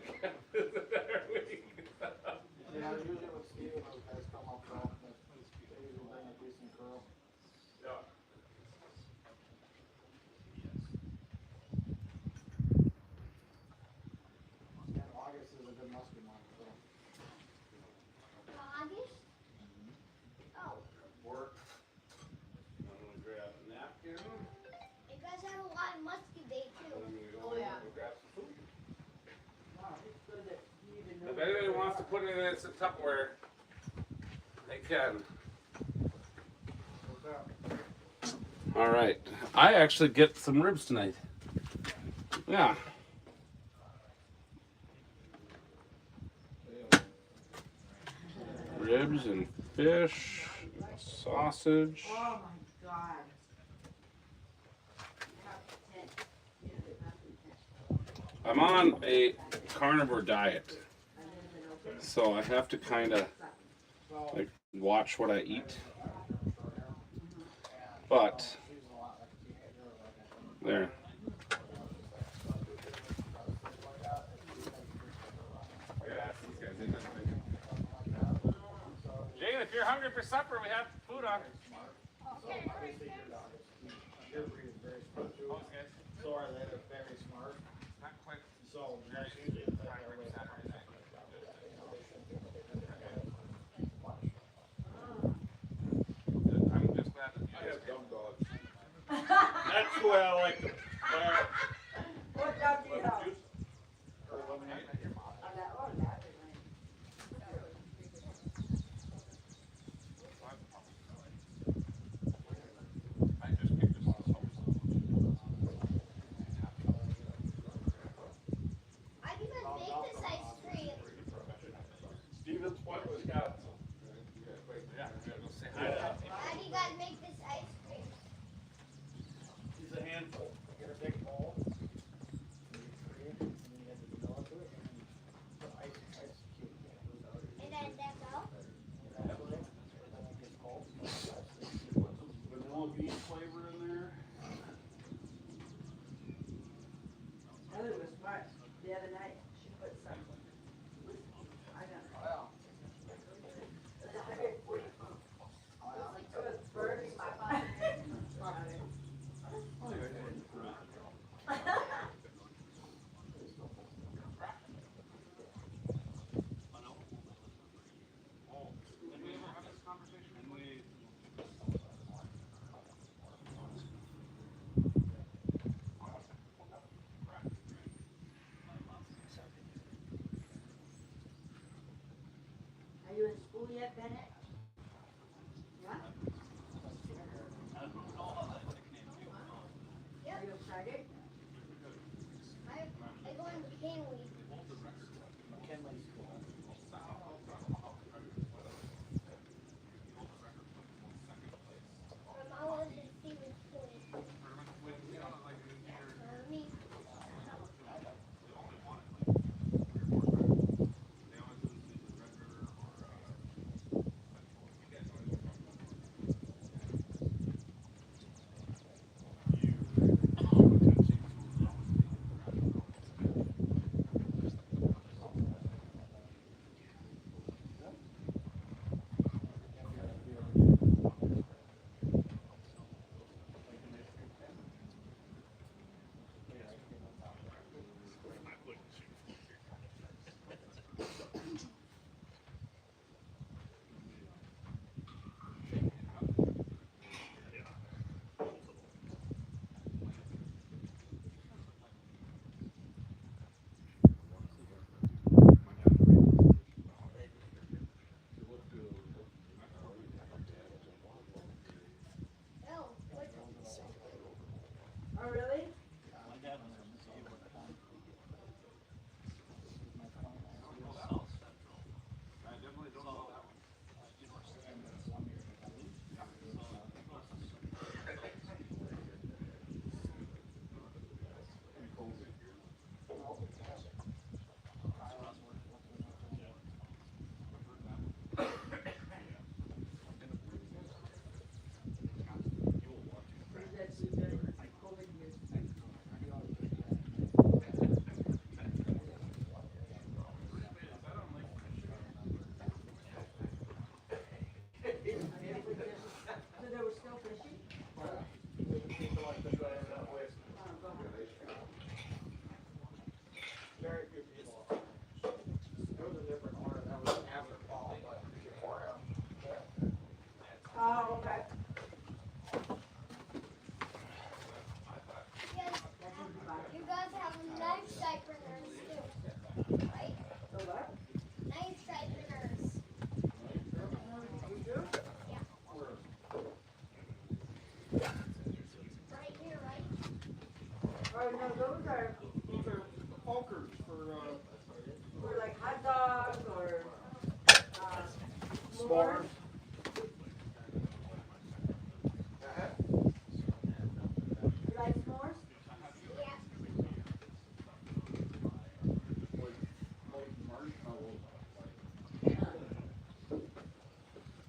it's a Tupperware. They can. All right. I actually get some ribs tonight. Yeah. Ribs and fish, sausage. Oh my God. I'm on a carnivore diet, so I have to kind of like watch what I eat. But there. Jane, if you're hungry for supper, we have food on. So are they very smart? Not quite. So I'm just glad that you guys came. That's the way I like to. What dog do you have? I just picked this up. I can even make this ice cream. Stevens Point, Wisconsin. Yeah, go say hi to them. How do you guys make this ice cream? He's a handful. Get a big bowl. And you cream, and then you add the vanilla to it, and then put ice cube. And then that's all? That way, and then it gets cold. Vanilla bean flavor in there. Heather was smart. The other night, she put some. I don't know. Did we ever have this conversation? Are you in school yet, Bennett? Yeah? Are you excited? I go in McKinley. McKinley School. My mom lives in Stevens Point. Me. Oh, what? Oh, really? So there was still fishing? Very few people. It was a different order. That was after fall, but before him. Oh, okay. You guys have knife sharpeners too, right? So what? Knife sharpeners. s'mores? You like s'mores?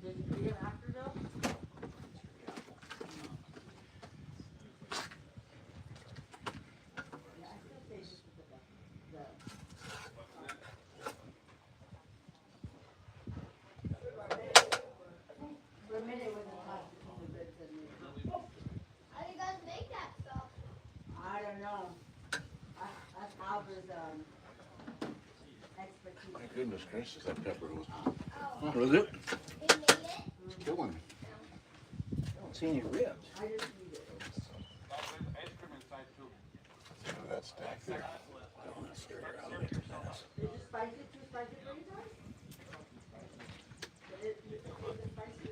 Did you eat them after though? Yeah, I still say just put the for a minute when the hot between the ribs and the, How do you guys make that stuff? I don't know. That's Alva's, expertise. My goodness gracious, that pepper was Oh, was it? they made it? Killing me. I don't see any ribs. I just eat it. See how that stack there? I don't want to stir it out of it. Is it spicy, too spicy for you guys? Is it spicy?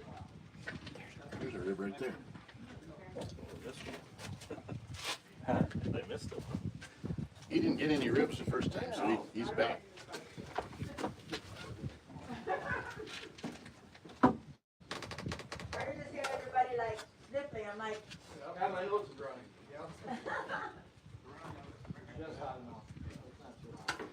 There's a rib right there. Huh? They missed it. He didn't get any ribs the first time, so he's back. I can just hear everybody like sniffling, I'm like, Yeah, my nose is running. Yeah. Just hot enough. It's not too hot.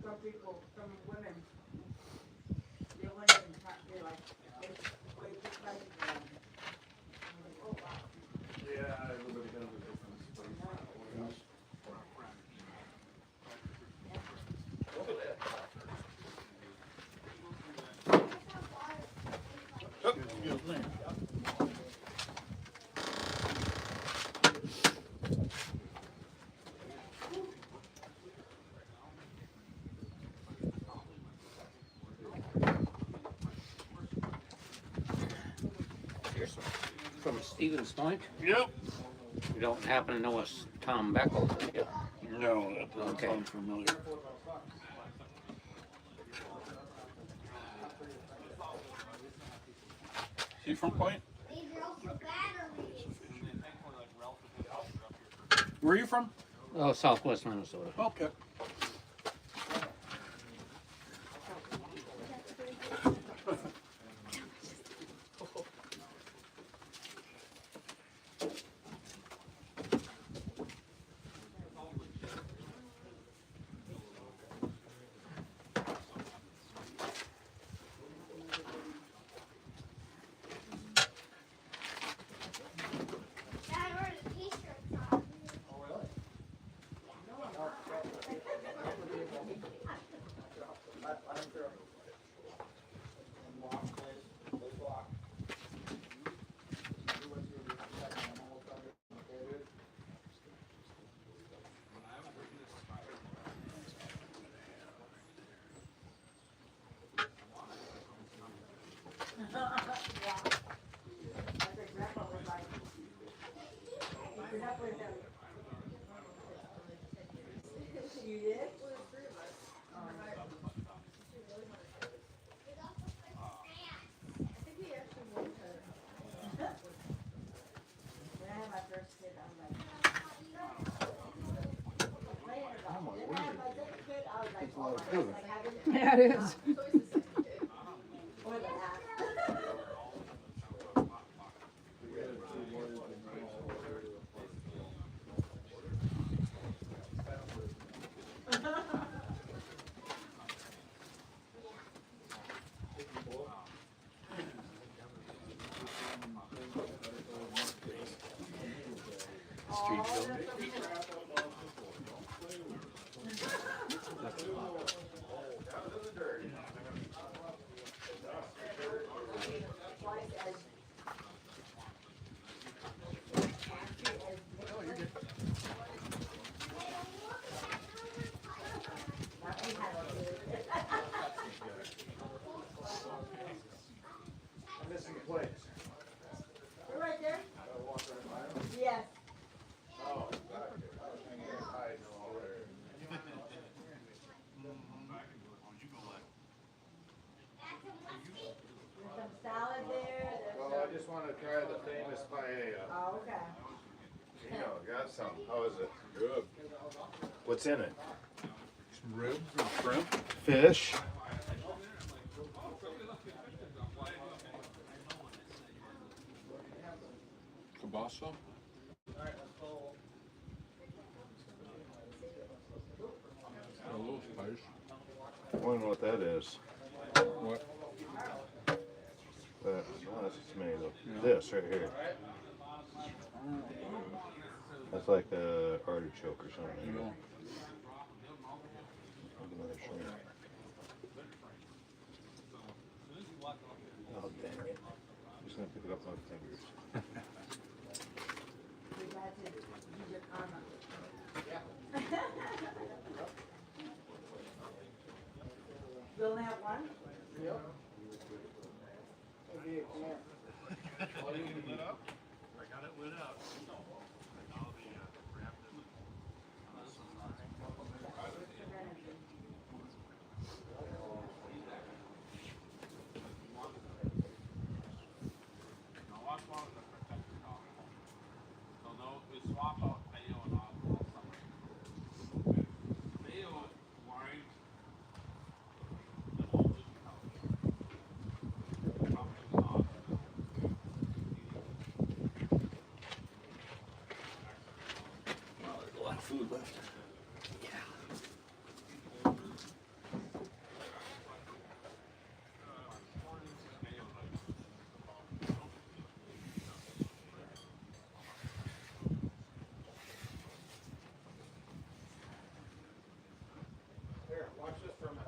some people, some women, they wouldn't even try, they're like, it's way too spicy for them. I'm like, oh wow. Yeah, everybody has a different spice. From Stevens Point? Yep. You don't happen to know it's Tom Beckel, do you? No, that doesn't Okay. sound familiar. She from Point? These girls are batteries. Where are you from? Oh, Southwest Minnesota. Okay. Dad ordered a t-shirt from. That's what grandpa was like. Keeping up with him. You did? When I had my first kid, I was like, complaining about it. Then I had my second kid, I was like, oh my God, like having. Yeah, it is. More than half. Street film. I'm missing the plates. You're right there? Yes. Oh, back Oh, okay. Gino, got some. How is it? Good. What's in it? Some ribs and shrimp. Fish. Kielbasa. A little spice. I wonder what that is. What? No, that's a tomato. This right here. That's like a artichoke or something. No. Another shrimp. Oh, dang it. I'm just gonna pick it up with my fingers. We got to use your karma. We only have one? Yep. Okay, come here. I got it lit up. Food left. Here, watch this for a minute.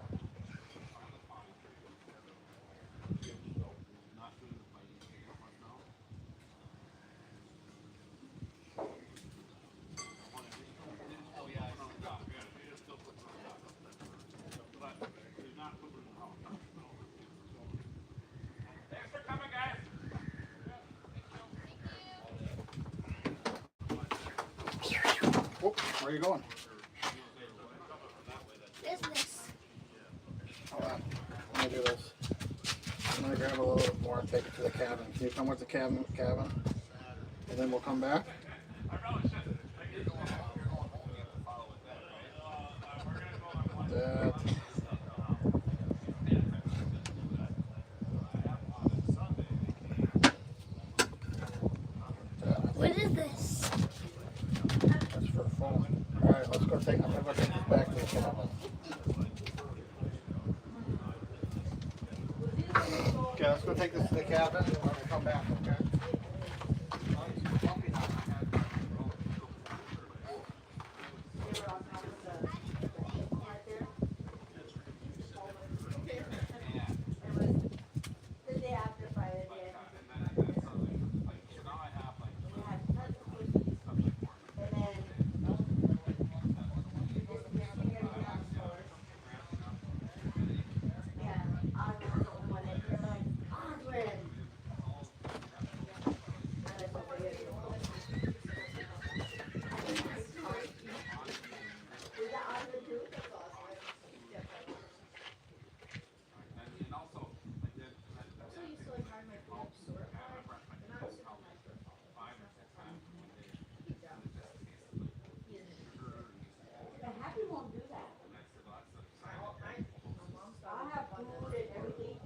Whoop, where are you going? Business. Hold on. Let me do this. I'm gonna grab a little bit more and take it to the cabin. Can you come with the cabin? And then we'll come back. That. What is this? That's for a phone. Alright, let's go take, I'm gonna go take this back to the cabin. Okay, let's go take this to the cabin and we'll come back, okay? The day after Friday, we had tons of cookies. And then yeah, I was the one that you're like, Oswin. Was that Oswin too? So you still like hard my food sort of like, but not super micro. The happy won't do that. I'll have food and everything.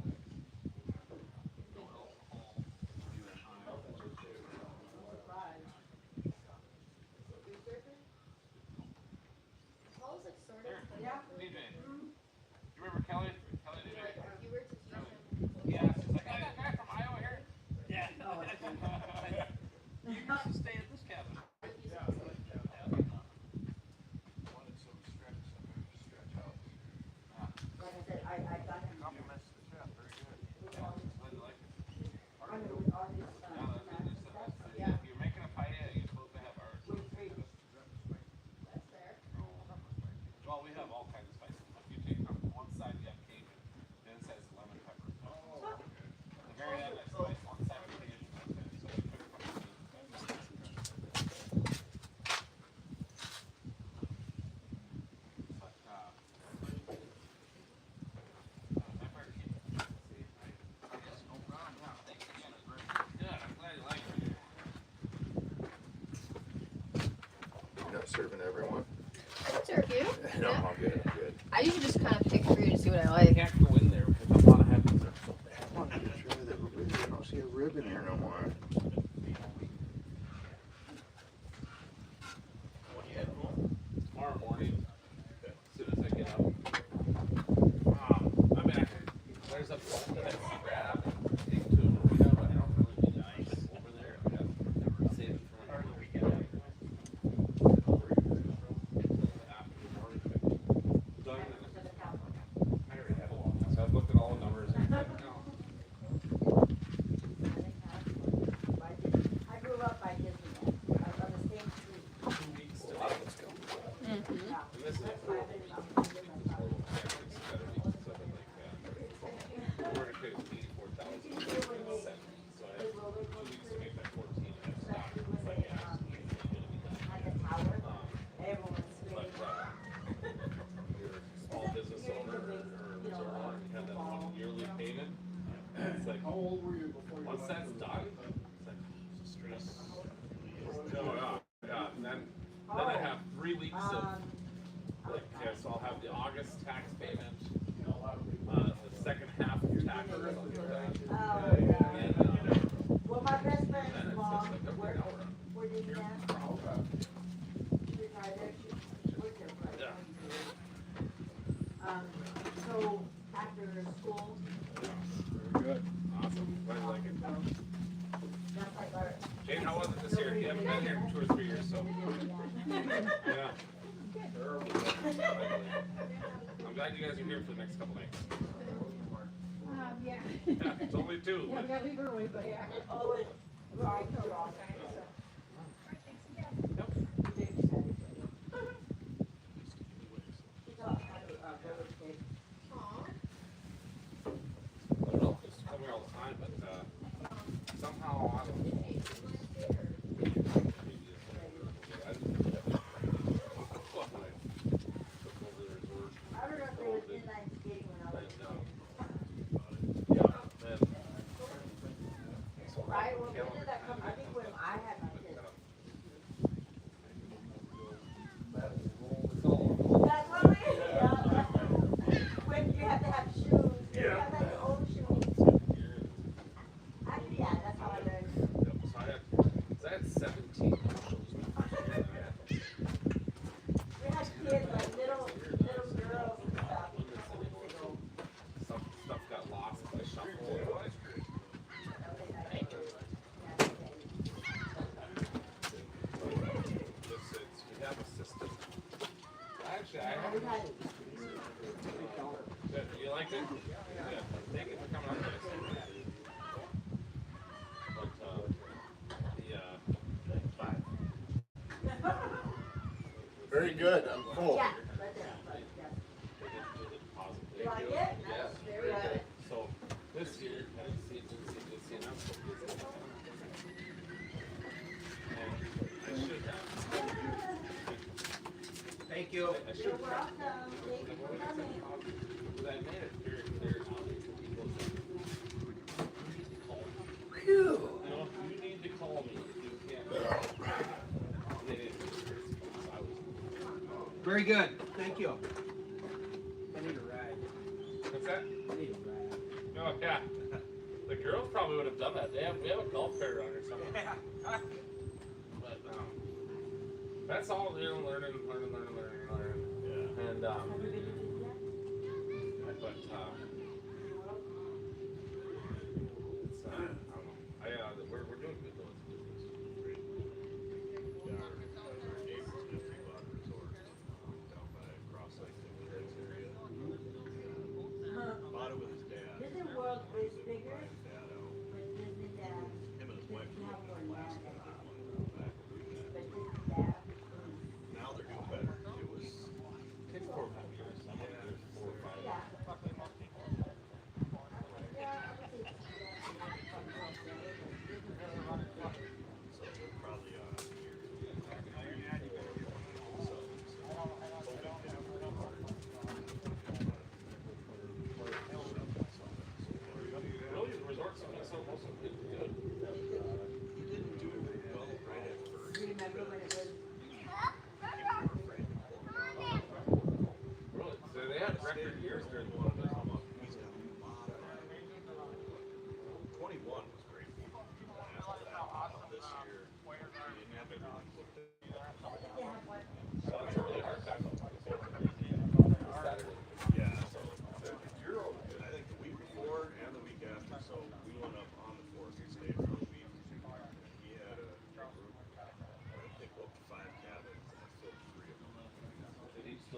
Paul's like sort of. Yeah. DJ, you remember Kelly? Kelly You DJ? like you were to teach him. Yeah, she's like, hey, that guy from Iowa here? Yeah. Oh, it's good. You used to stay at this cabin. Wanted some stretch out. Like I said, I got him. Compliments to the chef, very good. I mean, with all these, stuff. Yeah, If you're making a paella, you're supposed to have ours. With free. that's fair. Well, we have all kinds of spices. If you take from one side, you have Cajun, then it says lemon pepper. The very end, I spice one side with Cajun, one side. So you cook from serving everyone? I can serve you. No, Yeah. I'm good. I'm good. I usually just kind of pick for you to see what I I like. can't go in there because a lot of habits are so bad. I wanted to try the rib. I don't see a rib in here no more. Tomorrow morning, as soon as I get up, I mean, there's a phone that I can grab and take to a marina, but I don't really need nice over there. Save it for the weekend. After the morning, done. So I've looked at all the numbers. And, I grew up by Disneyland, on the same street. 2 weeks to make it go. Mm-hmm. And this is That's why I live on we're gonna pay 84,000. So I have 2 weeks to make that 14 and I stopped. It's like, yeah, it's easily gonna be done. at the tower. Everyone's But, screaming. you're a small business owner or resort, and you have that one yearly payment. It's like, How old were you before you? once that's done, it's like, stress. No, yeah, and then I have 3 weeks of, like, yeah, so I'll have the August tax payment, the second half of taxes, I'll get that. Oh, And yeah. then, Well, my best then friend's it's mom just like, okay, worked now we're on. for Disneyland. She retired there. She worked there for like 20 years. So after school, Good. Awesome. Glad you like it. that's like our. Jane, how was it this year? You haven't been here in 2 or 3 years, so. Yeah. I'm glad you guys are here for the next couple nights. Yeah. Yeah, it's only 2. Yeah, we gotta leave early, but yeah. Oh, wait. Right, so wrong. I don't know if it's coming all the time, but somehow, I don't know. I don't know if there was inline skating when I was right. Well, when did that come? I think when I had my kids. That's what we. When you have to have shoes. You have to have your own shoes. Actually, yeah, that's how I learned. So I had 17 bushels. We had kids like little girls and stuff. Some stuff got lost in the shuffle. We have a system. Actually, I have. Good. You liked it? Good. Thank you for coming up with us. But Very good. I'm full. Yeah, right there. You like it? Yeah. Very good. So this year, see enough. And I should have. Thank you. I should You're have. welcome. Thank you for coming. Because I made it very clear how these people call me. Phew. You know, you need to call me if you can't. They didn't do it. So I was. Very good. Thank you. I need a ride. What's that? I need a ride. Oh, yeah. The girls probably would have done that. We have a golf cart around or something. But that's all, you know, learning. And but it's I don't know. We're doing good though. It's great. Disney World is bigger, but Disney Dad, Disney have more land than but Disney Dad. Now they're doing better. It was. Takes 4 or 5 years. I'm only doing 4 or 5. Yeah.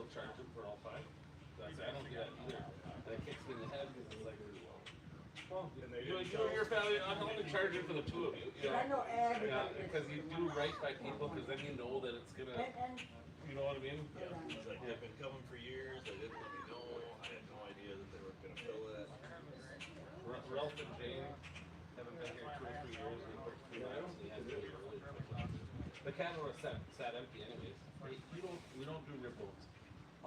don't charge them for all 5. I don't do that either. And it kicks me in the head because it's like, well, you and your family, I'm only charging for the 2 of you. You know? I know everybody. Yeah, because you do right by people, because then you know that it's gonna, And you know what I mean? Yeah, he's like, they've been coming for years, they didn't let me know, I had no idea that they were gonna fill it. Ralph and Jane haven't been here 2 or 3 years, and for 3 nights, and he has to leave early. The cattle are sat empty anyways. We don't do rib bones.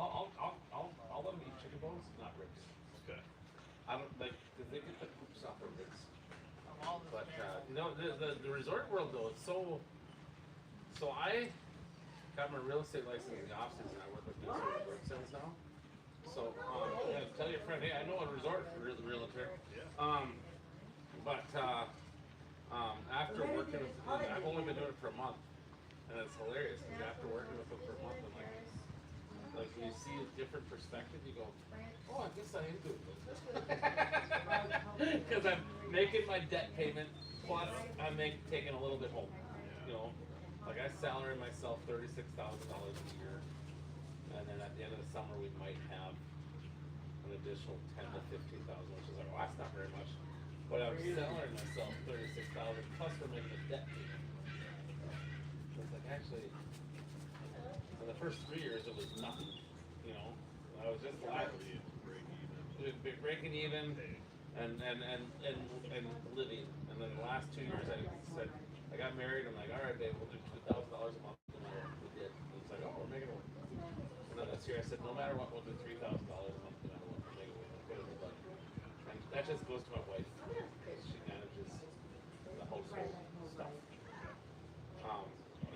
I'll let them eat chicken bones, not ribs. Okay. I don't like, cause they get the poops off their ribs. But no, the resort world though, it's so I got my real estate license in the off season. I work with Minnesota resort sales now. So yeah, tell your friend, hey, I know a resort realtor. But after working with, I've only been doing it for a month, and it's hilarious because after working with them for a month, I'm like when you see a different perspective, you go, oh, I guess I am doing this. Because I'm making my debt payment, plus I'm taking a little bit home. You know, like I salary myself $36,000 a year, and then at the end of the summer we might have an additional 10 to 15,000, which is like, well, that's not very much. But I'm salarying myself $36,000 plus we're making a debt payment. So it's like actually, in the first 3 years it was nothing. You know, I was just breaking even and living. And then the last 2 years I said, I got married. I'm like, all right, babe, we'll do $2,000 a month. And we did. And it's like, oh, we're making it work. And then this year I said, no matter what, we'll do $3,000 a month. No matter what, we'll make it work. Put it in the budget. And that just goes to my wife. She manages the household stuff.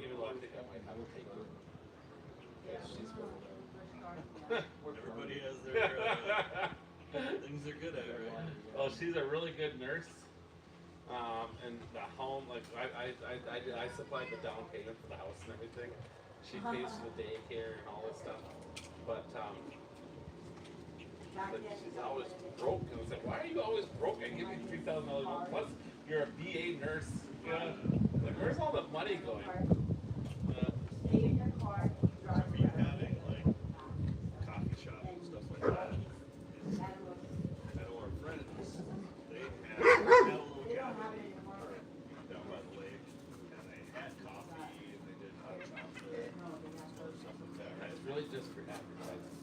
Even though I think I might have to take her. Because she's Everybody has their things they're good at, right? well, she's a really good nurse. And the home, like I supplied the down payment for the house and everything. She pays for the daycare and all this stuff. But she's always broke. And I was like, why are you always broke? I give you $3,000 a month. Plus, you're a BA nurse. You know, like where's all the money going? stay in your car, drive Are you having like coffee shop and stuff like that? I know our friends, they had a little cabin down by the lake, and they had coffee, and they did hot chocolate, stuff like that. It's really just for advertising.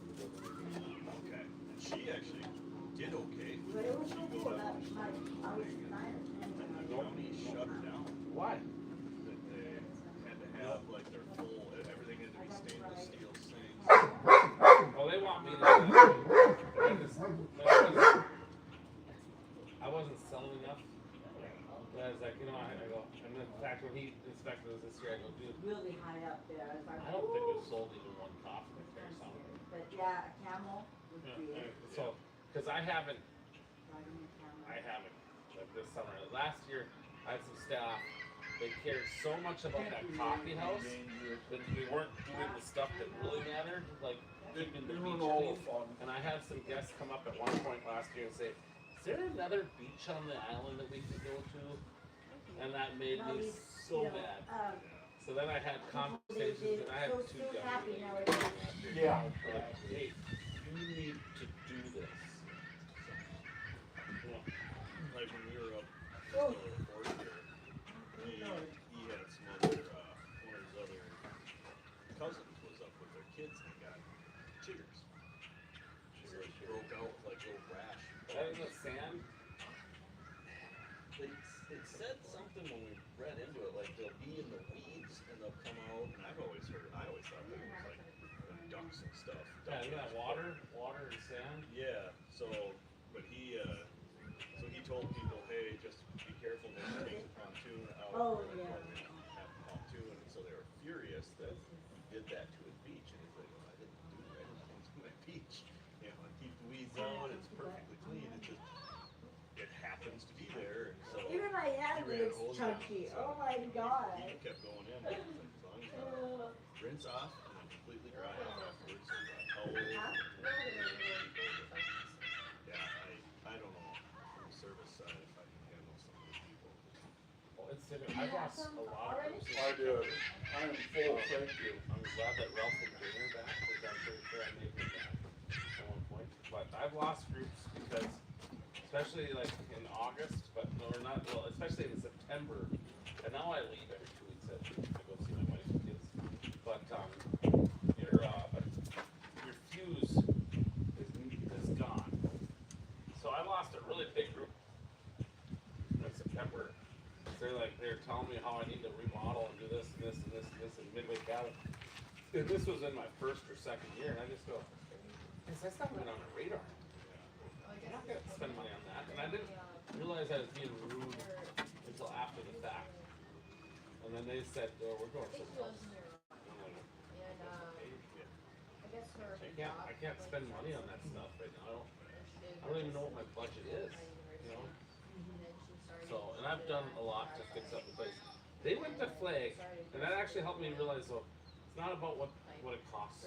Okay. And she actually did okay. But it was She so go cool out that I was 9 or 10 and when the I county shut her down. Why? That they had to have like their full, everything had to be stainless steel sinks. Oh, they want me to do that. I wasn't selling enough. But I was like, you know, I go, and in fact, when he inspected us this year, I go, dude, really high up there. I was like, I don't think we've sold even one coffee in there somewhere. but yeah, a camel would be it. So, because I haven't, Riding a camel. like this summer. Last year, I had some staff. They cared so much about that coffee house that we weren't doing the stuff that really mattered, like keeping the beach clean. And I had some guests come up at one point last year and say, "Is there another beach on the island that we could go to?" And that made me so mad. So then I had conversations, and I had two young happy ladies. nowadays. Yeah. Like, hey, you need to do this. Like when we were up in the fourth year, he had some other, one of his other cousins was up with their kids and they got chiggers. So it broke out with like little rash. That is a sand. It said something when we read into it, like they'll be in the weeds and they'll come out. And I always thought that was like ducks and stuff. Yeah, isn't that water and sand? Yeah. So, but he told people, hey, just be careful when you take the pontoon out. Oh, or, yeah. Have a pontoon, and so they were furious that he did that to his beach. And he's like, well, I didn't do anything to my beach. You know, I keep the weeds out. It's perfectly clean. It just happens to be there. And so Even my hand he ran is holes chunky. in it, so Oh my god. he kept going in. But as long as you rinse off and then completely dry off afterwards. So you got towels. Yeah, I don't know from the service side if I can handle some of these people. Well, it's different. I've lost a lot of I did. I I am full, thank you. I'm glad that Ralph and Jane are back, because I'm pretty sure I made them back at one point. But I've lost groups because, especially like in August, but no, or not, well, especially in September. And now I leave every 2 weeks to go see my wife and kids. But your fuse is gone. So I lost a really big group in September. They're telling me how I need to remodel and do this and this and this and this and midway cabin. And this was in my first or second year, and I just go, that's not even on the radar. I'm not gonna spend money on that. And I didn't realize I was being rude until after the fact. And then they said, we're going somewhere else. I can't spend money on that stuff right now. I don't even know what my budget is, you know? So, and I've done a lot to fix up the place. They went to Flag, and that actually helped me realize, though, it's not about what it costs.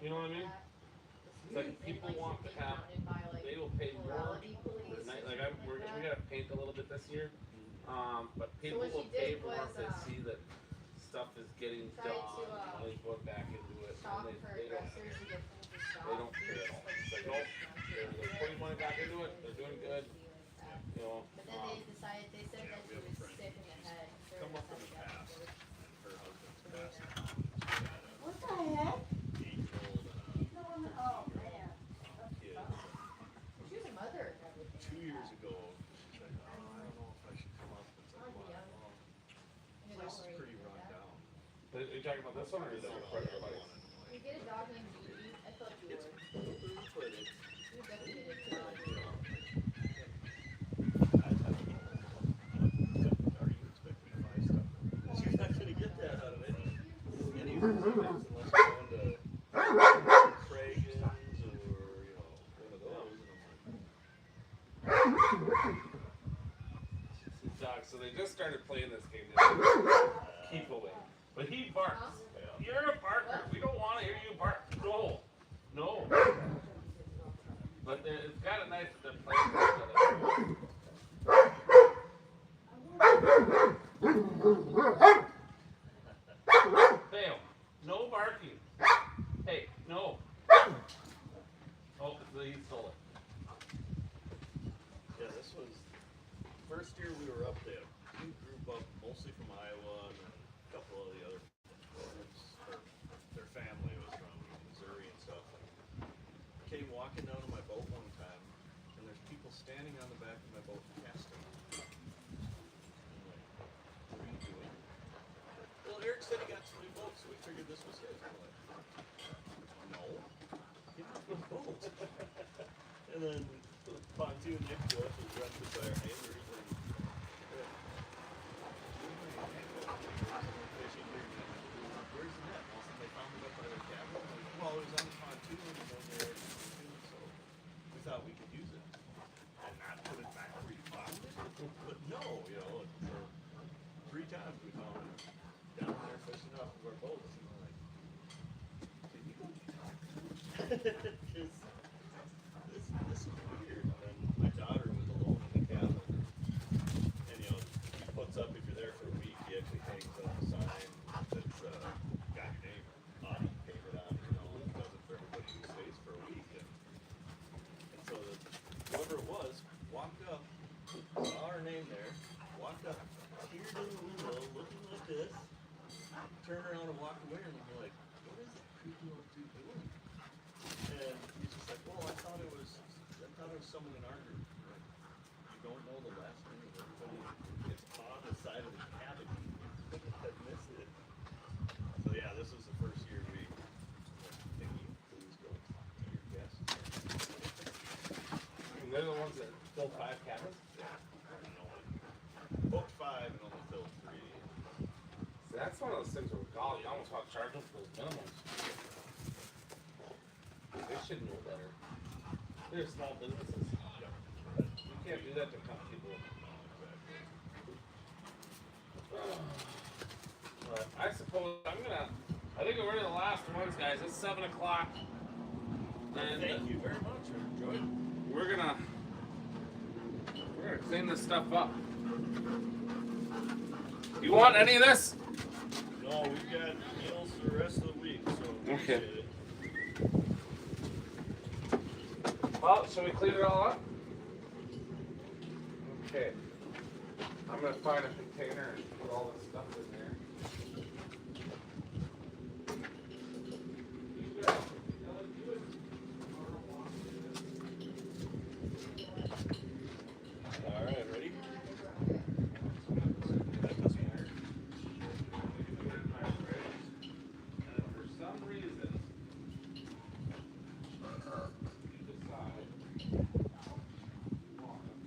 You know what I mean? It's like people want to have, they will pay more per night. Like we gotta paint a little bit this year, but people will pay more if they see that stuff is getting done, money's going back into it, and they don't care. They don't care at all. It's like, nope, they're putting money back into it, they're doing good. You know, But then they decided, they said that she was sick in the head. Come up from the past. Her husband's passed. What the heck? 8-year-old Oh, man. kid. She was a mother and everything. 2 years ago, she's like, oh, I don't know if I should come up. It's like, well, place is pretty run down. are you talking about this one or is that your partner? You get a dog named Gigi, I thought you would. But it's, You definitely did it. are you expecting to buy stuff? You're not gonna get that out of any of these things unless you're going to Craig's or, you know, one of those. And Dog, so they just started playing this game. Keep away. But he barks. You're a barker. We don't want to hear you bark. No. No. But it's kind of nice that they're playing with each other. Fail. No barking. Hey, no. Oh, he stole it. yeah, this was first year we were up there. We grew up mostly from Iowa and a couple of the other groups, or their family was from Missouri and stuff. And came walking down to my boat one time, and there's people standing on the back of my boat casting. I'm like, what are you doing? Well, Eric said he got 3 boats, so we figured this was his. I'm like, no, get off the boat. And then the pontoon next to us was rented by our neighbors. Fishing here. Where's the net? All of a sudden they found it up by their cabin. I'm like, well, it was on the pontoon and then they were pontoon, so we thought we could use it and not put it back where you found it. But no, you know, for 3 times we found it down there fishing off of our boats, and we're like, can you go talk? This is weird. And my daughter was alone in the cabin, and you know, he puts up if you're there for a week. He actually hangs up a sign that's got your name on it, painted on it. You know, and does it for everybody who stays for a week. And so whoever it was walked up, saw her name there, walked up, peered in the window, looking like this, turned around and walked away, and I'm like, what is that creepy old dude doing? And he's just like, well, I thought it was someone in our group. Like, you don't know the last name of everybody. It's on the side of the cabin. I missed it. So yeah, this was the first year we were thinking, please go talk to your guests. And they're the ones that built 5 cabins? Yeah. And only booked 5 and only filled 3. See, that's one of those things where, golly, you almost want to charge them for those minimums. They should know better. They're small businesses. You can't do that to people. But I suppose I think we're ready to the last ones, guys. It's 7 o'clock. And Thank you very much. I enjoyed it. we're gonna clean this stuff up. You want any of this? No, we've got meals for the rest of the week, so Okay. appreciate it. Well, shall we clean it all up? Okay. I'm gonna find a container and put all this stuff in there. All right, ready? That doesn't work. And for some reason, you decide you want it.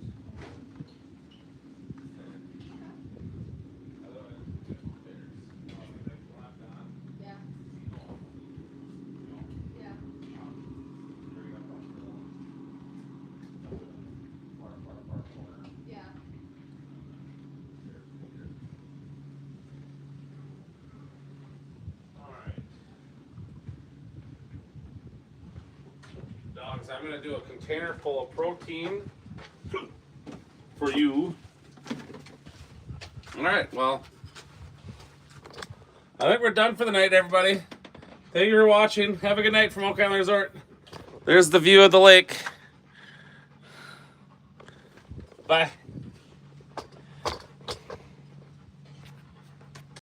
Otherwise, there's left on. Yeah. Yeah. Bring it up on the far corner. Yeah. Alright. Dogs, I'm gonna do a container full of protein for you. Alright, well, I think we're done for the night, everybody. Thank you for watching. Have a good night from Oak Island Resort. There's the view of the lake. Bye.